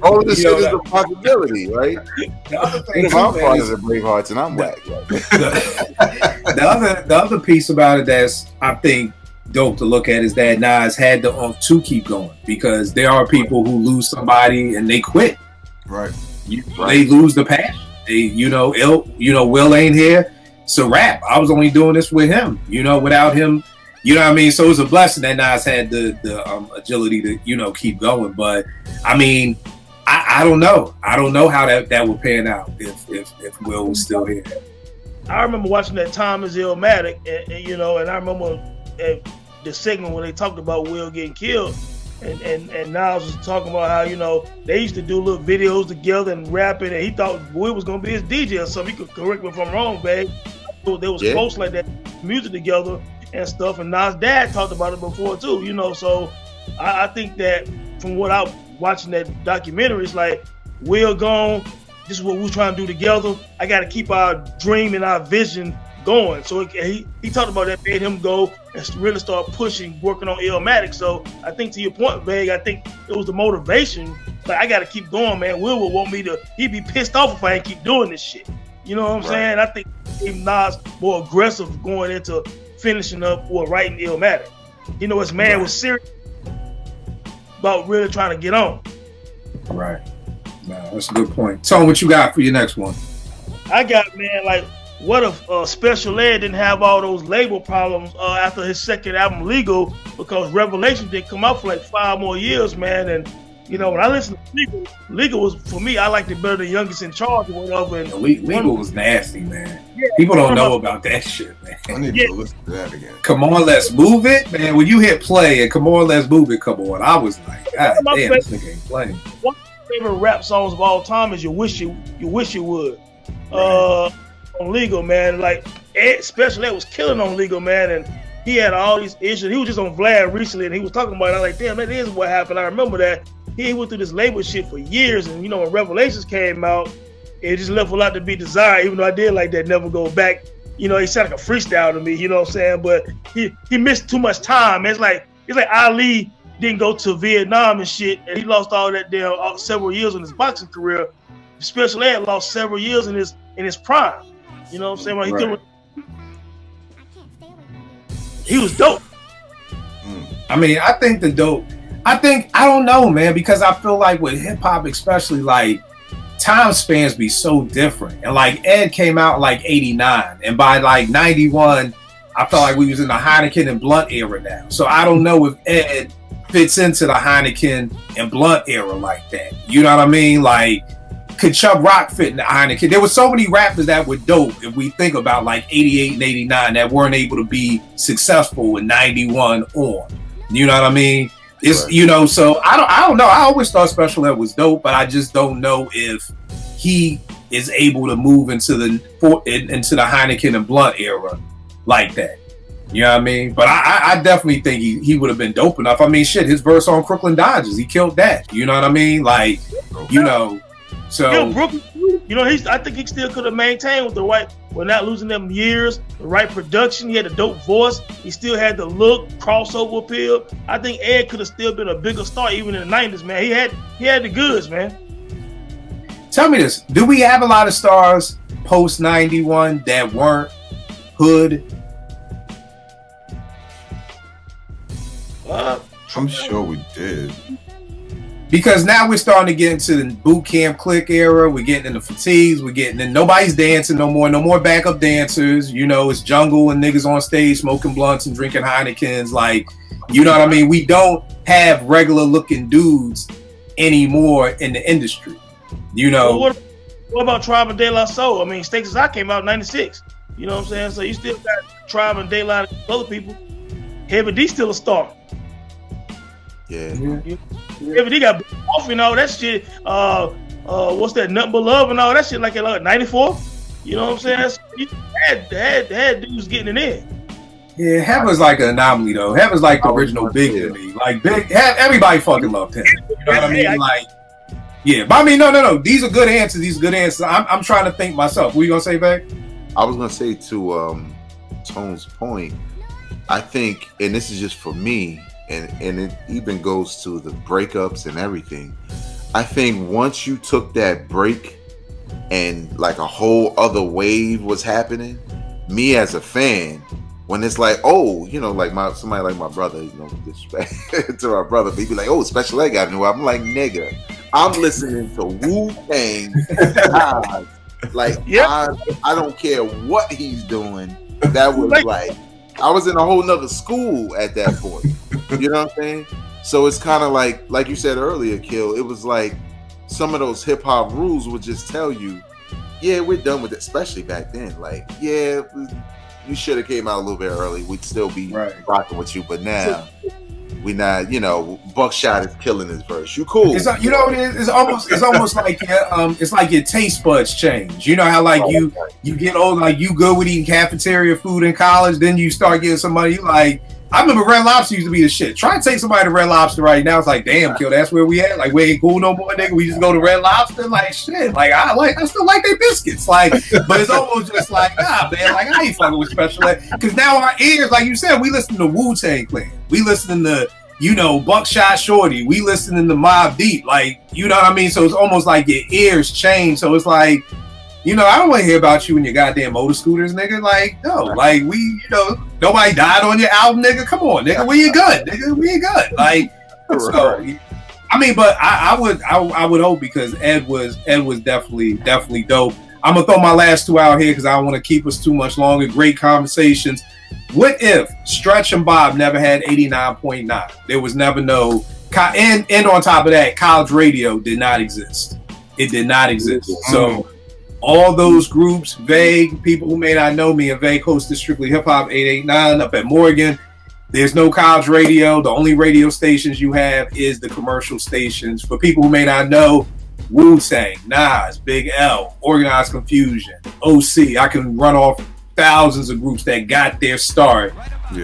All of this shit is a possibility, right? What if I'm part of the Bravehearts and I'm whack? The other piece about it that's, I think, dope to look at is that Nas had to keep going, because there are people who lose somebody and they quit. Right. They lose the passion. They, Will ain't here. It's a wrap. I was only doing this with him. Without him, you know what I mean? So it was a blessing that Nas had the agility to, keep going. But I mean, I don't know. I don't know how that would pan out if Will was still here. I remember watching that Time is Illmatic, and I remember the segment when they talked about Will getting killed, and Nas was talking about how they used to do little videos together and rapping, and he thought Will was gonna be his DJ or something. He could correct me if I'm wrong, babe. They was close like that, music together and stuff. And Nas' dad talked about it before too, So I think that from what I watching that documentary, it's like Will gone. This is what we're trying to do together. I got to keep our dream and our vision going. So he talked about that, made him go and really start pushing, working on Illmatic. So I think to your point, Veg, I think it was the motivation. Like, I got to keep going, man. Will would want me to, he'd be pissed off if I ain't keep doing this shit. You know what I'm saying? I think even Nas more aggressive going into finishing up or writing Illmatic. His man was serious about really trying to get on. Right. No, that's a good point. Tone, what you got for your next one? I got, man, like, what if Special Ed didn't have all those label problems after his second album, Legal, because Revelation didn't come out for like 5 more years, man. And, when I listened to Legal was, for me, I liked it better than Youngest in Charge or whatever. And Legal was nasty, man. Yeah, people don't know about that shit, man. I need to listen to that again. Come On, Let's Move It, man. When you hit play and Come On, Let's Move It, come on, I was like, God damn, this nigga ain't playing. One of my favorite rap songs of all time is You Wish You Would. Right. On Legal, man. Like, Special Ed was killing on Legal, man, and he had all these issues. He was just on Vlad recently, and he was talking about it. I was like, damn, that is what happened. I remember that. He went through this label shit for years, and when Revelations came out, it just left a lot to be desired, even though I did like that Never Go Back. He sounded like a freestyle to me, you know what I'm saying? But he missed too much time. It's like Ali didn't go to Vietnam and shit, and he lost all that damn several years in his boxing career. Special Ed lost several years in his prime. You know what I'm saying? He was dope. I mean, I don't know, man, because I feel like with hip hop, especially, like, time spans be so different. And like Ed came out like 89, and by like 91, I felt like we was in the Heineken and Blunt era now. So I don't know if Ed fits into the Heineken and Blunt era like that. You know what I mean? Like, could Chubb Rock fit in the Heineken? There were so many rappers that were dope, if we think about like 88 and 89, that weren't able to be successful in 91 on. You know what I mean? It's right. So I don't know. I always thought Special Ed was dope, but I just don't know if he is able to move into the Heineken and Blunt era like that. You know what I mean? But I definitely think he would have been dope enough. I mean, shit, his verse on Crooklyn Dodgers, he killed that. You know what I mean? Like, so Brooklyn, I think he still could have maintained with the right, we're not losing them years, the right production. He had a dope voice. He still had the look, crossover appeal. I think Ed could have still been a bigger star even in the 90s, man. He had the goods, man. Tell me this: do we have a lot of stars post 91 that weren't hood? I'm sure we did. Because now we're starting to get into the boot camp clique era. We're getting into fatigues. We're getting in. Nobody's dancing no more. No more backup dancers. It's jungle and niggas on stage smoking blunts and drinking Heinekens. Like, you know what I mean? We don't have regular looking dudes anymore in the industry. Well, what about Tribe and De La Soul? I mean, Stakes Is I came out in 96. You know what I'm saying? So you still got Tribe and De La and other people. Heavy D still a star. Yeah. Heavy D got off and all that shit. What's that? Nothing But Love and all that shit like in 94. You know what I'm saying? So you had dudes getting it in. Yeah, Heaven's like an anomaly though. Heaven's like the original Big to me. Like Big, everybody fucking loved him. You know what I mean? Like, yeah, but I mean, no. These are good answers. I'm trying to think myself. What you gonna say, Beck? I was gonna say to Tone's point, I think, and this is just for me, and it even goes to the breakups and everything. I think once you took that break and like a whole other wave was happening, me as a fan when it's like, oh, you know, like somebody like my brother, you know, disrespect to our brother, but he'd be like, oh, Special Ed got a new album. I'm like, nigga, I'm listening to Wu-Tang. Like, I don't care what he's doing. That was like, I was in a whole nother school at that point. You know what I'm saying? So it's kind of like you said earlier, Kill, it was like some of those hip hop rules would just tell you, yeah, we're done with it, especially back then. Like, yeah, you should have came out a little bit early. We'd still be rocking with you, but now we not. You know, Buckshot is killing his verse. You cool? It's, you know, it's almost like it's like your taste buds change. You know how like you get old, like you good with eating cafeteria food in college, then you start getting somebody you like. I remember Red Lobster used to be the shit. Try and take somebody to Red Lobster right now. It's like, damn, Kill, that's where we at. Like, we ain't cool no more, nigga. We just go to Red Lobster. Like, shit. Like, I still like their biscuits. Like, but it's almost just like, nah, man. Like, I ain't fucking with Special Ed. Because now our ears, like you said, we listen to Wu-Tang Clan. We listening to, you know, Buckshot Shorty. We listening to Mobb Deep. Like, you know what I mean? So it's almost like your ears change. So it's like, you know, I don't want to hear about you and your goddamn motor scooters, nigga. Like, no, like we, you know, nobody died on your album, nigga. Come on, nigga, where you good, nigga? Where you good? Like, so, I mean, but I would hope because Ed was definitely dope. I'm gonna throw my last two out here because I don't want to keep us too much longer. Great conversations. What if Stretch and Bob never had 89.9? There was never no, and on top of that, college radio did not exist. It did not exist. So. All those groups, Vague, people who may not know me, and Vague hosted Strictly Hip Hop 889 up at Morgan. There's no college radio. The only radio stations you have is the commercial stations. For people who may not know, Wu-Tang, Nas, Big L, Organized Confusion, OC. I can run off thousands of groups that got their start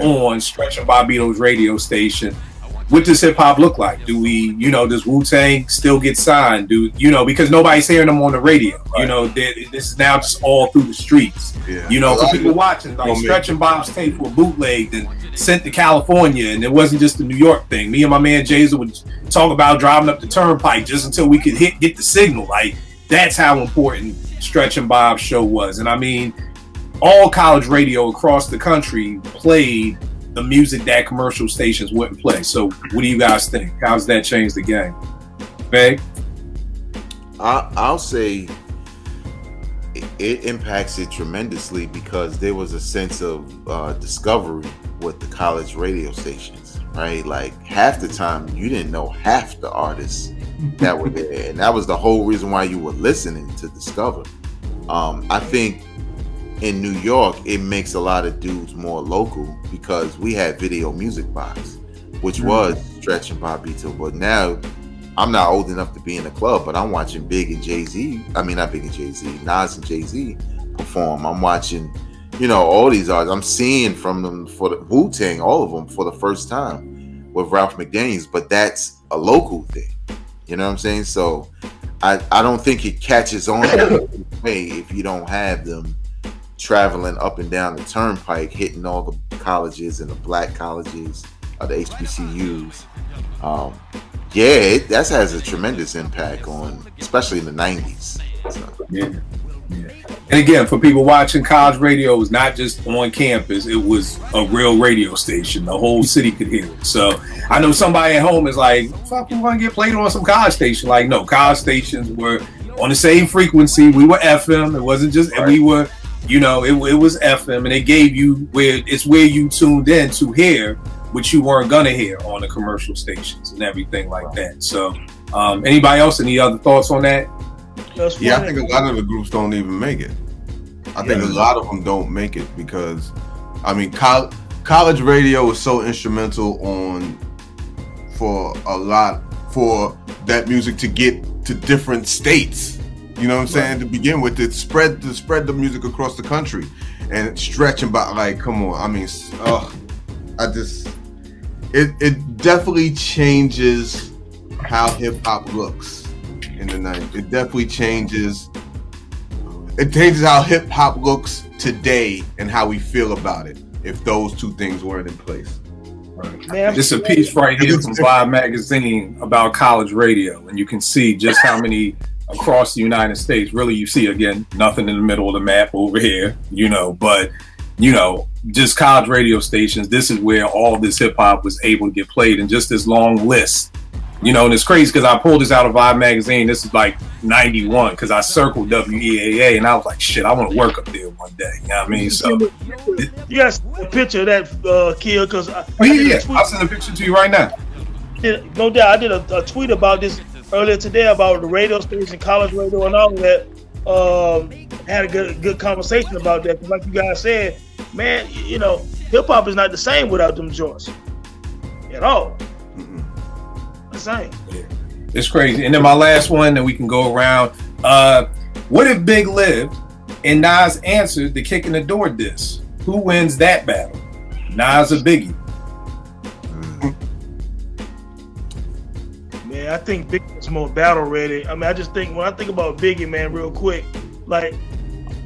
on Stretch and Bobbito's radio station. What does hip hop look like? Do we, you know, does Wu-Tang still get signed? Do you know, because nobody's hearing them on the radio? Right. You know, this is now just all through the streets. Yeah. You know, for people watching, like Stretch and Bob's tapes were bootlegged and sent to California, and it wasn't just a New York thing. Me and my man Jason would talk about driving up the turnpike just until we could get the signal. Like, that's how important Stretch and Bob's show was. And I mean, all college radio across the country played the music that commercial stations wouldn't play. So what do you guys think? How's that changed the game? Vague? I'll say it impacts it tremendously because there was a sense of discovery with the college radio stations, right? Like half the time you didn't know half the artists that were there, and that was the whole reason why you were listening to discover. I think in New York, it makes a lot of dudes more local because we had Video Music Box, which was Stretch and Bobbito. But now, I'm not old enough to be in the club, but I'm watching Big and Jay-Z. I mean, not Big and Jay-Z, Nas and Jay-Z perform. I'm watching, you know, all these artists. I'm seeing from them for the Wu-Tang, all of them for the first time with Ralph McDaniels. But that's a local thing. You know what I'm saying? So I don't think it catches on the way if you don't have them traveling up and down the turnpike, hitting all the colleges and the black colleges, the HBCUs. That has a tremendous impact on, especially in the 90s. So. Yeah. And again, for people watching, college radio was not just on campus, it was a real radio station. The whole city could hear it. So I know somebody at home is like, fuck, we want to get played on some college station. Like, no, college stations were on the same frequency. We were FM. It wasn't just, and we were, you know, it was FM, and it gave you where you tuned in to hear what you weren't gonna hear on the commercial stations and everything like that. So, anybody else? Any other thoughts on that? Yeah, I think a lot of the groups don't even make it. I think a lot of them don't make it because, I mean, college radio is so instrumental for that music to get to different states. You know what I'm saying? To begin with, to spread the music across the country and stretching by, like, come on. I mean, it definitely changes how hip hop looks in the 90s. It definitely changes. It changes how hip hop looks today and how we feel about it if those two things weren't in place. Right. This is a piece right here from Vibe Magazine about college radio, and you can see just how many across the United States. Really, you see, again, nothing in the middle of the map over here, you know, but you know, just college radio stations, this is where all this hip hop was able to get played, and just this long list. You know, and it's crazy because I pulled this out of Vibe magazine. This is like 91 because I circled WEAA and I was like, shit, I want to work up there one day. You know what I mean? So, yes, a picture of that kid because I'll send a picture to you right now. No doubt, I did a tweet about this earlier today about the radio station, college radio, and all of that. Had a good conversation about that. Like you guys said, man, you know, hip hop is not the same without them joints at all. The same. Yeah. It's crazy. And then my last one, then we can go around. What if Big lived and Nas answered the Kick in the Door diss? Who wins that battle? Nas or Biggie? Man, I think Biggie's more battle ready. I mean, I just think when I think about Biggie, man, real quick, like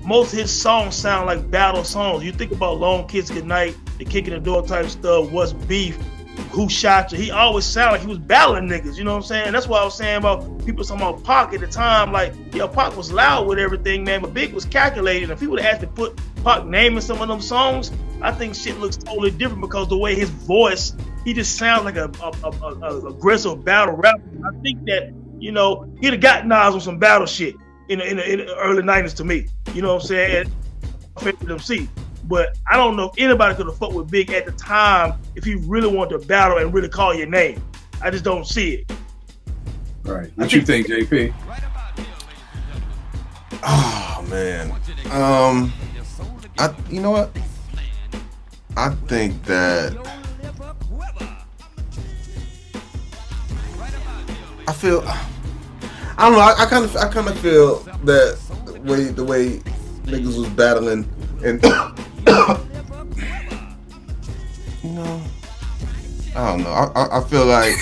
most of his songs sound like battle songs. You think about Long Kiss Goodnight, the Kick in the Door type stuff, What's Beef, Who Shot You? He always sounded like he was battling niggas, you know what I'm saying? That's what I was saying about people talking about Pac at the time. Like, yeah, Pac was loud with everything, man, but Big was calculated. If he would have had to put Pac name in some of them songs, I think shit looks totally different because the way his voice, he just sounds like a aggressive battle rapper. I think that, you know, he'd have got Nas on some battle shit in the early 90s to me. You know what I'm saying? Favorite MC. But I don't know if anybody could have fucked with Big at the time if he really wanted to battle and really call your name. I just don't see it. Right. What you think, JP? Oh man. You know what? I think that I don't know. I kind of feel that the way niggas was battling, and you know, I don't know. I feel like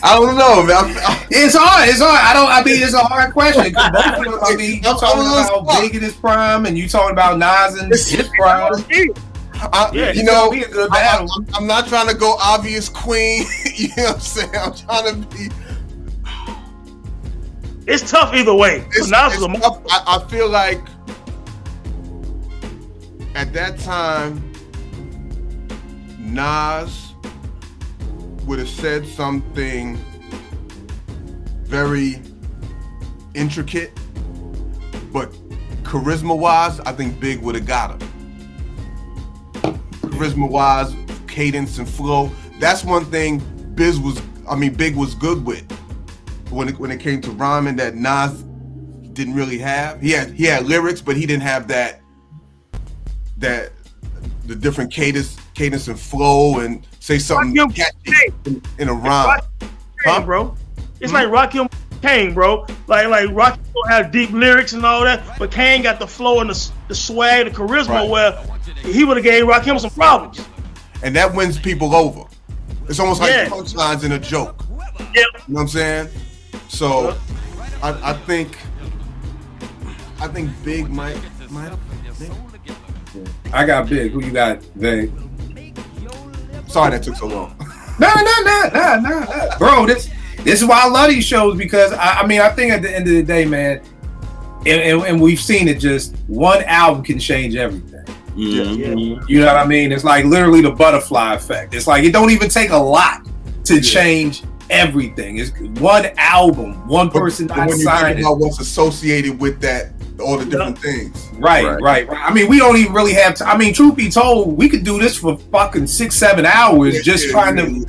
I don't know, man. It's hard. It's a hard question. Both of them, I mean, you talking about Big in his prime, and you talking about Nas in his prime. You know, be a good battle. I'm not trying to go obvious queen. You know what I'm saying? I'm trying to be. It's tough either way. It's tough. I feel like at that time, Nas would have said something very intricate, but charisma-wise, I think Big would have got him. Charisma-wise, cadence and flow. That's one thing Big was good with. When it came to rhyming, that Nas didn't really have. He had lyrics, but he didn't have the different cadence and flow and say something catchy in a rhyme. Kane, bro. It's like Rakim Kane, bro. Like Rakim don't have deep lyrics and all that, but Kane got the flow and the swag, the charisma, right, where he would have gave Rakim some problems. And that wins people over. It's almost like punchlines in a joke. Yep. You know what I'm saying? So I think Big might. I got Big. Who you got, Vay? Sorry that took so long. No. Bro, this is why I love these shows, because I mean I think at the end of the day, man, and we've seen it, just one album can change everything. Mm-hmm. You know what I mean? It's like literally the butterfly effect. It's like it don't even take a lot to change everything. It's one album, one person but when you think about what's associated with that, all the different things. Right. I mean, we don't even really have to. I mean, truth be told, we could do this for fucking 6-7 hours just trying to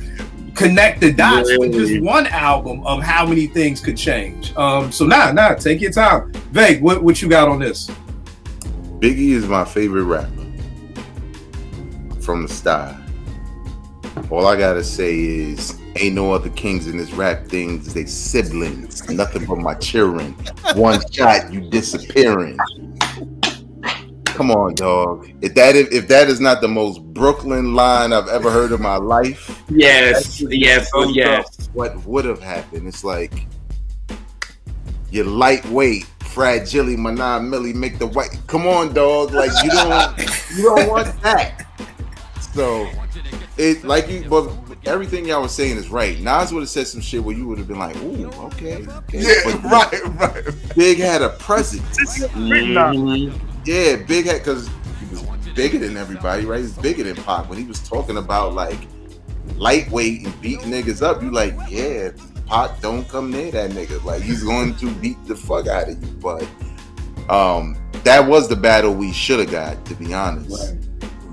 connect the dots with just one album of how many things could change. So nah, take your time. Vay, what you got on this? Biggie is my favorite rapper from the style. All I gotta say is, ain't no other kings in this rap thing. They siblings, nothing but my children. One shot, you disappearing. Come on, dog. If that is not the most Brooklyn line I've ever heard in my life. Yes. What would have happened? It's like you're lightweight, fragile, my 9 milli, make the white. Come on, dog. Like you don't want that. So it like you, but everything y'all was saying is right. Nas would have said some shit where you would have been like, "Ooh, okay." Yeah, right. Big had a presence. Mm-hmm. Yeah, Big had, because bigger than everybody, right? He's bigger than Pac. When he was talking about like lightweight and beating niggas up, you like, yeah, Pac don't come near that nigga. Like he's going to beat the fuck out of you. But that was the battle we should have got, to be honest.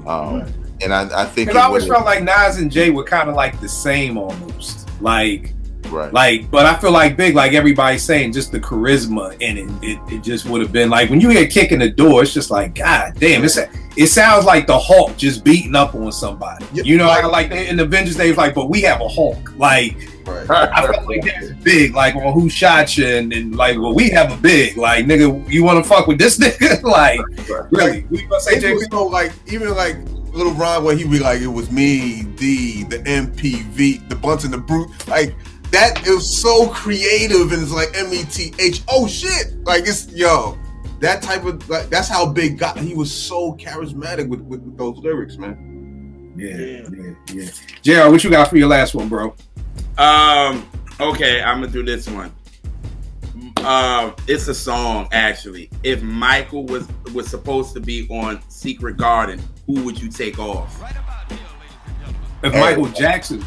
Right. And I think because I always felt like Nas and Jay were kind of like the same almost, like. Right. Like, but I feel like Big, like everybody's saying, just the charisma in it just would have been like when you hear Kick in the Door, it's just like, God damn, it sounds like the Hulk just beating up on somebody. You know, like in the Avengers, they was like, but we have a Hulk. Like, I felt like that's Big, like on Who Shot You, and like, well, we have a Big, like, nigga, you want to fuck with this nigga? Like, really? We gonna say JP? So, like, even like Little Ron, where he be like, it was me, the MPV, the Bunch and the Brute, like. That is so creative, and it's like METH. Oh shit! Like it's that type of like that's how Big got. He was so charismatic with those lyrics, man. Yeah. JR, what you got for your last one, bro? Okay, I'm gonna do this one. It's a song actually. If Michael was supposed to be on Secret Garden, who would you take off? If Michael Jackson.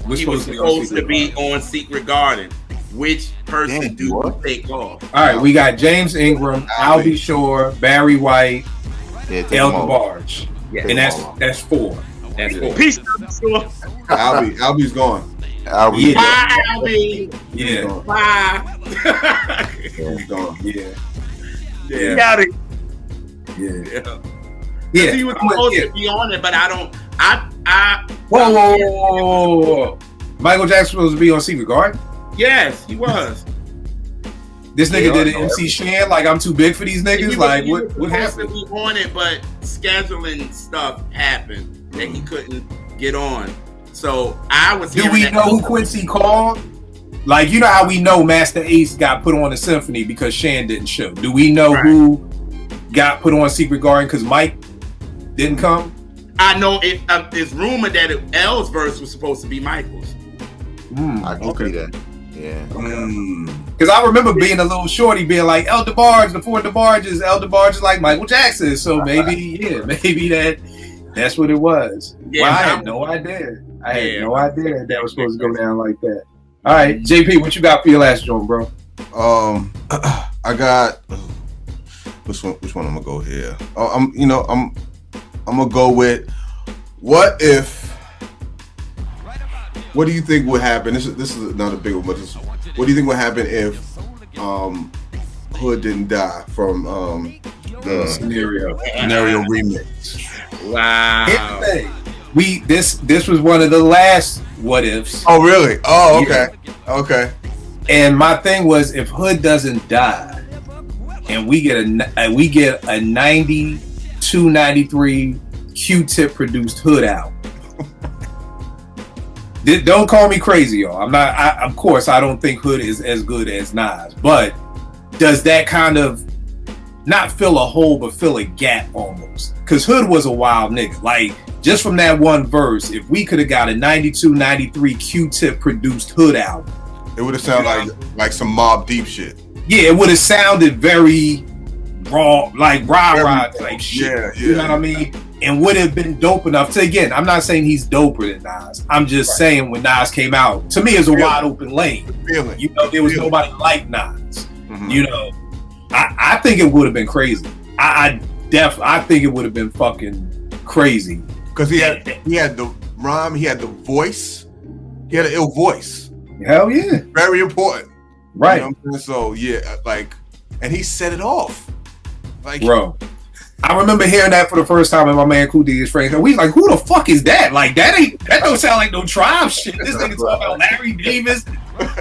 He was supposed to be on Secret Garden. Which person do you take off? All right, we got James Ingram, Albie Shore, Barry White, El DeBarge. Yeah, and that's 4. That's 4. Peace out, Albie's gone. Albie. Bye, Albie. Yeah. Bye. He's gone. Yeah. Got it. Yeah. He was supposed to be on it, but I don't. Whoa. Michael Jackson was supposed to be on Secret Garden? Yes, he was. This nigga did an MC Shan like I'm too big for these niggas. Like what happened? He on it, but scheduling stuff happened that he couldn't get on. So I was. Do we know who Quincy called? Like, you know how we know Master Ace got put on the symphony because Shan didn't show. Do we know who got put on Secret Garden because Mike didn't come? I know it's rumored that L's verse was supposed to be Michael's. I can see that. Yeah. Because I remember being a little shorty being like, El DeBarge, the 4 DeBarges, El DeBarge is like Michael Jackson. So maybe that's what it was. Yeah, well, I had no idea. I had no idea that was supposed to go down like that. All right, JP, what you got for your last joint, bro? I got which one I'm gonna go here? I'm gonna go with what do you think would happen? This is another big one, but what do you think would happen if Hood didn't die from the scenario remix? Wow. This was one of the last what ifs. Oh really? Oh okay. Okay. And my thing was, if Hood doesn't die and we get a 92, 93 Q-Tip produced Hood out. Don't call me crazy, y'all. I'm not. Of course, I don't think Hood is as good as Nas, but does that kind of not fill a hole, but fill a gap almost? Because Hood was a wild nigga. Like, just from that one verse, if we could have got a 92, 93 Q-Tip produced Hood out, it would have sounded like some Mobb Deep shit. Yeah, it would have sounded very raw, like rah type shit. Yeah. You know what I mean? And would have been dope enough to, again, I'm not saying he's doper than Nas. I'm just saying when Nas came out, to me, it's a wide open lane. You know, there was nobody like Nas. You know, I think it would have been crazy. I think it would have been fucking crazy. Because he had the rhyme, he had the voice, he had an ill voice. Hell yeah. Very important. Right. You know what I'm saying? So yeah, like, and he set it off. Like, bro, I remember hearing that for the first time, and my man Kudi, his friend, and we was like, "Who the fuck is that? Like, that don't sound like no Tribe shit." This nigga talking about Larry Davis.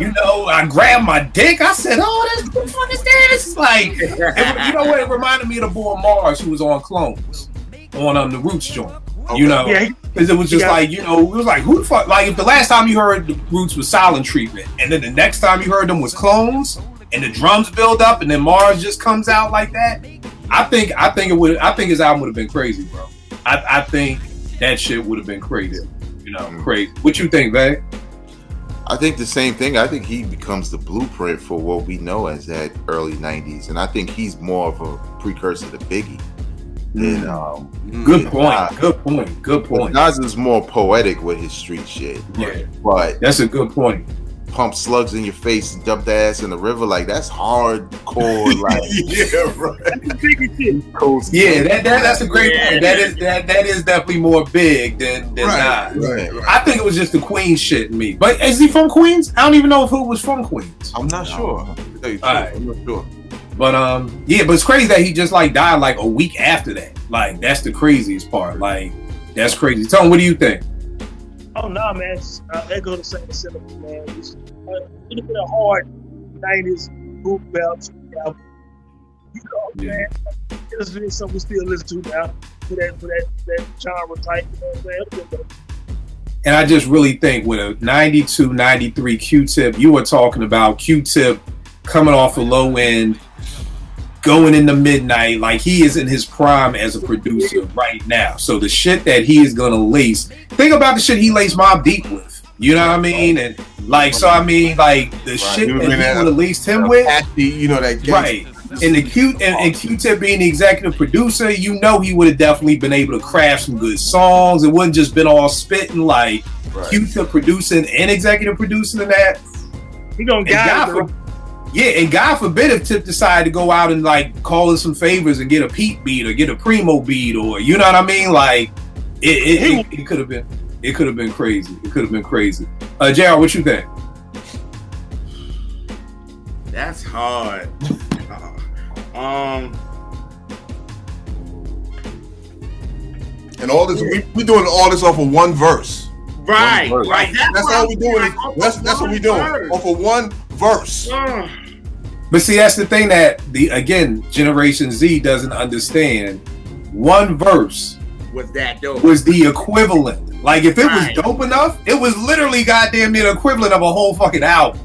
You know, I grabbed my dick. I said, "Oh, what the fuck is this?" Like, you know what? It reminded me of the boy Mars who was on Clones on the Roots joint. Okay. You know, because it was just like, you know, it was like, who the fuck? Like, if the last time you heard the Roots was Silent Treatment, and then the next time you heard them was Clones, and the drums build up, and then Mars just comes out like that. I think his album would have been crazy, bro. I think that shit would have been crazy. You know, crazy. What you think, babe? I think the same thing. I think he becomes the blueprint for what we know as that early 90s. And I think he's more of a precursor to Biggie. than Good point. Good point. Good point. Nas is more poetic with his street shit. Yeah, but that's a good point. Pump slugs in your face and dump the ass in the river, like that's hardcore. Like Yeah, right. Yeah, that's a great point. That is definitely more big than Right, Nas. right. I think it was just the Queens shit in me. But is he from Queens? I don't even know if who was from Queens. I'm not sure. To tell you the truth, Alright. I'm not sure. But yeah, but it's crazy that he just like died like a week after that. Like that's the craziest part. Like that's crazy. Tell him, what do you think? Oh no, man! I echo the same sentiment, man. It's been a hard '90s boot belt. You know, man. It's something we still listen to now. For that genre type. You know what I'm saying? And I just really think with a 92, 93 Q-Tip, you were talking about Q-Tip coming off a low end, going into midnight, like he is in his prime as a producer right now. So the shit that he is gonna lace, think about the shit he laced Mobb Deep with. You know what I mean? And like, so I mean, like the shit that he would have laced him with, You know that right? And the Q-Tip being the executive producer, you know he would have definitely been able to craft some good songs. It wouldn't just been all spitting like Q-Tip producing and executive producing and that. He gonna guide. Yeah, and God forbid if Tip decided to go out and like call in some favors and get a Pete beat or get a Primo beat, or you know what I mean? Like it could have been crazy. It could have been crazy. JR, what you think? That's hard. And all this, we doing all this off of one verse. Right, verse. right. That's all we doing. That's what we doing off of one verse. But see, that's the thing that again Generation Z doesn't understand. One verse Was that dope? was the equivalent. Like if it was dope enough, it was literally goddamn near the equivalent of a whole fucking album.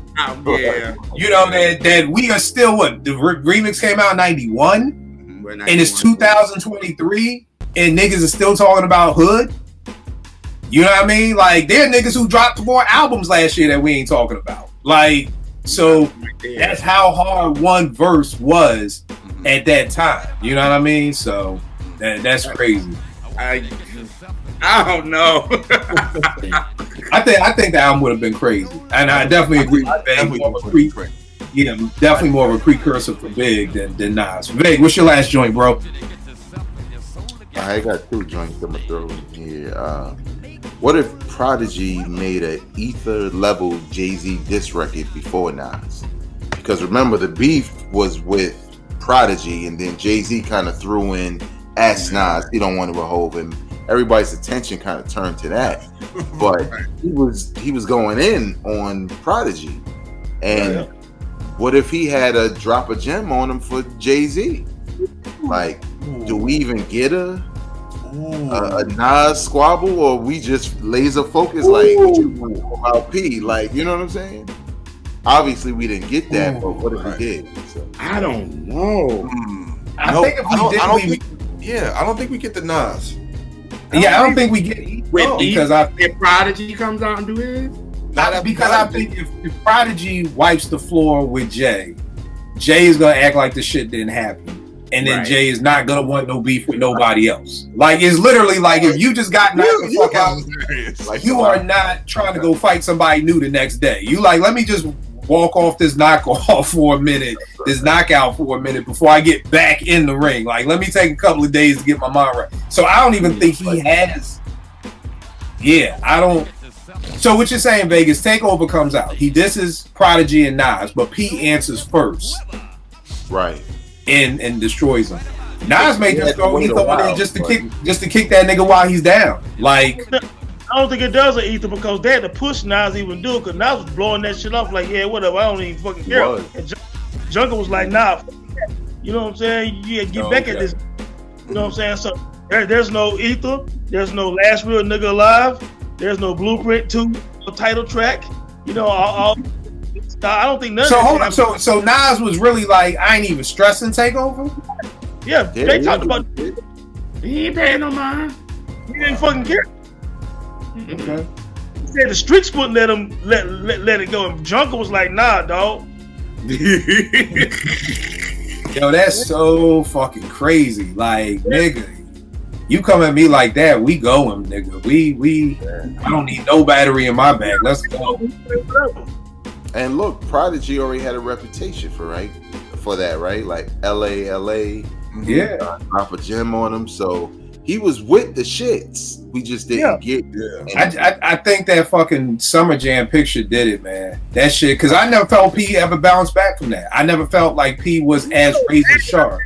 Yeah. You know that we are still what the remix came out in 91 and it's 2023 and niggas are still talking about hood. You know what I mean? Like there are niggas who dropped more albums last year that we ain't talking about. Like so that's how hard one verse was at that time. You know what I mean? So that's crazy. I don't know. I think the album would have been crazy, and I definitely agree. Definitely more of a precursor for Big than Nas. Big, what's your last joint, bro? I got two joints I'm gonna throw in here. What if Prodigy made an Ether level Jay-Z diss record before Nas? Because remember, the beef was with Prodigy, and then Jay-Z kind of threw in Ask Nas. He don't want to hold him. Everybody's attention kind of turned to that, but he was going in on Prodigy, and what if he had a drop a gem on him for Jay-Z? Like, do we even get a Nas squabble, or we just laser focus like about P? Like, you know what I'm saying? Obviously, we didn't get that, but what if we did? So, I don't know. I don't think we get the Nas. I don't think we get it because if Prodigy comes out and do his, because I think if Prodigy wipes the floor with Jay is gonna act like the shit didn't happen, and then Jay is not gonna want no beef with nobody else. Like it's literally like if you just got knocked the fuck out, like you are not trying to go fight somebody new the next day. You like, let me just walk off this knockout for a minute before I get back in the ring. Like, let me take a couple of days to get my mind right. So I don't even think he has. Yeah, I don't. So what you're saying, Vegas, Takeover comes out. He disses Prodigy and Nas, but P answers first. right. And destroys him. Nas may just throw in just to kick that nigga while he's down. Like, I don't think it does an Ether because they had to push Nas even do it because Nas was blowing that shit off like, yeah, whatever, I don't even fucking care. And Jungle was like, nah, you know what I'm saying? Yeah, get back at this. You know what I'm saying? So there's no Ether, there's no Last Real Nigga Alive, there's no Blueprint 2 title track. You know, I don't think none. So hold on. So Nas was really like, I ain't even stressing Takeover. Yeah, they talked about. He ain't paying no mind. He didn't fucking care. Okay. He said the streets wouldn't let him let it go. And Jungle was like, nah, dog. Yo, that's so fucking crazy. Like, nigga, You come at me like that, we going, nigga. We I don't need no battery in my bag. Let's go. And look, Prodigy already had a reputation for that, right? Like LA, Yeah. drop a gem on him. So he was with the shits. We just didn't get. I think that fucking Summer Jam picture did it, man. That shit, because I never felt P ever bounced back from that. I never felt like P was as razor sharp.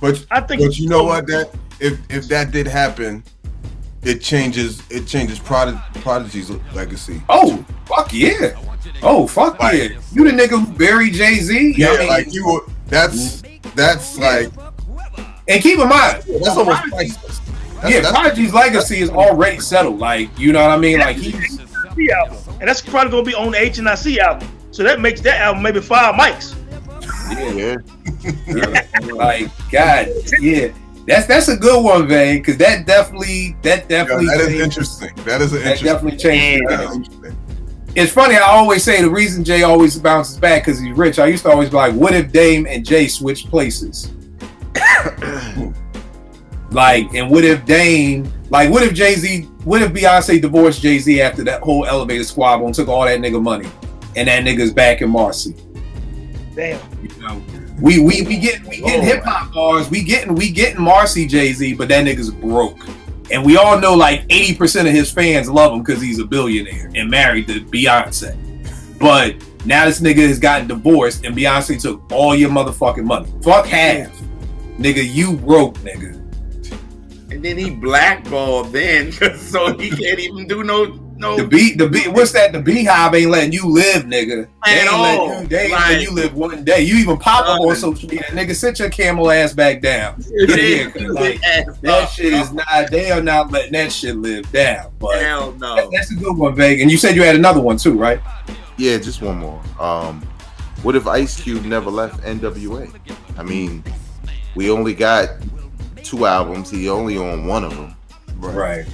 But I think, but you know what? That if that did happen, it changes Prodigy's legacy. Oh fuck yeah! Oh fuck Like, yeah! You the nigga who buried Jay-Z? Yeah, I mean, like you were. That's like and keep in mind, that's almost priceless. That's Prodigy's legacy is already settled. Like, you know what I mean? Like, he's HNIC album, and that's probably gonna be on the HNIC album. So that makes that album maybe 5 mics. Yeah. like, God, yeah. That's a good one, Vane, because that definitely that is changed. interesting. That is an That interesting. definitely changed. That is interesting. It's funny. I always say the reason Jay always bounces back because he's rich. I used to always be like, "What if Dame and Jay switched places?" Like, and what if Dame, like, what if Jay-Z, what if Beyonce divorced Jay-Z after that whole Elevator squabble and took all that nigga money, and that nigga's back in Marcy? Damn. You know, we getting hip hop bars. We getting Marcy Jay-Z, but that nigga's broke. And we all know like 80% of his fans love him because he's a billionaire and married to Beyonce. But now this nigga has gotten divorced and Beyonce took all your motherfucking money. Fuck half. Nigga, you broke, nigga. And then he blackballed then, so he can't even do no. The beat, what's that? The Beehive ain't letting you live, nigga. They ain't letting you live one day. You even pop up on social media, nigga. Sit your camel ass back down. That shit is not. They are not letting that shit live down. But hell no. That's a good one, Veg. And you said you had another one too, right? Yeah, just one more. What if Ice Cube never left NWA? I mean, we only got 2 albums. He only on one of them. Right.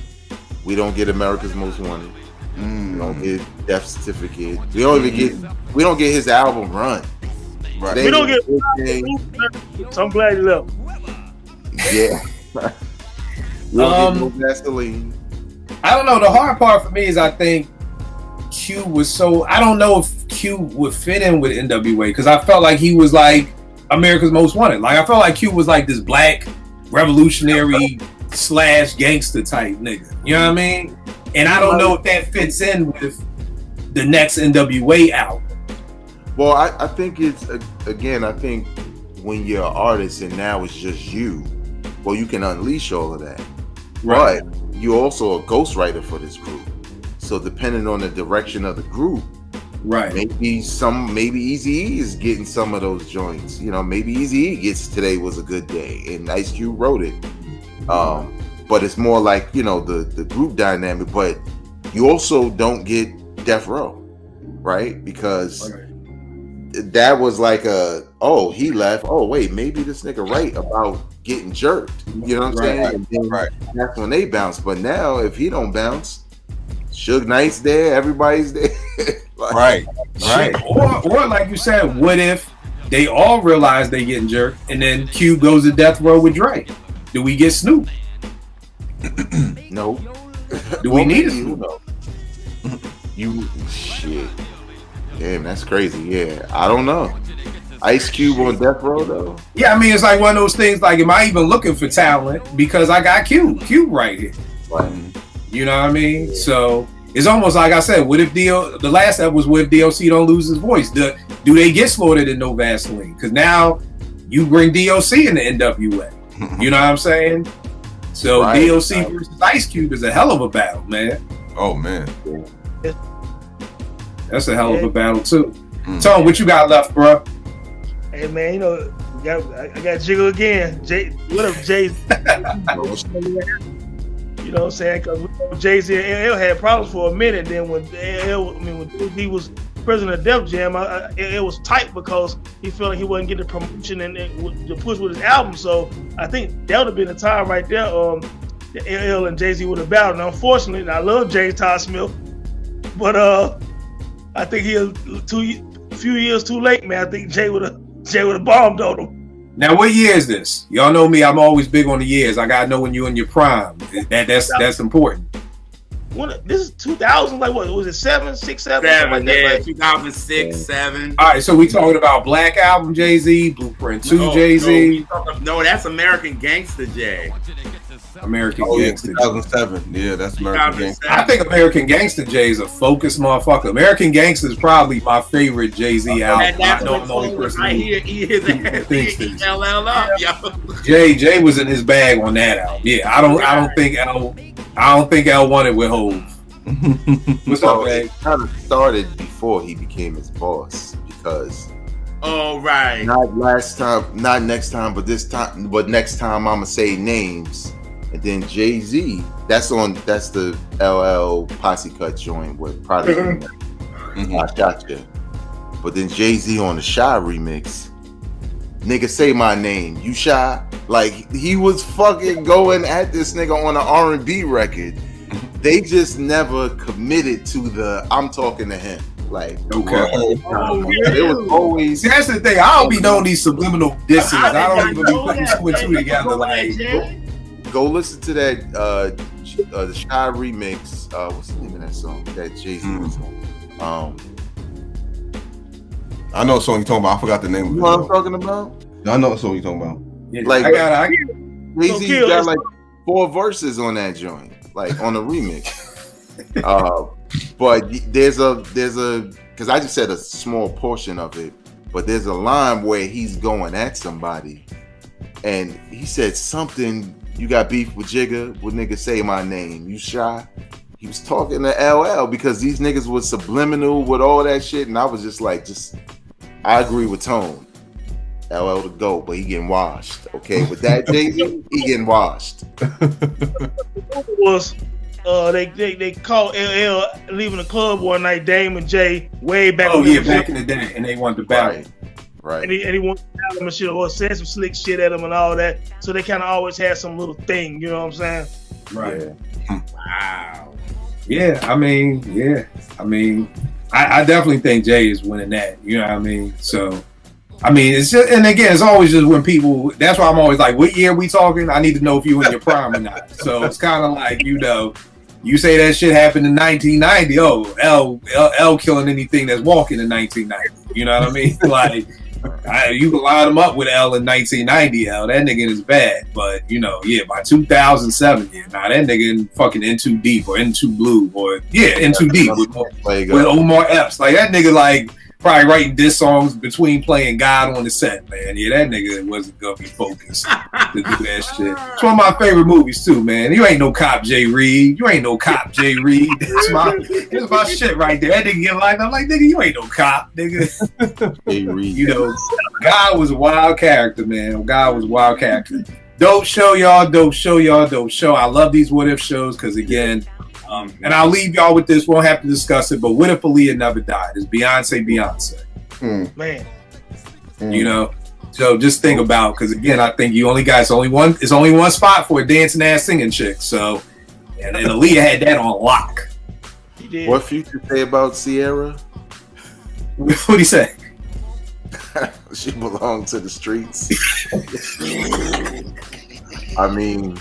We don't get America's Most Wanted. We don't get Death Certificate. We don't get his album Run. Right. We don't get. So I'm glad you left. Yeah. We don't get no Vaseline. I don't know. The hard part for me is I think Q was so. I don't know if Q would fit in with NWA because I felt like he was like America's Most Wanted. Like I felt like Q was like this black revolutionary / gangster type nigga. You know what I mean? And I don't know if that fits in with the next NWA album. Well, I think it's again. I think when you're an artist and now it's just you, well, you can unleash all of that. Right. But you're also a ghostwriter for this group. So depending on the direction of the group, right? Maybe Eazy-E is getting some of those joints. You know, maybe Eazy-E gets Today Was a Good Day, and Ice Cube wrote it. But it's more like, you know, the group dynamic. But you also don't get Death Row, right? Because that was like he left. Oh wait, maybe this nigga right about getting jerked. You know what I'm saying? And then that's when they bounce. But now if he don't bounce, Suge Knight's there, everybody's there. Right. Or like you said, what if they all realize they getting jerked and then Cube goes to Death Row with Dre? Do we get Snoop? No. Do we need it? You shit. Damn, that's crazy. Yeah, I don't know. Ice Cube on Death Row though. Yeah, I mean it's like one of those things. Like, am I even looking for talent because I got Cube right here? Right. You know what I mean? So it's almost like I said. What if the last episode was what if DOC don't lose his voice? Do they get slaughtered in No Vaseline? Because now you bring DOC in the NWA. You know what I'm saying? So DOC versus Ice Cube is a hell of a battle, man. Oh man, that's a hell of a battle too. Tone, what you got left, bro? Hey man, you know, I got Jiggle again. What if Jay? You know what I'm saying? Because Jay-Z and LL had problems for a minute. Then when he was president of Def Jam, it was tight because he felt like he wasn't getting the promotion and the push with his album. So I think that would have been the time right there. LL and Jay-Z would have battled. And unfortunately, I love James Todd Smith, but I think he was a few years too late, man. I think Jay would have bombed on him. Now, what year is this? Y'all know me. I'm always big on the years. I gotta know when you're in your prime. That's important. This is 2000. Like what was it? 7, 6, 7? Seven, Like yeah, that, right? 2006, 7. All right, so we talking about Black Album Jay-Z, Blueprint 2 Jay-Z, No, that's American Gangster Jay. American Oh yeah, Gangster. 2007. Yeah, that's American Gangster. I think American Gangster Jay is a focused motherfucker. American Gangster is probably my favorite Jay-Z album. And that's I know what I'm the only told person right who here. He is thinks this. LL up, yo. Jay was in his bag on that album. Yeah, I don't think L wanted with Hov. What's up, So man? it kind of started before he became his boss because Oh, right. not last time, not next time, but this time, but next time I'ma say names. And then Jay-Z, that's the LL Posse Cut joint with Prodigy. I shot you. But then Jay-Z on the Shy remix, nigga say my name, you Shy? Like he was fucking going at this nigga on an R&B record. They just never committed to the I'm talking to him. Like Okay. it was always See, that's the thing. I don't be knowing these subliminal disses. I don't even be putting two and two together. Like, go listen to that the Shy remix. What's the name of that song? That Jay-Z was on. I know what song you're talking about. I forgot the name of it. You know what I'm talking about? I know what song you're talking about. yeah, Like- I got Jay-Z Kill, got it's- like 4 verses on that joint, like on the remix. But there's a because I just said a small portion of it, but there's a line where he's going at somebody, and he said something. You got beef with Jigga? Would nigga say my name? You Shy? He was talking to LL because these niggas was subliminal with all that shit, and I was just like, I agree with Tone. LL the GOAT, but he getting washed. Okay, with that Jay-Z, he getting washed. Was they called LL leaving the club one night, Dame and Jay, way back. Oh when they yeah, was back in the day, and they wanted to battle. Right. and he wanted to battle him and shit, or said some slick shit at him and all that. So they kind of always had some little thing, you know what I'm saying? Right. Wow. Yeah, I mean, I definitely think Jay is winning that. You know what I mean? So, I mean, it's just, and again, it's always just when people. That's why I'm always like, what year are we talking? I need to know if you in your prime or not. So it's kind of like, you know, you say that shit happened in 1990. Oh, L killing anything that's walking in 1990. You know what I mean? Like, you can line them up with L in 1990. L, that nigga is bad. But you know, yeah, by 2007, yeah, nah, that nigga in fucking In Too Deep or In Too Blue or In Too Deep with Omar Epps. Like that nigga, like probably writing diss songs between playing God on the set, man. Yeah, that nigga wasn't gonna be focused to do that shit. It's one of my favorite movies too, man. You ain't no cop, Jay Reed. You ain't no cop, Jay Reed. It's my shit right there. That nigga get lined up like, nigga, you ain't no cop, nigga. Jay Reed. You know, God was a wild character, man. God was a wild character. Dope show, y'all. Dope show, y'all. Dope show. I love these what if shows because again. And I'll leave y'all with this. Won't have to discuss it. But what if Aaliyah never died? Is Beyonce? Man, You know. So just think about, because again, I think you only got it's only one spot for a dancing ass singing chick. So, and Aaliyah had that on lock. he did. What Future say about Sierra? What'd he say? She belonged to the streets. I mean,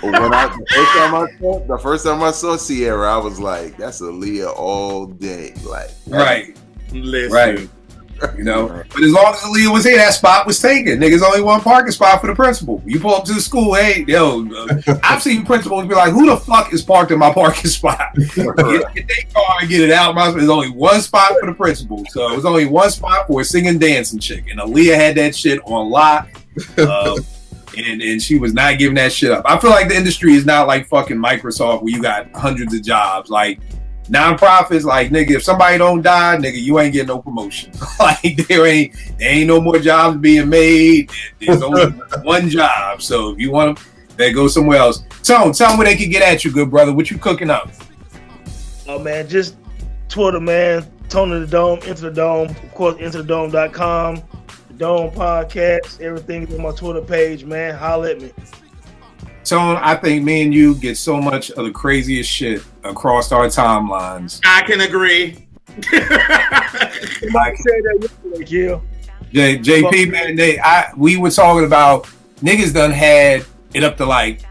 when the first time I saw Sierra, I was like, "That's Aaliyah all day." Like, Right, Listen. right. You know, but as long as Aaliyah was here, that spot was taken. Niggas only one parking spot for the principal. You pull up to the school, hey, yo, I've seen principals be like, "Who the fuck is parked in my parking spot?" Get their car and get it out. There's only one spot for the principal, so it was only one spot for a singing, dancing chick, and Aaliyah had that shit on lock. And she was not giving that shit up. I feel like the industry is not like fucking Microsoft where you got hundreds of jobs. Like nonprofits, like nigga, if somebody don't die, nigga, you ain't getting no promotion. Like there ain't no more jobs being made. There's only one job. So if you want to, they go somewhere else. Tone, tell them where they can get at you, good brother. What you cooking up? Oh man, just Twitter, man. Tone of the Dome, Into the Dome, of course, IntoTheDome.com. Dome Podcast, everything's on my Twitter page, man. Holla at me. Tone, I think me and you get so much of the craziest shit across our timelines. I can agree. I said that yesterday, Kill. JP, man, we were talking about niggas done had it up to like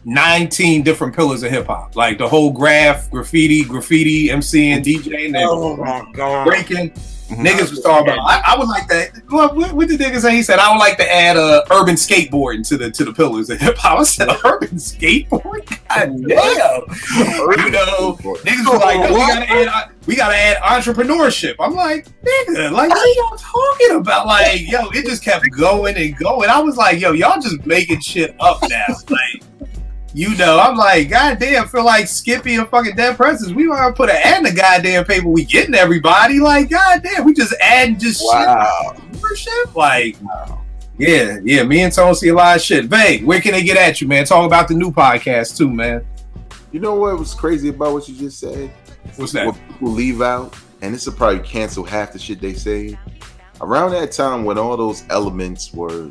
19 different pillars of hip hop, like the whole graffiti, MCing, DJing, Oh my God, breaking. Niggas was talking about. I would like that. What did niggas say? He said I would like to add urban skateboarding to the pillars of hip hop. I said urban skateboard. God damn. You know, niggas was like, we gotta add entrepreneurship. I'm like, nigga, like what y'all talking about? Like, yo, it just kept going and going. I was like, yo, y'all just making shit up now. Like, you know, I'm like, goddamn, feel like Skippy and fucking Dead Presidents. We want to put an ad in the goddamn paper. We getting everybody. Like, goddamn, we just adding just shit. Like, yeah. Me and Tone see a lot of shit. Vay, where can they get at you, man? Talk about the new podcast too, man. You know what was crazy about what you just said? What's that? What people leave out, and this will probably cancel half the shit they say. Around that time when all those elements were,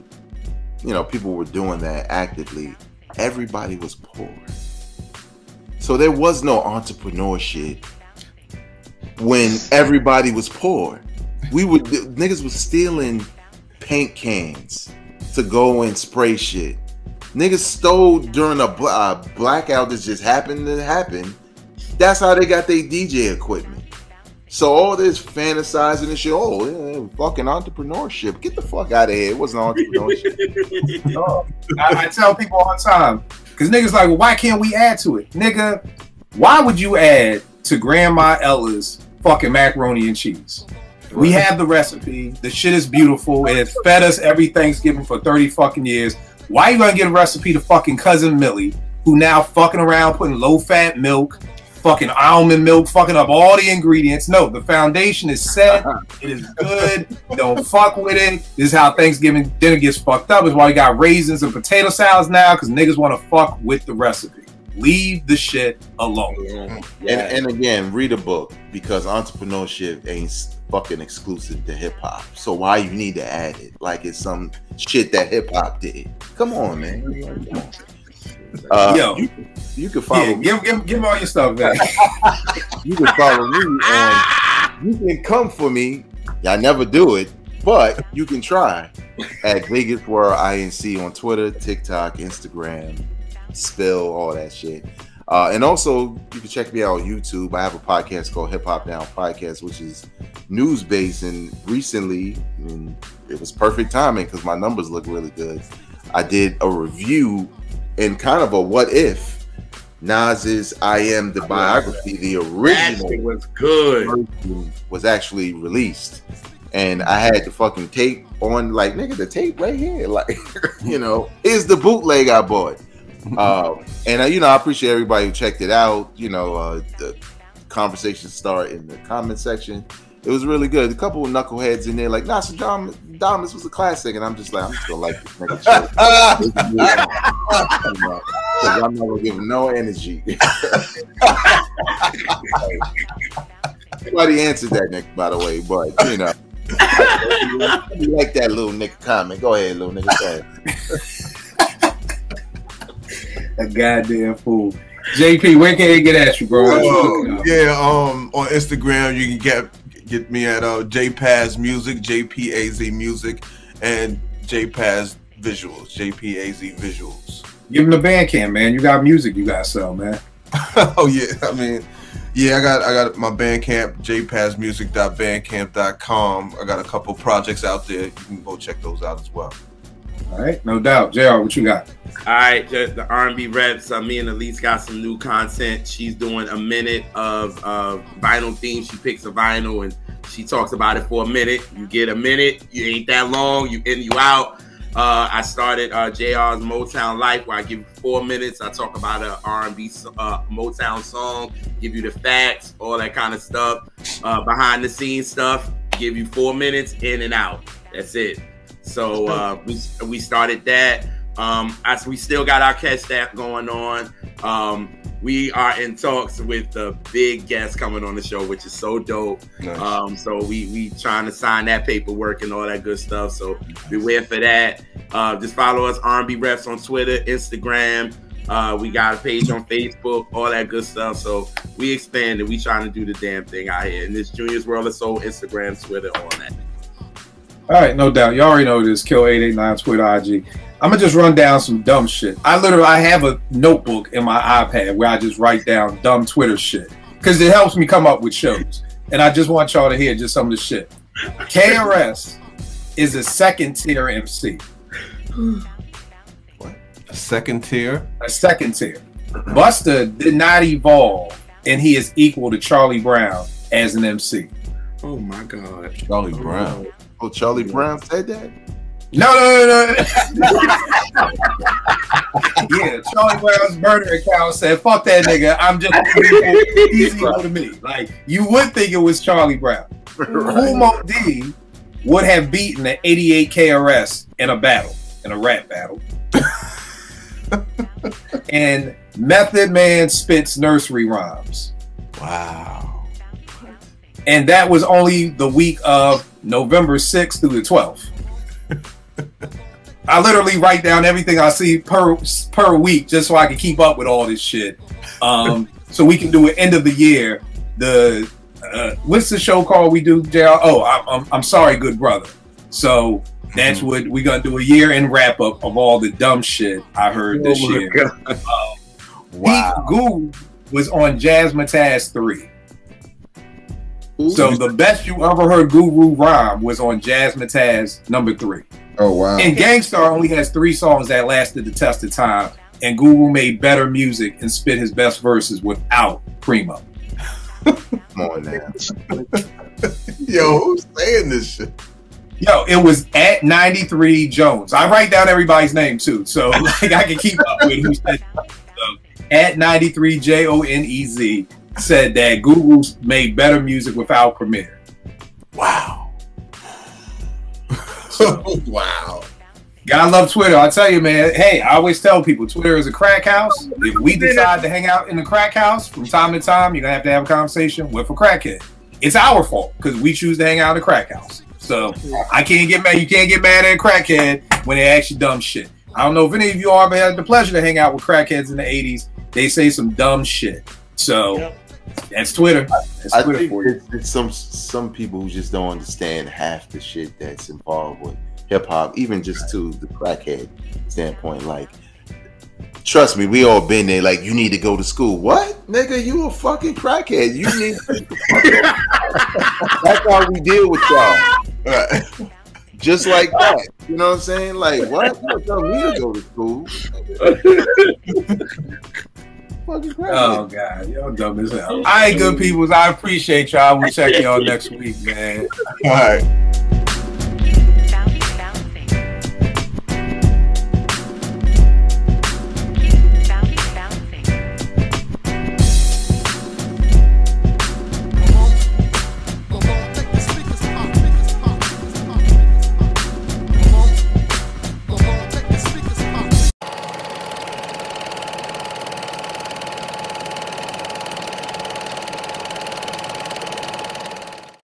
you know, people were doing that actively. Everybody was poor, so there was no entrepreneurship when everybody was poor. Niggas was stealing paint cans to go and spray shit. Niggas stole during a blackout that just happened to happen. That's how they got their DJ equipment. So all this fantasizing and shit, fucking entrepreneurship. Get the fuck out of here. It wasn't entrepreneurship. No. I tell people all the time, because niggas like, well, why can't we add to it? Nigga, why would you add to Grandma Ella's fucking macaroni and cheese? We have the recipe. The shit is beautiful. It has fed us every Thanksgiving for 30 fucking years. Why are you gonna get a recipe to fucking Cousin Millie, who now fucking around putting low-fat milk, fucking almond milk, fucking up all the ingredients? No, the foundation is set. It is good. Don't fuck with it. This is how Thanksgiving dinner gets fucked up. Is why we got raisins and potato salads now, because niggas want to fuck with the recipe. Leave the shit alone. And again, read a book, because entrepreneurship ain't fucking exclusive to hip hop. So why you need to add it like it's some shit that hip hop did? Come on, man. Come on. Yo, you can follow. Yeah, give all your stuff back. You can follow me, and you can come for me. I never do it, but you can try at Vegas World INC on Twitter, TikTok, Instagram, Spill, all that shit. And also, you can check me out on YouTube. I have a podcast called Hip Hop Down Podcast, which is news based. And recently, it was perfect timing because my numbers look really good. I did a review and kind of a what if Nas's I Am the Biography, the original that was good, was actually released. And I had the fucking tape on, like, nigga, the tape right here. Like, you know, here's the bootleg I bought. And you know, I appreciate everybody who checked it out. You know, the conversation start in the comment section. It was really good. A couple of knuckleheads in there like, nah, so Dominus was a classic, and I'm just like, I'm just gonna like this nigga shit. I'm not gonna give him no energy. Nobody answered that, Nick, by the way, but you know, you like that little nigga comment. Go ahead, little nigga. Go ahead. A goddamn fool. JP, where can they get at you, bro? On Instagram you can get me at JPaz Music, JPAZ Music, and JPaz Visuals, JPAZ Visuals. Give them the Bandcamp, man. You got music you got to sell, man. Oh yeah, I mean, yeah, I got my Bandcamp, jpazmusic.bandcamp.com. I got a couple projects out there. You can go check those out as well. All right, no doubt. JR, what you got? All right, the R&B reps. Me and Elise got some new content. She's doing a minute of vinyl theme. She picks a vinyl and she talks about it for a minute. You get a minute. You ain't that long. You in, you out. I started JR's Motown Life, where I give you 4 minutes. I talk about an R&B Motown song, give you the facts, all that kind of stuff, behind the scenes stuff. Give you 4 minutes, in and out. That's it. So we started that. We still got our catch staff going on. We are in talks with the big guest coming on the show, which is so dope. Nice. So we trying to sign that paperwork and all that good stuff. So beware for that. Just follow us, R&B Reps, on Twitter, Instagram. We got a page on Facebook, all that good stuff. So we expanded. We trying to do the damn thing out here. And this Junior's World of Soul, Instagram, Twitter, all that. All right, no doubt. You already know this. Kill 889 Twitter, IG. I'm gonna just run down some dumb shit. I have a notebook in my iPad where I just write down dumb Twitter shit because it helps me come up with shows. And I just want y'all to hear just some of the shit. KRS is a second tier MC. What? A second tier? A second tier. Busta did not evolve, and he is equal to Charlie Brown as an MC. Oh my God. Charlie Brown. Oh, Charlie Brown said that? No. Yeah, Charlie Brown's burner account said, "Fuck that nigga. I'm just he's equal to me." Like you would think it was Charlie Brown. Kool Moe Dee would have beaten the 88 KRS in a rap battle. And Method Man spits nursery rhymes. Wow. And that was only the week of November 6th through the 12th. I literally write down everything I see per week just so I can keep up with all this shit. So we can do an end of the year. The what's the show called we do, JR? Oh, I'm sorry, good brother. So that's what we're gonna do, a year end wrap up of all the dumb shit I heard this year. Wow. Pete Guru was on Jazzmatazz 3. Ooh. So the best you ever heard Guru rhyme was on Jazzmatazz number 3. Oh wow! And Gangstar only has 3 songs that lasted the test of time, and Guru made better music and spit his best verses without Primo. Come on now. Yo, who's saying this shit? Yo, it was at 93 Jones. I write down everybody's name too, so like I can keep up with who said. So, at 93 JONEZ said that Guru made better music without Premier. Wow. Wow. Gotta love Twitter. I tell you, man. Hey, I always tell people Twitter is a crack house. If we decide to hang out in the crack house from time to time, you're gonna have a conversation with a crackhead. It's our fault because we choose to hang out in the crack house. So I can't get mad. You can't get mad at a crackhead when they ask you dumb shit. I don't know if any of you all had the pleasure to hang out with crackheads in the 80s. They say some dumb shit. So that's Twitter. That's I Twitter think for you. it's some people who just don't understand half the shit that's involved with hip hop, even just to the crackhead standpoint. Like, trust me, we all been there. Like, you need to go to school. What, nigga? You a fucking crackhead? You need. That's how we deal with y'all. Just like that. You know what I'm saying? Like, what? You don't tell me to go to school. Oh God, y'all dumb as hell. All right, good peoples. I appreciate y'all. We'll check y'all next week, man. All right.